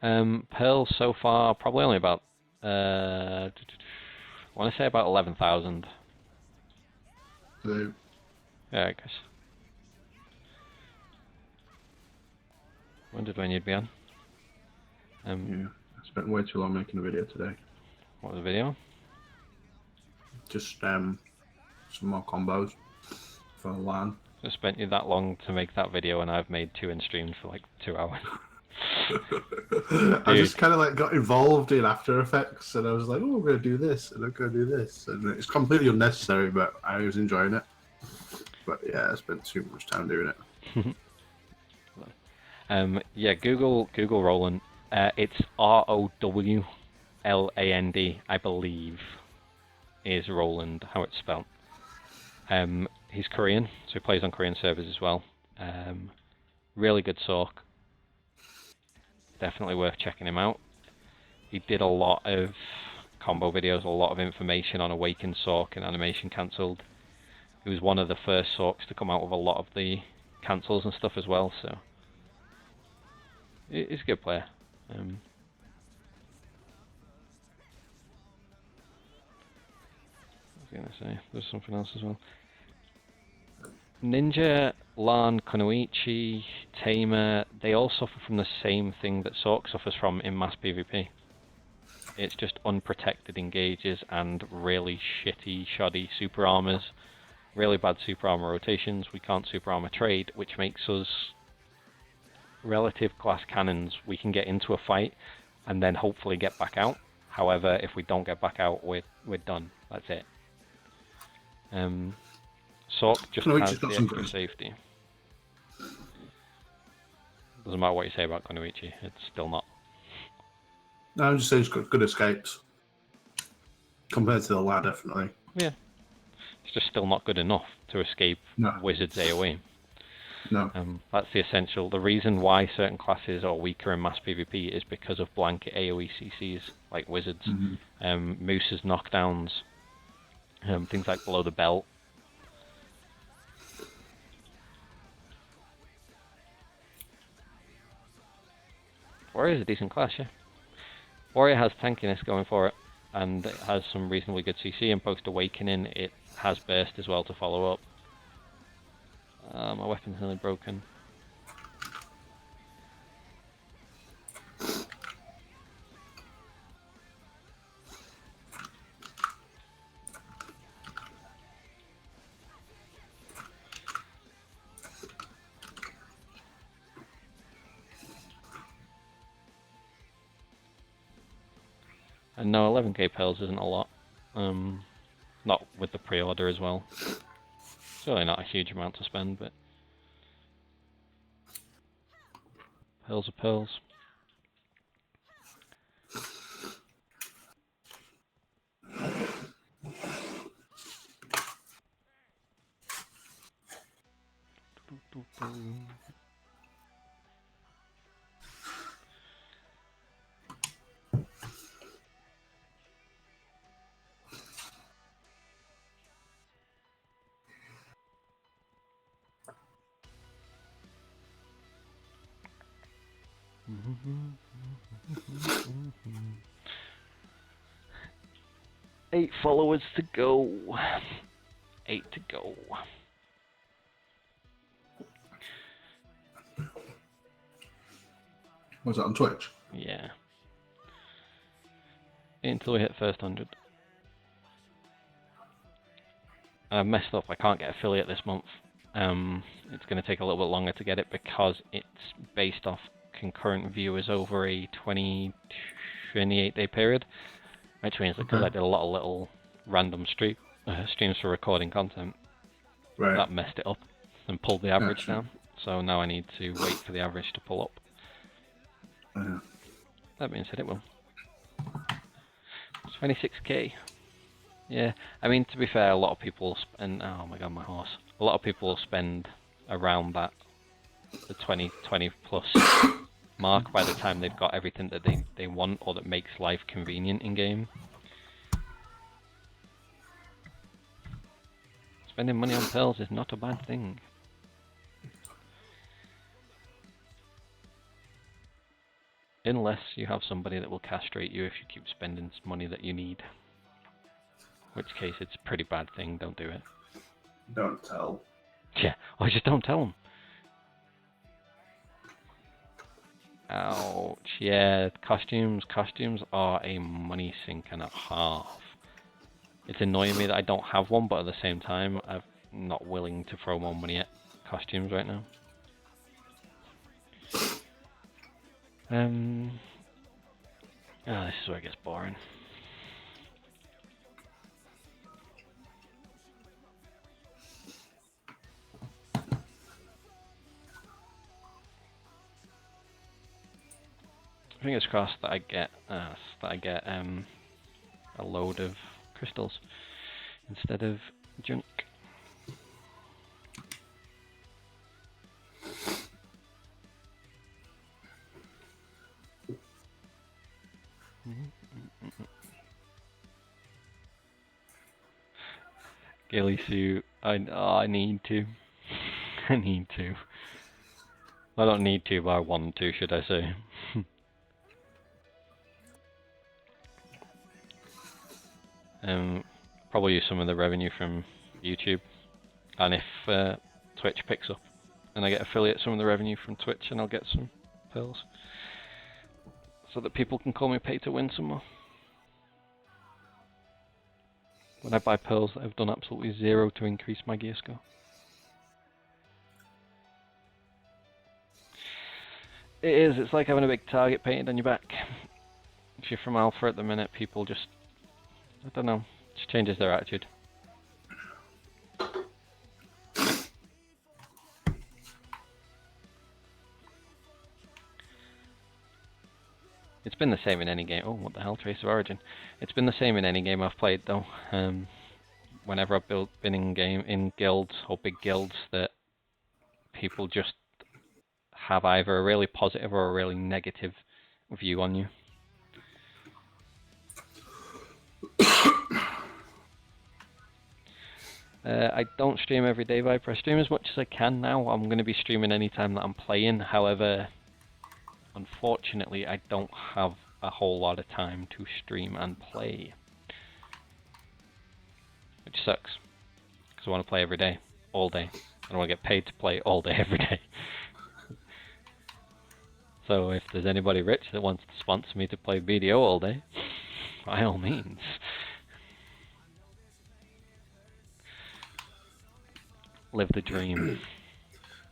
Pearl so far, probably only about I want to say about 11,000. So, Yeah, I guess. Wondered when you'd be on. yeah, I spent way too long making a video today. What was the video? Just some more combos for LAN. Just spent you that long to make that video, and I've made 2 in streams for like 2 hours. I just kind of like got involved in After Effects, and I was like, "Oh, I'm gonna do this, and I'm gonna do this," and it's completely unnecessary, but I was enjoying it. But yeah, I spent too much time doing it. Yeah, Google Roland. It's Rowland, I believe, is Roland, how it's spelled. He's Korean, so he plays on Korean servers as well. Really good Sork. Definitely worth checking him out. He did a lot of combo videos, a lot of information on Awakened Sork and Animation Cancelled. He was one of the first Sorks to come out with a lot of the cancels and stuff as well, so he's a good player. I was going to say, there's something else as well. Ninja, Lan, Kunoichi, Tamer, they all suffer from the same thing that Sork suffers from in mass PvP. It's just unprotected engages and really shitty, shoddy super armors. Really bad super armor rotations. We can't super armor trade, which makes us relative glass cannons. We can get into a fight and then hopefully get back out. However, if we don't get back out, we're done. That's it. Sork just has the extra safety. Doesn't matter what you say about Kunoichi, it's still not. No, I'm just saying he's got good escapes compared to the lad, definitely. Yeah, it's just still not good enough to escape Wizard's AoE. No. That's the essential. The reason why certain classes are weaker in mass PvP is because of blanket AoE CCs, like Wizards, Moose's knockdowns, things like below the belt. Warrior's a decent class, yeah. Warrior has tankiness going for it, and it has some reasonably good CC, and post Awakening it has burst as well to follow up. My weapon's nearly broken. And no, 11k pearls isn't a lot. Not with the pre-order as well. It's really not a huge amount to spend, but pearls are pearls. Eight followers to go. 8 to go. Was that on Twitch? Yeah. Until we hit first 100. I've messed up. I can't get affiliate this month. It's going to take a little bit longer to get it because it's based off concurrent viewers over a 28 day period, which means that because I did a lot of little random streams for recording content, that messed it up and pulled the average down. So now I need to wait for the average to pull up. That being said, it will. 26k. Yeah, I mean, to be fair, a lot of people spend, oh my god, my horse. A lot of people will spend around that, the 20 plus mark by the time they've got everything that they want or that makes life convenient in game. Spending money on pearls is not a bad thing. Unless you have somebody that will castrate you if you keep spending money that you need. In which case it's a pretty bad thing, don't do it. Don't tell. Yeah, or just don't tell them. Ouch. Yeah, costumes are a money sink and a half. It's annoying me that I don't have one, but at the same time, I'm not willing to throw more money at costumes right now. This is where it gets boring. Fingers crossed that I get a load of crystals instead of junk. Ghillie suit. I need to. I need to. I don't need to, but I want to, should I say. Probably use some of the revenue from YouTube, and if Twitch picks up and I get affiliate some of the revenue from Twitch, and I'll get some pearls so that people can call me pay to win some more. When I buy pearls, I've done absolutely zero to increase my gear score. It is, it's like having a big target painted on your back. If you're from Alpha at the minute, people just, I don't know, just changes their attitude. It's been the same in any game. Oh, what the hell, Trace of Origin. It's been the same in any game I've played, though. Whenever I've been in guilds, or big guilds, that people just have either a really positive or a really negative view on you. I don't stream every day, Viper. I stream as much as I can now. I'm going to be streaming anytime that I'm playing. However, unfortunately, I don't have a whole lot of time to stream and play. Which sucks. Because I want to play every day. All day. I don't want to get paid to play all day, every day. So if there's anybody rich that wants to sponsor me to play BDO all day, by all means. Live the dream.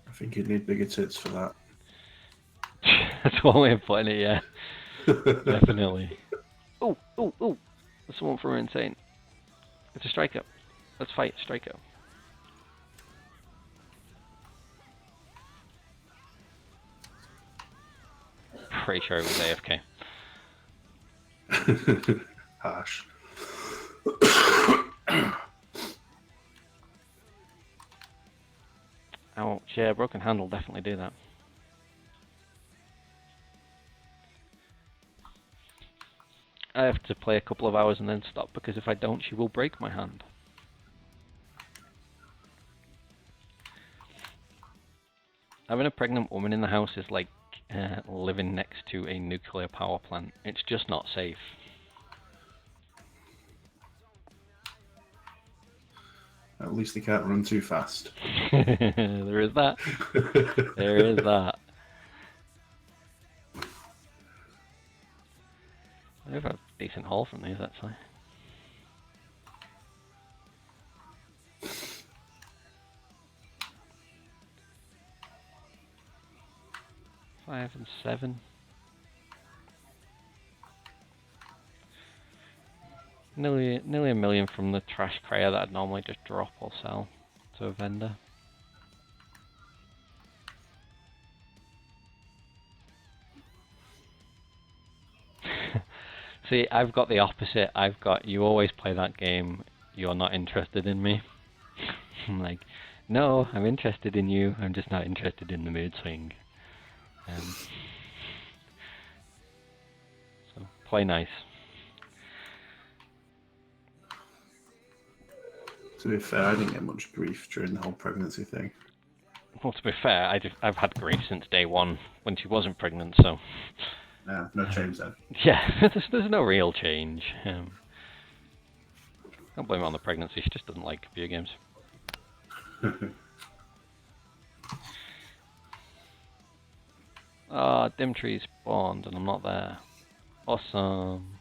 I think you'd need bigger tits for that. That's one way of putting it, yeah. Definitely. Oh, oh, oh! There's someone from Insane. It's a strikeout. Let's fight, strikeout. Pretty sure it was AFK. Harsh. Ouch, yeah, broken hand will definitely do that. I have to play a couple of hours and then stop, because if I don't, she will break my hand. Having a pregnant woman in the house is like living next to a nuclear power plant. It's just not safe. At least they can't run too fast. There is that. There is that. I have a decent haul from these, actually. $5 and $7. Nearly a million from the trash crate that I'd normally just drop or sell to a vendor. See, I've got the opposite. I've got, you always play that game, you're not interested in me. I'm like, no, I'm interested in you, I'm just not interested in the mood swing. So, play nice. To be fair, I didn't get much grief during the whole pregnancy thing. Well, to be fair, I've had grief since day one, when she wasn't pregnant, so... Yeah, no change then. Yeah, there's no real change. Don't blame her on the pregnancy, she just doesn't like video games. Ah, Dimtree spawned and I'm not there. Awesome.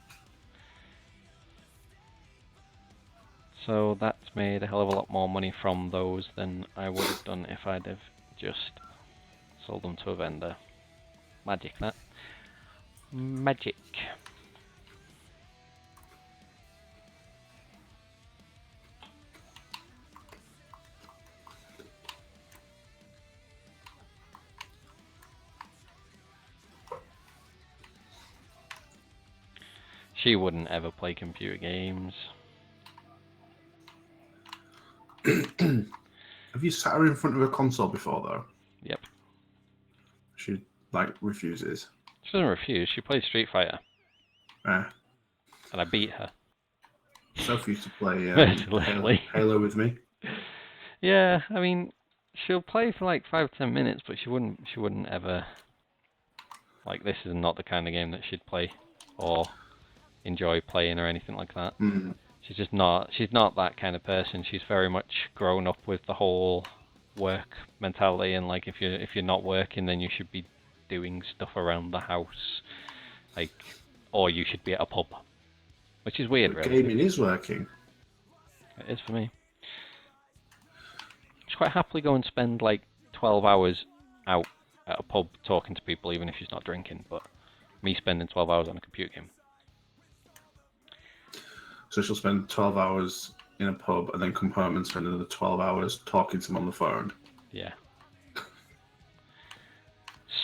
So that's made a hell of a lot more money from those than I would have done if I'd have just sold them to a vendor. Magic, that. Magic. She wouldn't ever play computer games. Have you sat her in front of a console before, though? Yep. She, like, refuses. She doesn't refuse, she plays Street Fighter. Eh. And I beat her. Sophie used to play Mercilessly. Halo with me. Yeah, I mean, she'll play for like 5-10 minutes, but she wouldn't ever, like, this is not the kind of game that she'd play or enjoy playing or anything like that. Mm. She's not that kind of person. She's very much grown up with the whole work mentality, and like if you're not working, then you should be doing stuff around the house, like, or you should be at a pub, which is weird, But really. gaming is working. It is for me. She'd quite happily go and spend like 12 hours out at a pub talking to people, even if she's not drinking. But me spending 12 hours on a computer game. So she'll spend 12 hours in a pub and then come home and spend another 12 hours talking to them on the phone. Yeah.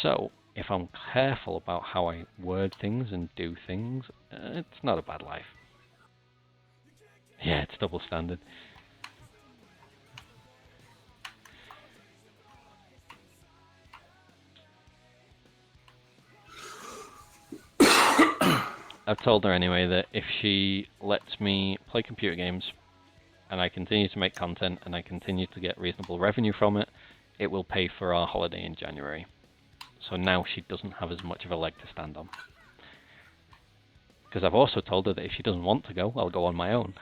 So, if I'm careful about how I word things and do things, it's not a bad life. Yeah, it's double standard. I've told her anyway that if she lets me play computer games and I continue to make content and I continue to get reasonable revenue from it, it will pay for our holiday in January. So now she doesn't have as much of a leg to stand on. Because I've also told her that if she doesn't want to go, I'll go on my own.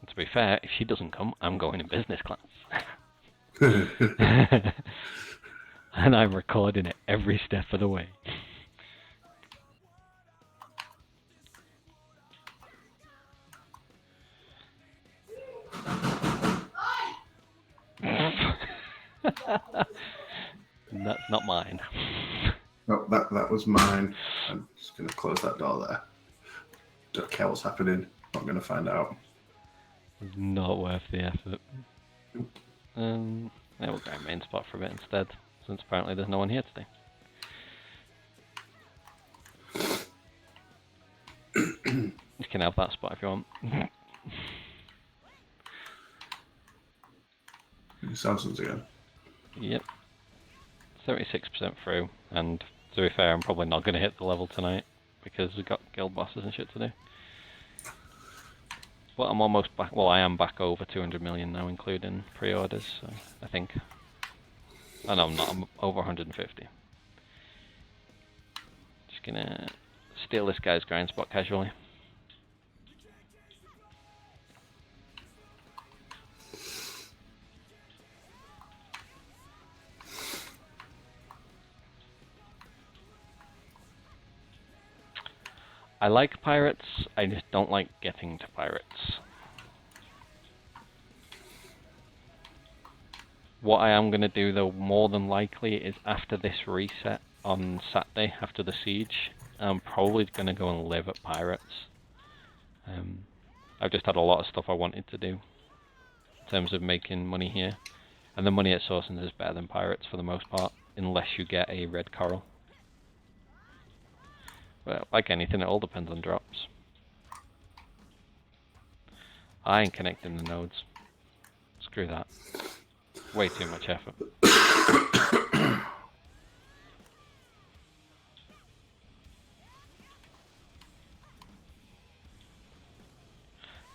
And to be fair, if she doesn't come, I'm going in business class. And I'm recording it every step of the way. That's not mine. No, that was mine. I'm just going to close that door there. Don't care what's happening. Not going to find out. It's not worth the effort. Yeah, we'll go main spot for a bit instead, since apparently there's no one here today. You can have that spot if you want. Samsung's again. Yep. 76% through, and to be fair, I'm probably not going to hit the level tonight, because we've got guild bosses and shit to do. But I'm almost back, well, I am back over 200 million now, including pre-orders, so I think. Oh no, I'm not, I'm over 150. Just gonna steal this guy's grind spot casually. I like pirates, I just don't like getting to pirates. What I am going to do though, more than likely, is after this reset on Saturday, after the siege, I'm probably going to go and live at pirates. I've just had a lot of stuff I wanted to do in terms of making money here. And the money at Sourcing is better than pirates for the most part, unless you get a red coral. Well, like anything, it all depends on drops. I ain't connecting the nodes. Screw that. Way too much effort. To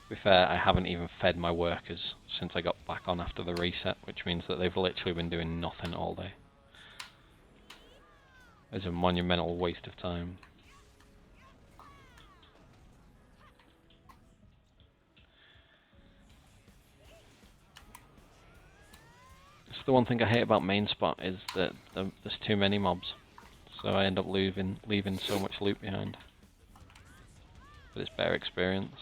be fair, I haven't even fed my workers since I got back on after the reset, which means that they've literally been doing nothing all day. It's a monumental waste of time. the one thing I hate about main spot is that there's too many mobs, so I end up leaving so much loot behind. But it's better experience.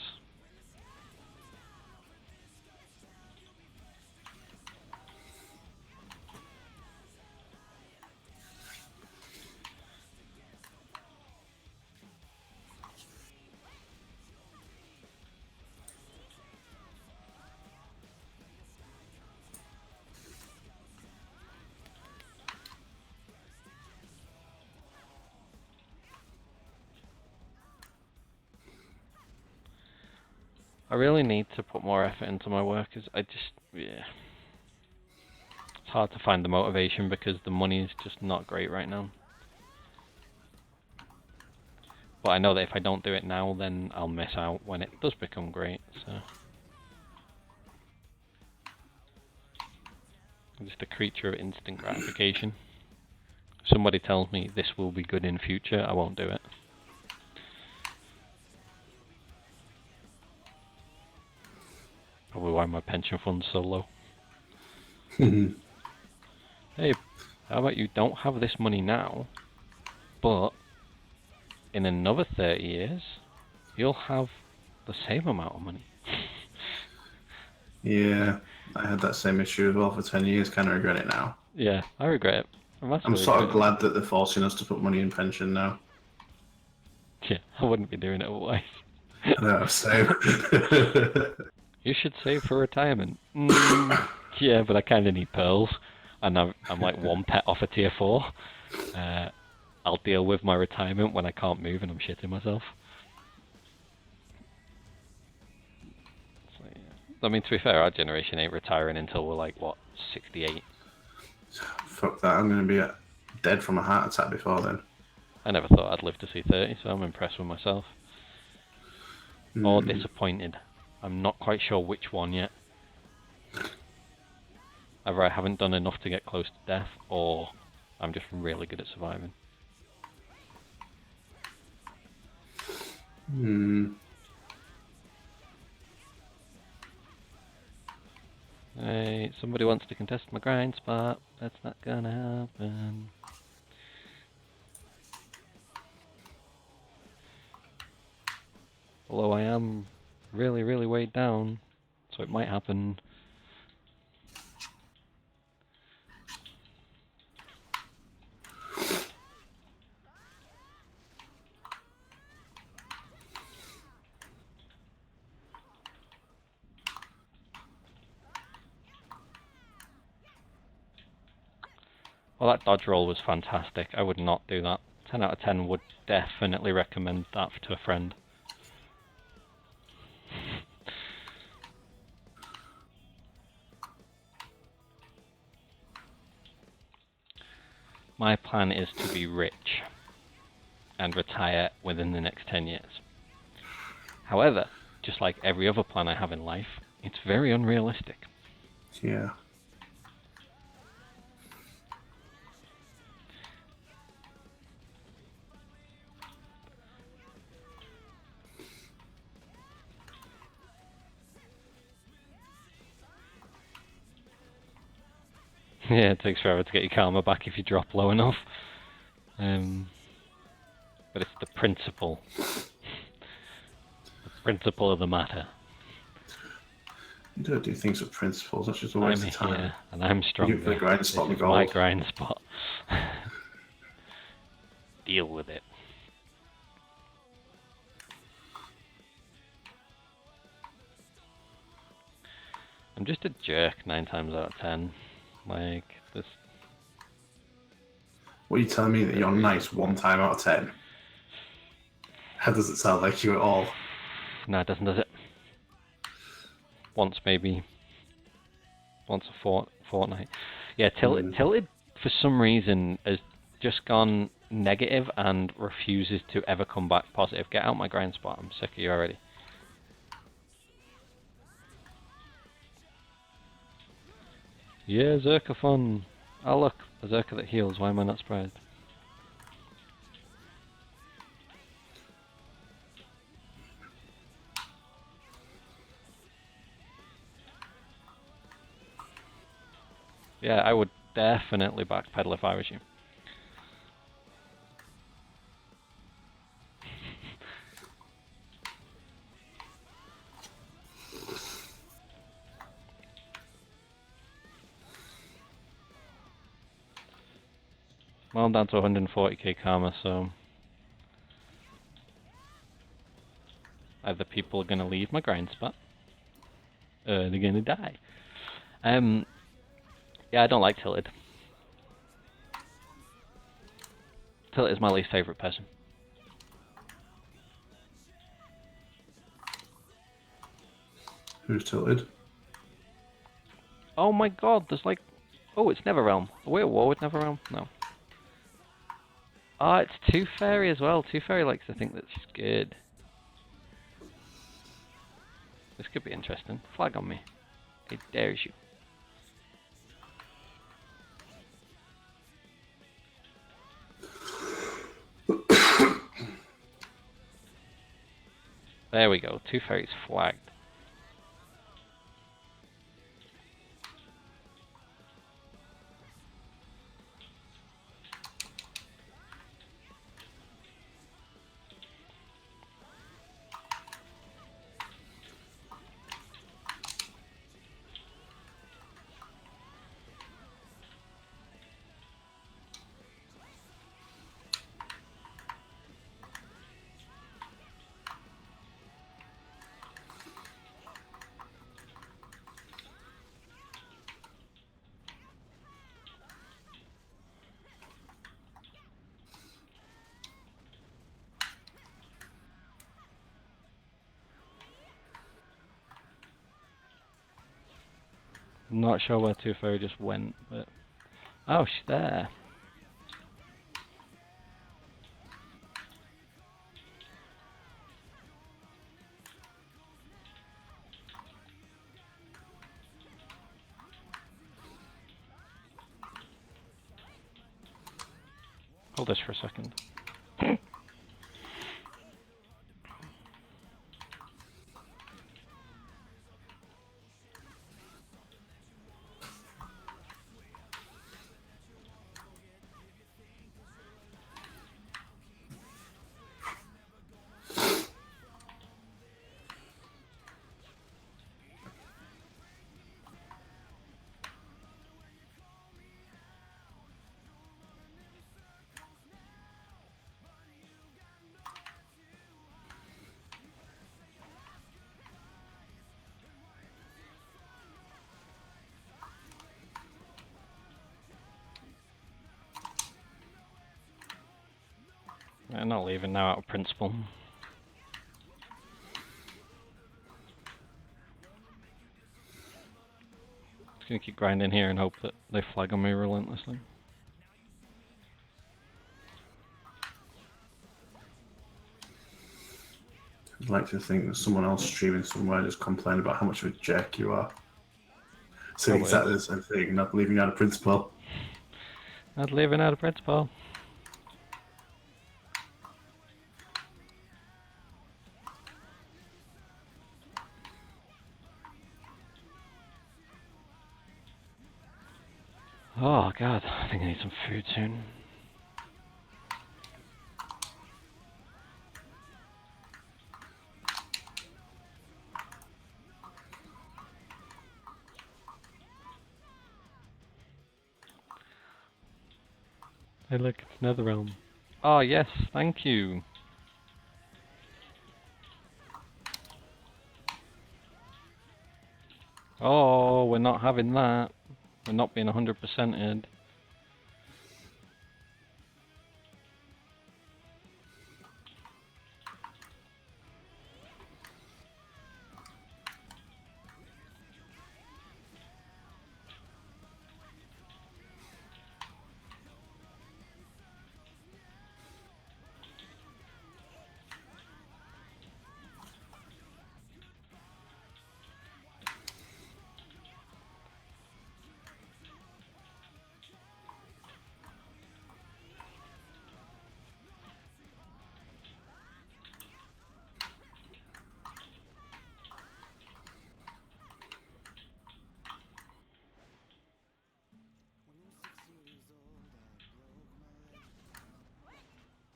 I really need to put more effort into my work, because yeah. It's hard to find the motivation because the money is just not great right now. But I know that if I don't do it now, then I'll miss out when it does become great, so. I'm just a creature of instant gratification. If somebody tells me this will be good in future, I won't do it. Probably why my pension fund's so low. Hey, how about you don't have this money now, but in another 30 years, you'll have the same amount of money. Yeah, I had that same issue as well for 10 years. Kind of regret it now. Yeah, I regret it. I'm sort of glad that they're forcing us to put money in pension now. Yeah, I wouldn't be doing it otherwise. No, same. You should save for retirement. Yeah, but I kind of need pearls, and I'm like one pet off a tier 4. I'll deal with my retirement when I can't move and I'm shitting myself. So, yeah. I mean, to be fair, our generation ain't retiring until we're like, what, 68? Fuck that, I'm going to be dead from a heart attack before then. I never thought I'd live to see 30, so I'm impressed with myself. Or disappointed. I'm not quite sure which one yet. Either I haven't done enough to get close to death, or I'm just really good at surviving. Hey, somebody wants to contest my grind spot. That's not gonna happen. Although I am really, really weighed down, so it might happen. Well, that dodge roll was fantastic. I would not do that. 10 out of 10 would definitely recommend that to a friend. My plan is to be rich and retire within the next 10 years. However, just like every other plan I have in life, it's very unrealistic. Yeah. Yeah, it takes forever to get your karma back if you drop low enough. But it's the principle. The principle of the matter. You don't do things with principles, that's just a waste of time. Here, and I'm stronger. You the grind spot this is gold. my grind spot. Deal with it. I'm just a jerk 9 times out of 10. Like, this... What are you telling me that you're nice 1 time out of 10? That doesn't sound like you at all. No, it doesn't, does it? Once, maybe. Once a fortnight. Yeah, Tilted, for some reason, has just gone negative and refuses to ever come back positive. Get out my grind spot, I'm sick of you already. Yeah, Zerka fun. Oh look, a Zerka that heals, why am I not surprised? Yeah, I would definitely backpedal if I was you. Well, I'm down to 140k karma, so either people are gonna leave my grind spot, or they're gonna die. Yeah, I don't like Tilted. Tilted is my least favourite person. Who's tilted? Oh my god, there's like... Oh, it's Netherrealm. Are we at war with Netherrealm? No. Ah, it's Two Fairy as well. Two Fairy likes to think that's good. This could be interesting. Flag on me. It dares you. There we go. Two Fairies flagged. I'm not sure where Two Fairy just went, but... Oh, she's there. Hold this for a second. I'm not leaving now out of principle. Just gonna keep grinding here and hope that they flag on me relentlessly. I'd like to think that someone else streaming somewhere just complained about how much of a jerk you are. So Probably. exactly the same thing, not leaving out of principle. Not leaving out of principle. Oh god, I think I need some food soon. Hey look, it's Netherrealm. Oh yes, thank you. Oh, we're not having that. We're not being 100%ed.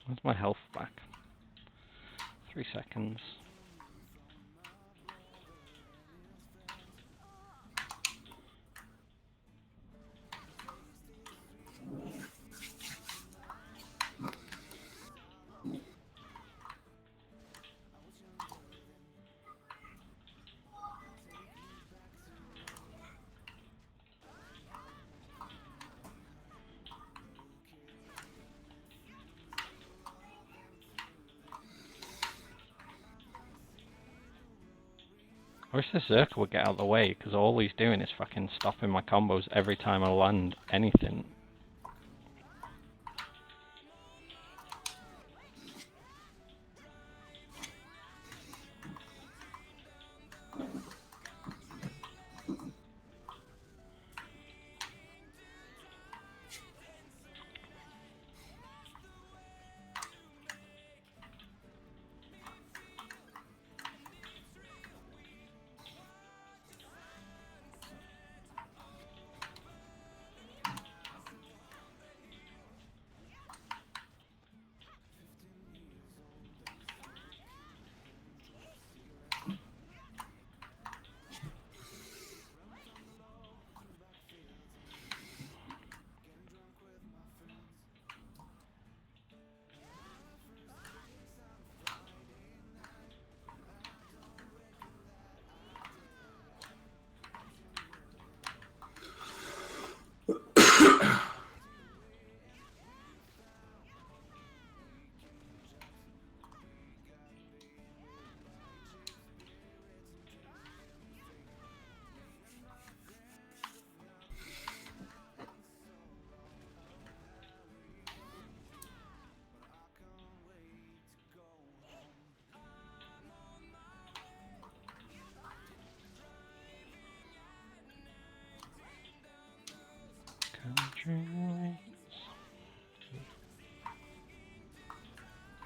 Where's my health back? 3 seconds. I wish the Zerker would get out of the way, because all he's doing is fucking stopping my combos every time I land anything.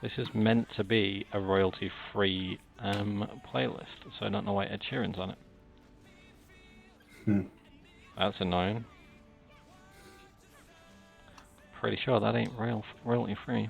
This is meant to be a royalty-free playlist, so I don't know why Ed Sheeran's on it. That's annoying. Pretty sure that ain't royalty-free.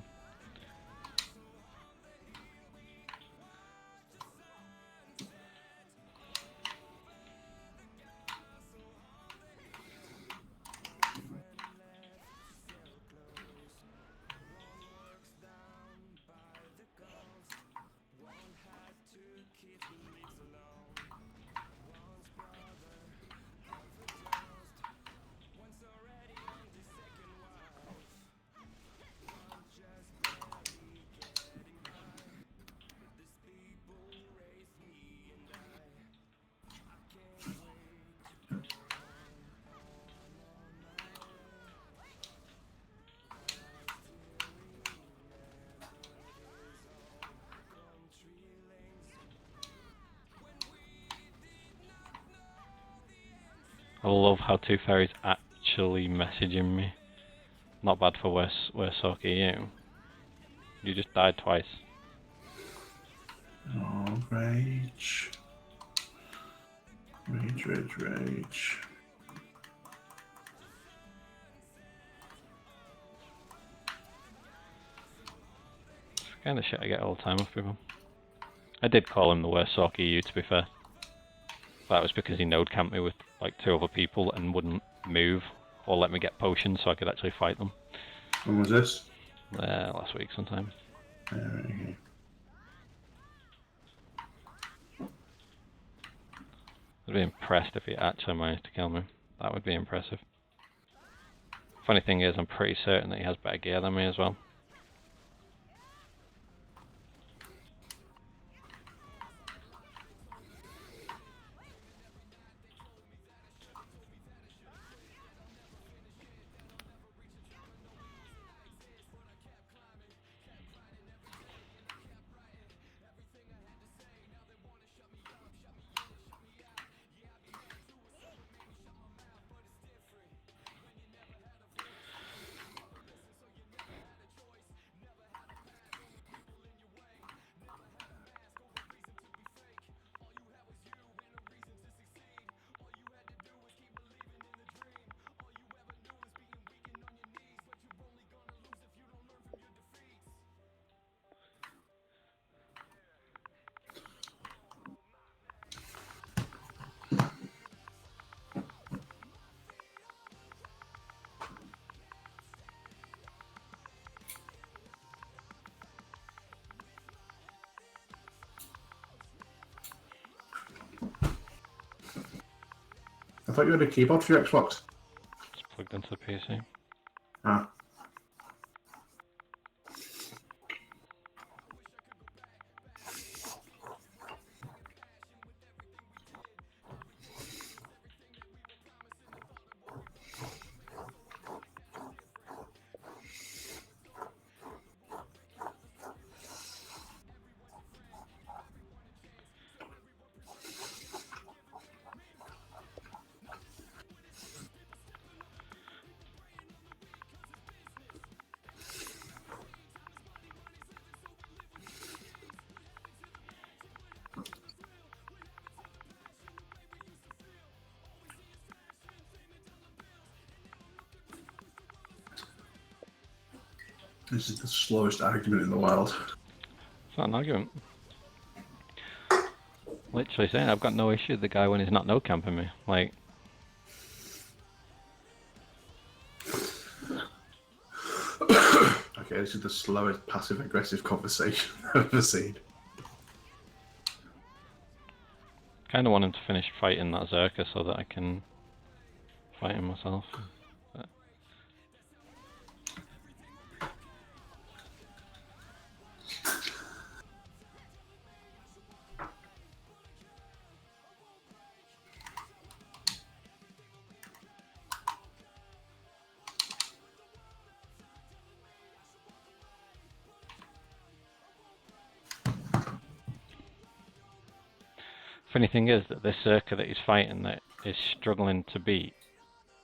I love how Two Fairies actually messaging me. Not bad for worse Soki you. You just died twice. Oh, rage. Rage, rage, rage. It's the kind of shit I get all the time with people. I did call him the worst Soki you, to be fair. That was because he node camped me with like 2 other people and wouldn't move or let me get potions so I could actually fight them. When was this? Last week sometime. Okay. I'd be impressed if he actually managed to kill me. That would be impressive. Funny thing is, I'm pretty certain that he has better gear than me as well. thought you had a keyboard for your Xbox. It's plugged into the PC. Ah. This is the slowest argument in the world. It's not an argument. Literally saying I've got no issue with the guy when he's not no camping me. Like, Okay, this is the slowest passive-aggressive conversation I've ever seen. kind of want him to finish fighting that Zerka so that I can fight him myself. But funny thing is that this Zerka that he's fighting that is struggling to beat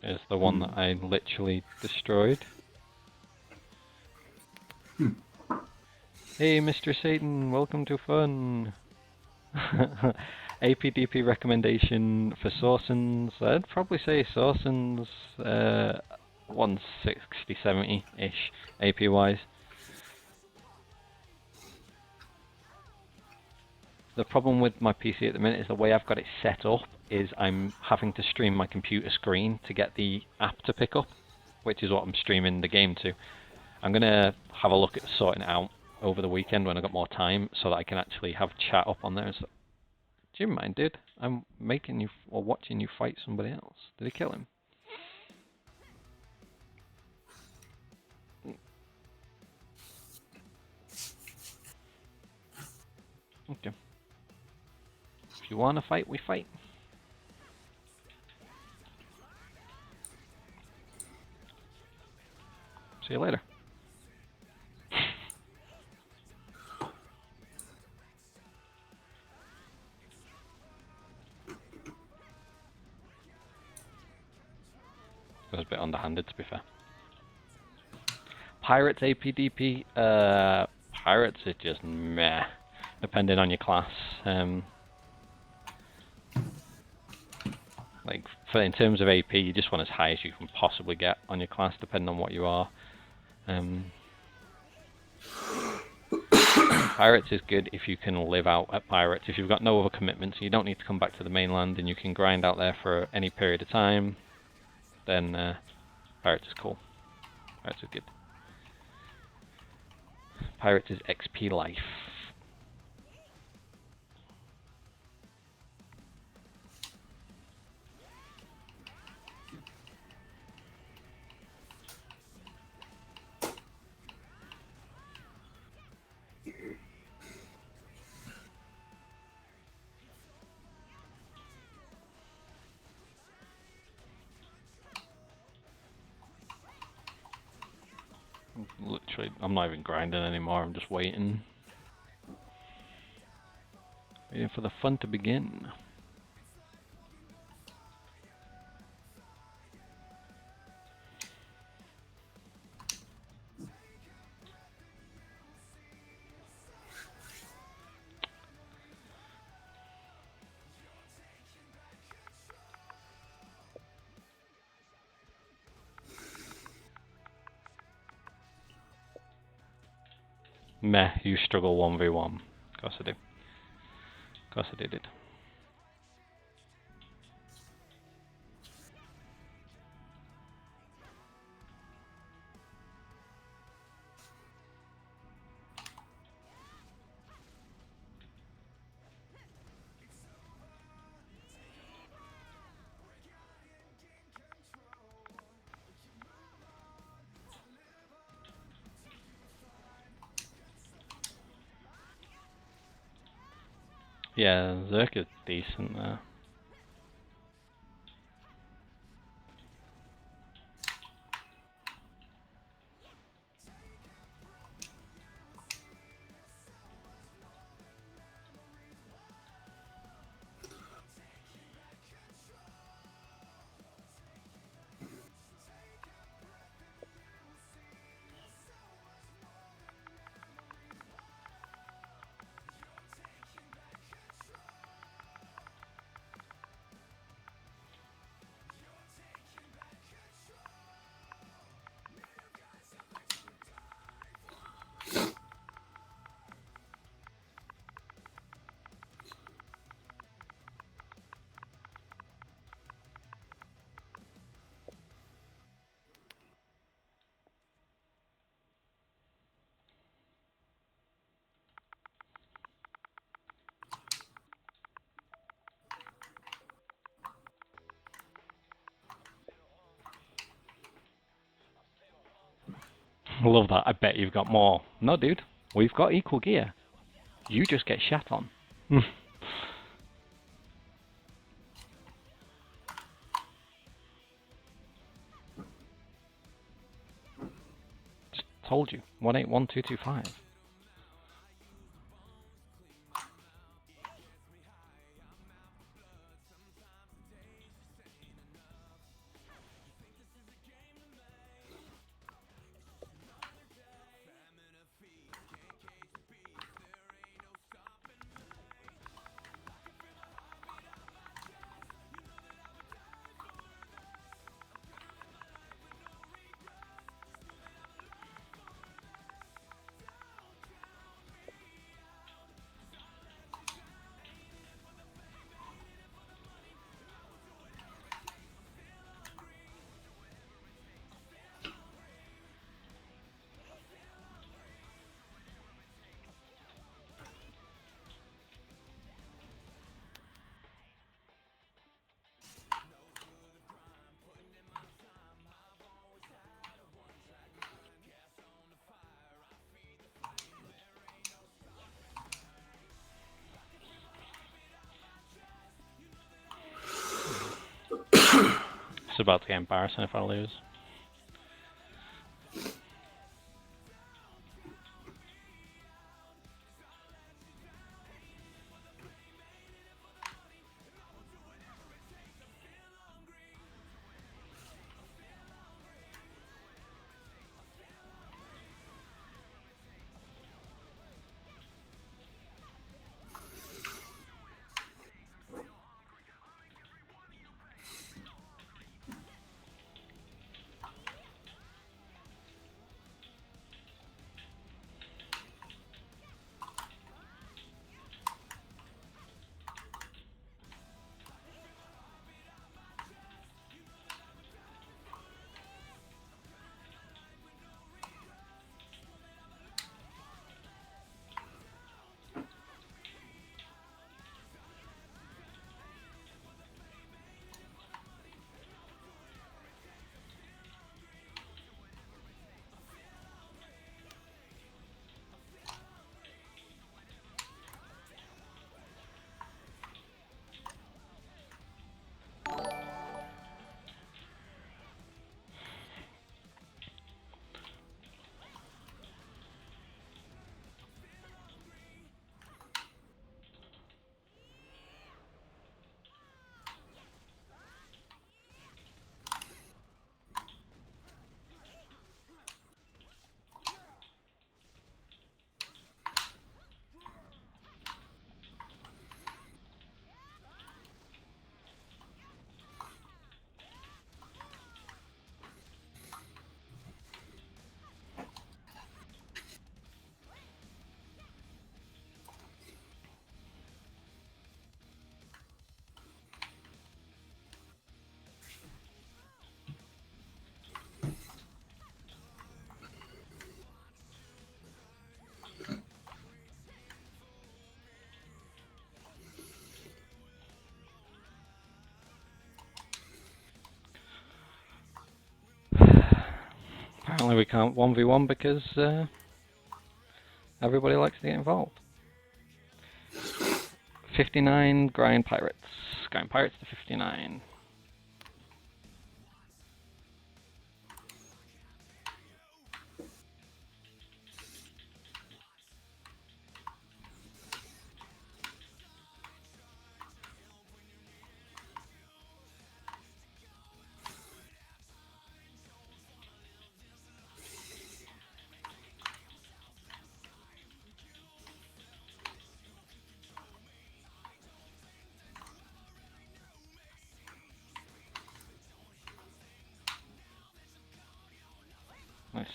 is the one that I literally destroyed. Hey, Mr. Satan, welcome to fun. APDP recommendation for Sorsons. I'd probably say Sorsons 160, 70-ish AP wise. The problem with my PC at the minute is the way I've got it set up is I'm having to stream my computer screen to get the app to pick up, which is what I'm streaming the game to. I'm going to have a look at sorting it out over the weekend when I've got more time so that I can actually have chat up on there. So, do you mind, dude? I'm making you or watching you fight somebody else. Did he kill him? Okay. If you want to fight, we fight. See you later. That was a bit underhanded, to be fair. Pirates APDP. Pirates are just meh, depending on your class. Like in terms of AP, you just want as high as you can possibly get on your class, depending on what you are. Pirates is good if you can live out at Pirates. If you've got no other commitments, you don't need to come back to the mainland, and you can grind out there for any period of time, then Pirates is cool. Pirates is good. Pirates is XP life. Literally, I'm not even grinding anymore, I'm just waiting. Waiting for the fun to begin. Meh, you struggle 1v1. Of course I do. Of course I did. Yeah, Zerk is decent there. I love that. I bet you've got more. No, dude. We've got equal gear. You just get shat on. Just told you. 181225. It's about to get embarrassing if I lose. Apparently we can't 1v1 because everybody likes to get involved. 59, grind pirates. Grind pirates to 59. Nice.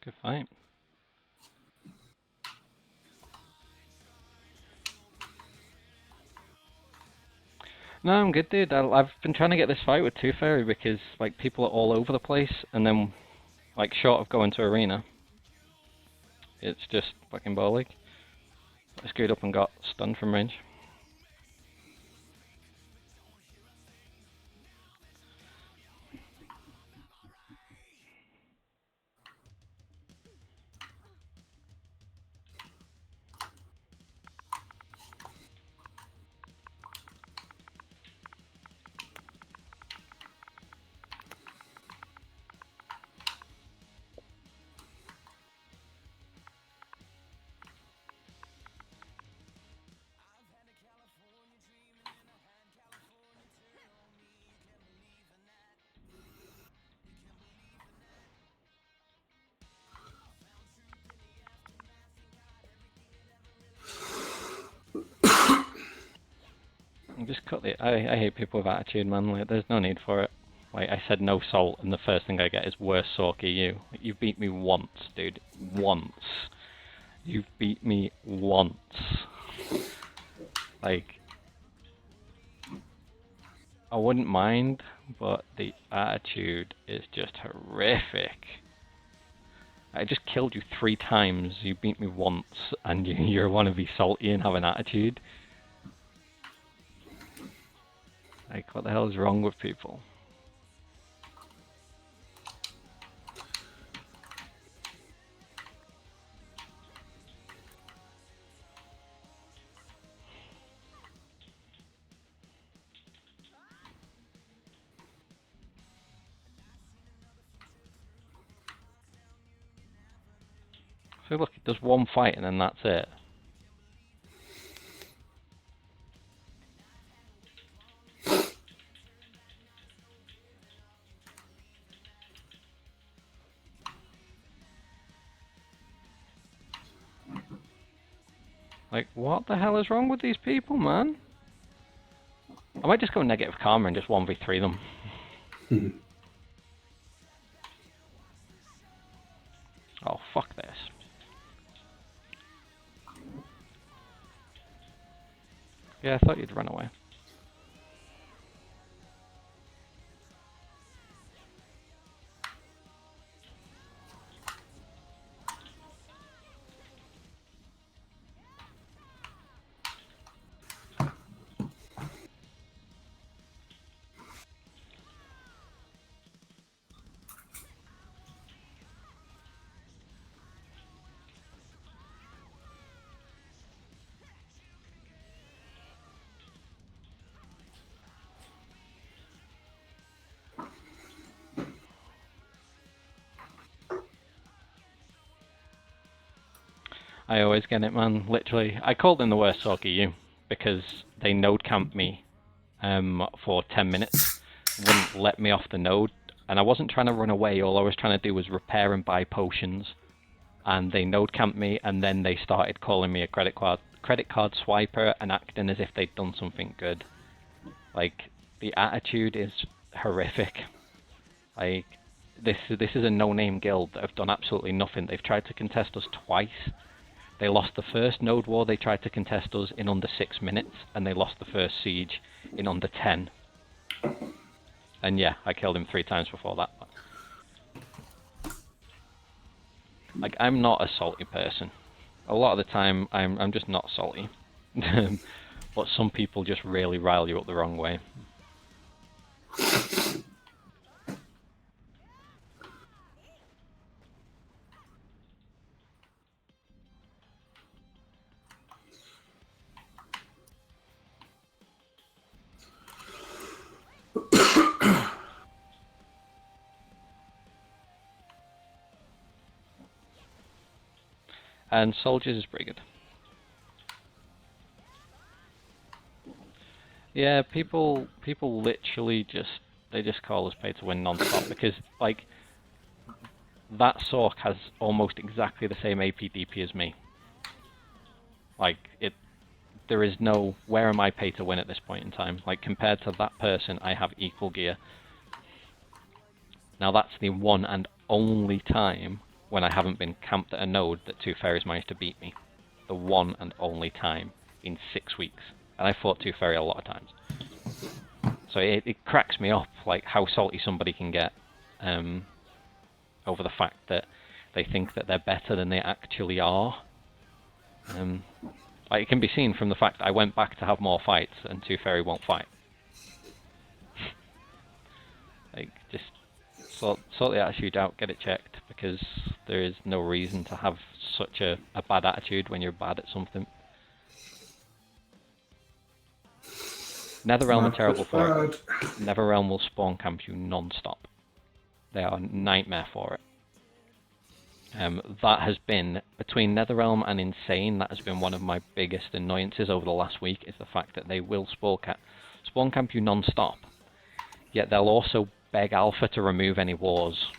Good fight. No, I'm good, dude. I've been trying to get this fight with Tooth Fairy because like people are all over the place, and then like short of going to arena, it's just fucking ball league. I screwed up and got stunned from range. Just cut the. I hate people with attitude, man. Like, there's no need for it. Like, I said no salt, and the first thing I get is worse Sorky you. Like, you've beat me once, dude. Once. You've beat me once. Like, I wouldn't mind, but the attitude is just horrific. I just killed you 3 times, you beat me once, and you're one to be salty and have an attitude. Like, what the hell is wrong with people? So look, it does one fight and then that's it. Like, what the hell is wrong with these people, man? I might just go negative karma and just 1v3 them. Oh, fuck this. Yeah, I thought you'd run away. I always get it, man. Literally, I called in the worst Sork EU because they node camped me for 10 minutes, wouldn't let me off the node, and I wasn't trying to run away. All I was trying to do was repair and buy potions, and they node camped me, and then they started calling me a credit card swiper and acting as if they'd done something good. Like, the attitude is horrific. Like, this is a no-name guild that have done absolutely nothing. They've tried to contest us twice. They lost the first node war they tried to contest us in under 6 minutes, and they lost the first siege in under 10. And yeah, I killed him 3 times before that. Like, I'm not a salty person. A lot of the time, I'm just not salty. But some people just really rile you up the wrong way. And soldiers is pretty good. Yeah, people literally just call us pay to win non-stop because, like, that Sork has almost exactly the same AP DP as me. Like, there is no, where am I pay to win at this point in time? Like, compared to that person, I have equal gear. Now that's the one and only time when I haven't been camped at a node that 2 fairies managed to beat me. The one and only time in 6 weeks. And I fought 2 fairy a lot of times. So it cracks me up, like, how salty somebody can get over the fact that they think that they're better than they actually are. Like, it can be seen from the fact that I went back to have more fights and 2 fairy won't fight. Like, just sort the attitude out, get it checked, because there is no reason to have such a bad attitude when you're bad at something. Netherrealm are terrible for it. Netherrealm will spawn camp you non-stop. They are a nightmare for it. That has been, between Netherrealm and Insane, that has been one of my biggest annoyances over the last week, is the fact that they will spawn camp you non-stop, yet they'll also beg Alpha to remove any wars.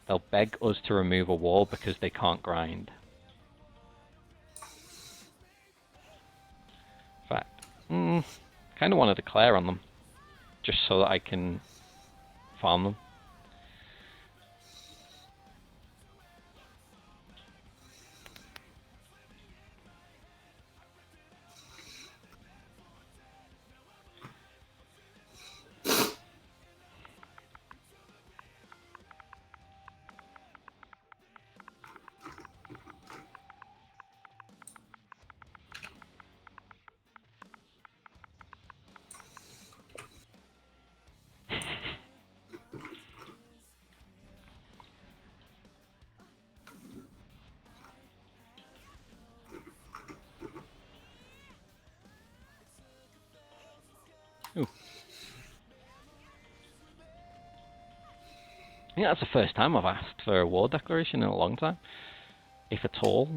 They'll beg us to remove a war because they can't grind. In fact, kind of want to declare on them, just so that I can farm them. Ooh. I think that's the first time I've asked for a war declaration in a long time, if at all.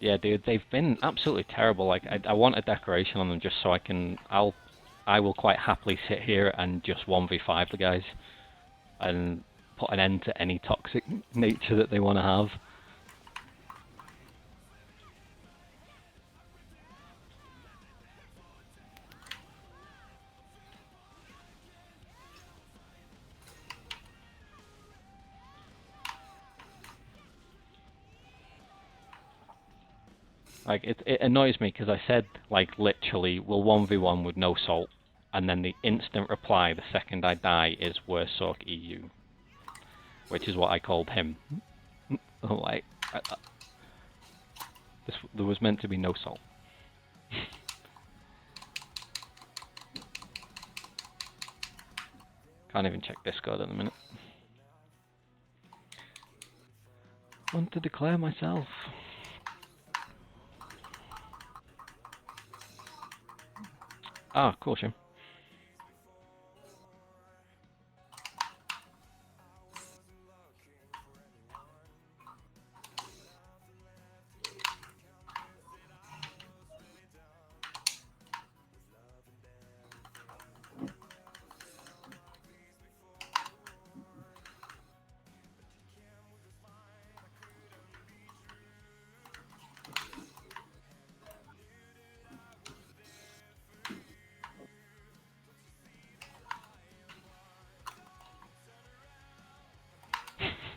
Yeah, dude, they've been absolutely terrible. Like, I want a declaration on them just so I will quite happily sit here and just 1v5 the guys and put an end to any toxic nature that they want to have. Like, it annoys me because I said, like, literally, we'll 1v1 with no salt, and then the instant reply the second I die is worst Sork EU, which is what I called him. Like, there was meant to be no salt. Can't even check Discord in a minute. Want to declare myself. Ah, cool, Shim.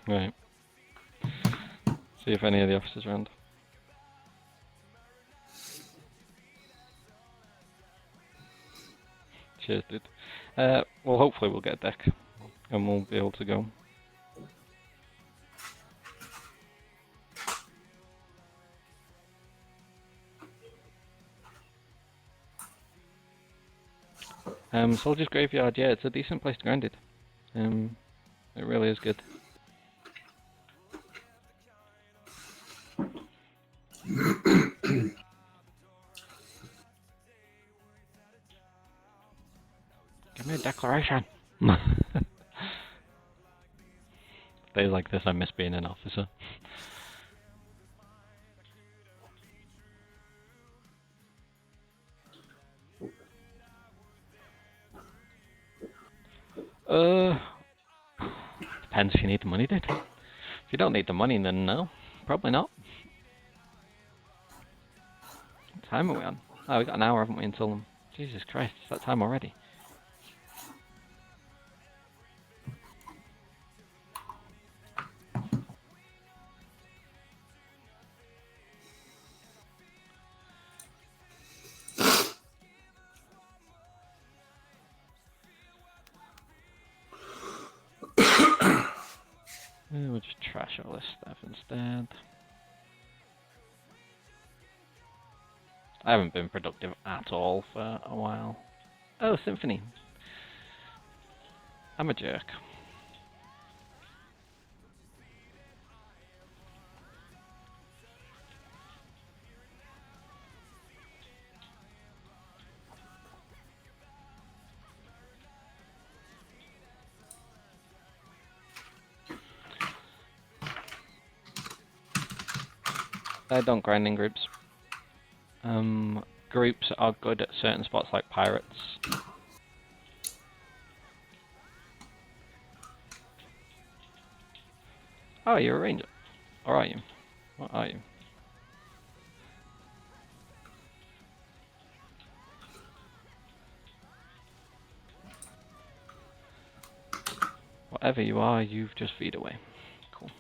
Right. See if any of the officers are around. Cheers, dude. Well, hopefully we'll get a deck, and we'll be able to go. Soldier's Graveyard, yeah, it's a decent place to grind it. It really is good. Give me a declaration. Days like this, I miss being an officer. Depends if you need the money, dude. If you don't need the money, then no. Probably not. What time are we on? Oh, we got an hour, haven't we, until... Jesus Christ, it's that time already. We'll just trash all this stuff instead. I haven't been productive at all for a while. Oh, Symphony. I'm a jerk. I don't grind in groups. Groups are good at certain spots like pirates. Oh, you're a ranger. Or are you? What are you? Whatever you are, you've just feed away. Cool.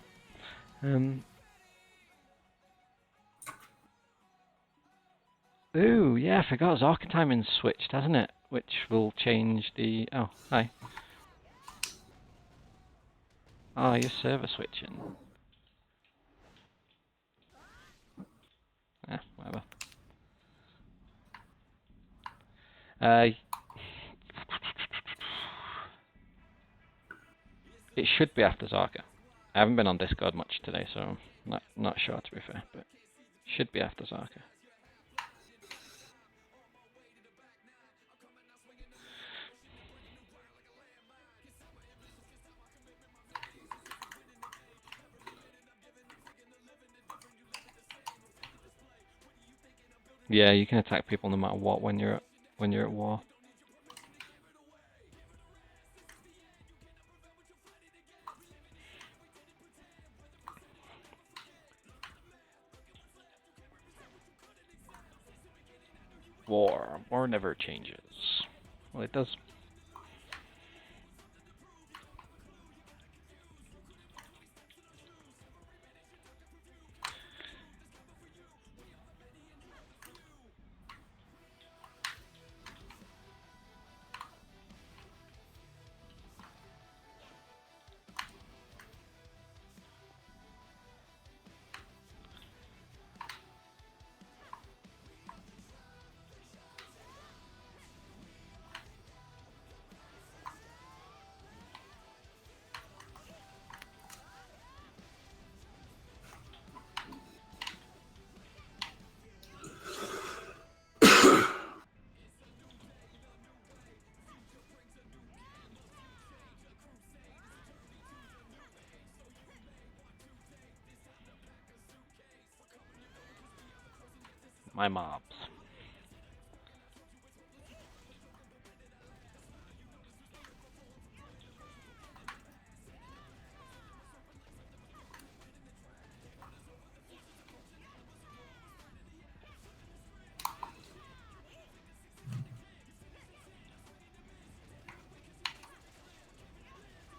Ooh, yeah, I forgot Zarka timing's switched, hasn't it? Which will change the... Oh, hi. Oh, you're server switching. Yeah, whatever. It should be after Zarka. I haven't been on Discord much today, so I'm not sure to be fair, but should be after Zarka. Yeah, you can attack people no matter what when you're at war. War never changes. Well, it does. my mobs.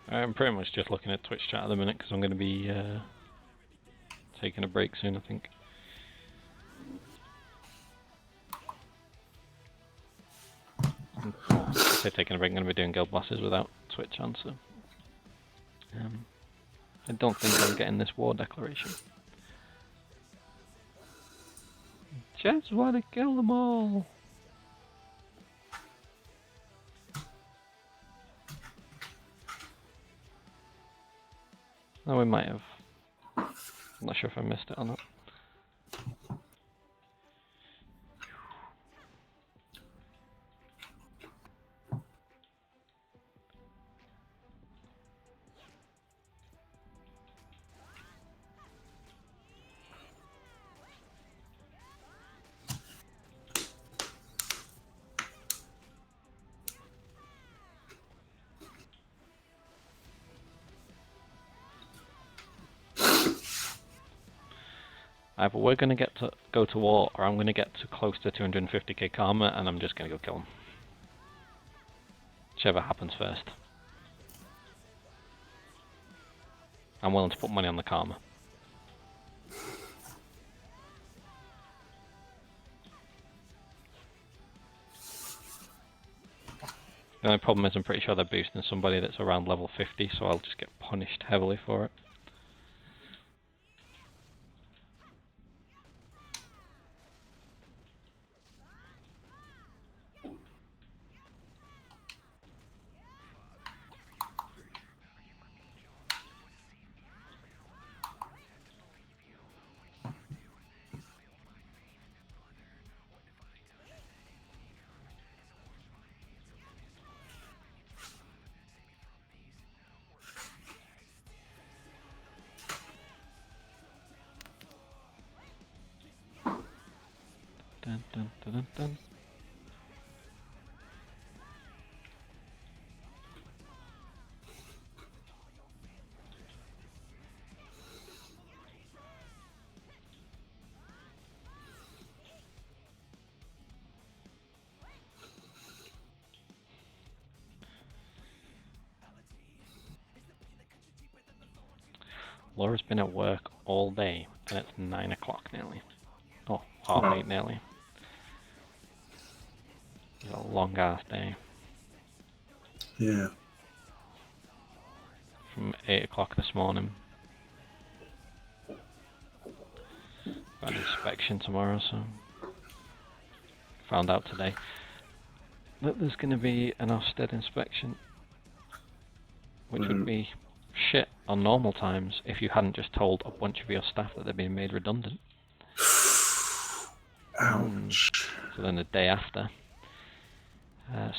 I'm pretty much just looking at Twitch chat at the minute because I'm going to be taking a break soon, I think. I say taking a break, I'm going to be doing guild bosses without Twitch on, so I don't think I'm getting this war declaration. Just want to kill them all. Oh, we might have. I'm not sure if I missed it or not. Either we're going to go to war, or I'm going to get to close to 250k karma, and I'm just going to go kill him. Whichever happens first. I'm willing to put money on the karma. The only problem is I'm pretty sure they're boosting somebody that's around level 50, so I'll just get punished heavily for it. Dun, dun, dun, dun, dun. Laura's been at work all day, and it's 9 o'clock nearly. Oh, half 8 nearly. It's a long ass day. Yeah. From 8 o'clock this morning. Got an inspection tomorrow, so found out today that there's going to be an Ofsted inspection, which would be shit on normal times if you hadn't just told a bunch of your staff that they're being made redundant. Ouch. So then the day after.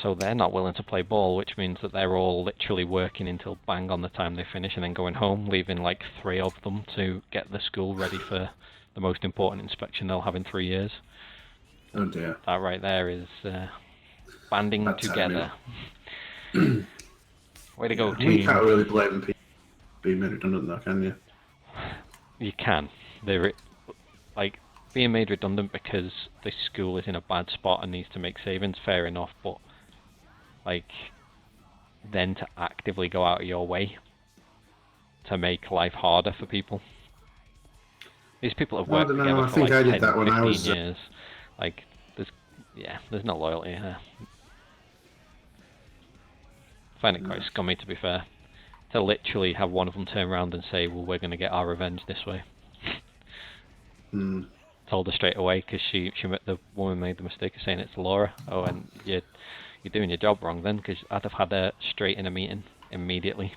So they're not willing to play ball, which means that they're all literally working until bang on the time they finish and then going home, leaving like 3 of them to get the school ready for the most important inspection they'll have in 3 years. Oh dear. That right there is banding Bad together. Way to go, team. You can't really blame people being made redundant though, can you? You can. They're like being made redundant because the school is in a bad spot and needs to make savings, fair enough, but like then to actively go out of your way to make life harder for people. These people have worked together for like 10, 15 years. Like there's no loyalty here. I find it quite scummy, to be fair, to literally have one of them turn around and say, well, we're going to get our revenge this way. Told her straight away because the woman made the mistake of saying it's Laura. Oh, and you're doing your job wrong then, because I'd have had her straight in a meeting immediately.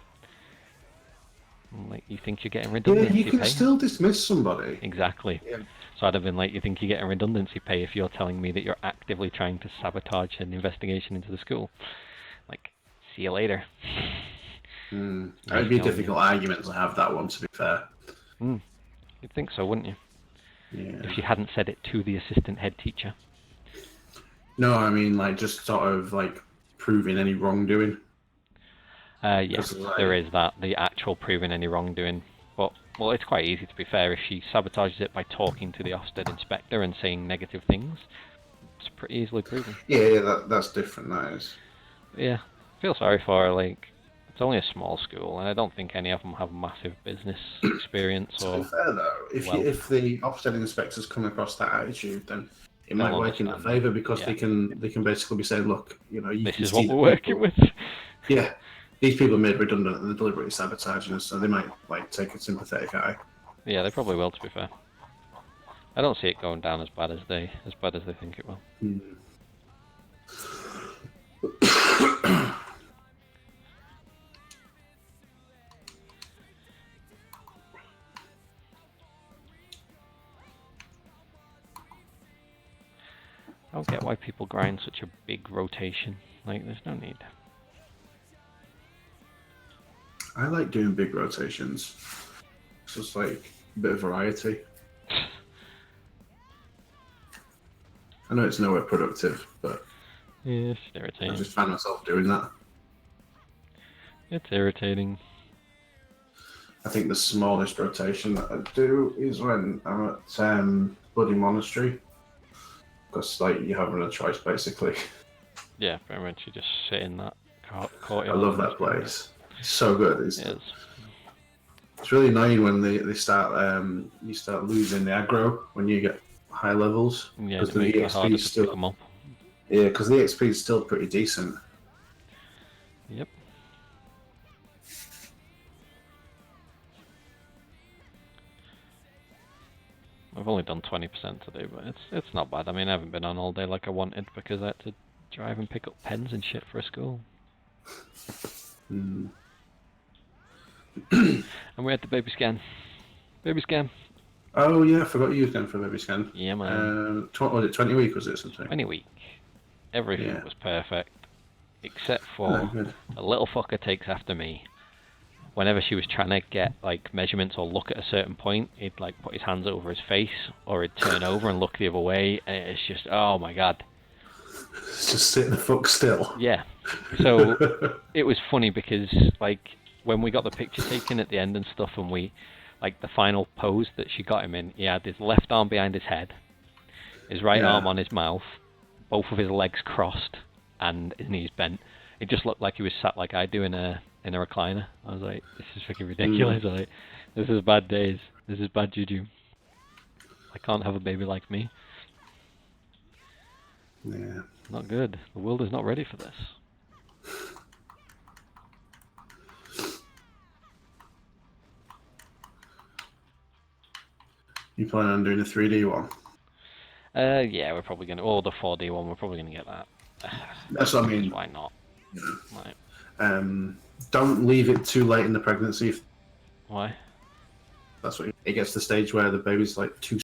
I'm like, you think you're getting redundancy pay? Yeah, you can still dismiss somebody. Exactly. Yeah. So I'd have been like, you think you're getting redundancy pay if you're telling me that you're actively trying to sabotage an investigation into the school? Like, see you later. It'd be a difficult argument to have, that one, to be fair. You'd think so, wouldn't you? Yeah. if she hadn't said it to the assistant head teacher. No, I mean like just sort of like proving any wrongdoing. Yes, Because, like- there is that, the actual proving any wrongdoing. But, well, it's quite easy to be fair. If she sabotages it by talking to the Ofsted inspector and saying negative things, it's pretty easily proven. Yeah, that's different. That is. Yeah, I feel sorry for her. Like, it's only a small school, and I don't think any of them have massive business experience To be or. fair though, if the Ofsted inspectors come across that attitude, then it might They'll work in their understand. favour because Yeah. they can basically be saying, look, you know, you This can is see what we're that working people- with. Yeah, these people are made redundant and they're deliberately sabotaging us, so they might like take a sympathetic eye. Yeah, they probably will. To be fair, I don't see it going down as bad as they think it will. I don't get why people grind such a big rotation. Like, there's no need. I like doing big rotations. It's just like a bit of variety. I know it's nowhere productive, but Yeah, it's I irritating. just find myself doing that. It's irritating. I think the smallest rotation that I do is when I'm at Bloody Monastery, because like you haven't a choice basically. Yeah, pretty much. You just sit in that I courtyard. love that place. It's so good. It is. It's really annoying when they start you start losing the aggro when you get high levels Yeah, because it the makes it harder EXP to still pick them up. because the EXP is still pretty decent. Yep. I've only done 20% today, but it's not bad. I mean, I haven't been on all day like I wanted because I had to drive and pick up pens and shit for a school. And we had the baby scan. Baby scan. Oh yeah, I forgot you was going for a baby scan. Yeah, man. Was it 20 week? Was it something? 20 week. Everything Yeah. was perfect, except for Oh, good. a little fucker takes after me. Whenever she was trying to get like measurements or look at a certain point, he'd like put his hands over his face or he'd turn over and look the other way, and it's just, oh my god. Just sit the fuck still. Yeah. So it was funny because like when we got the picture taken at the end and stuff, and we like the final pose that she got him in, he had his left arm behind his head, his right arm on his mouth, both of his legs crossed, and his knees bent. It just looked like he was sat like I do in a recliner. I was like, this is freaking ridiculous. Like, this is bad days. This is bad juju. I can't have a baby like me. Yeah. Not good. The world is not ready for this. You plan on doing a 3D one? Yeah, we're probably gonna. Or the 4D one. We're probably gonna get that. That's what I mean. Why not? Like, Don't leave it too late in the pregnancy. why? That's what it gets to the stage where the baby's like too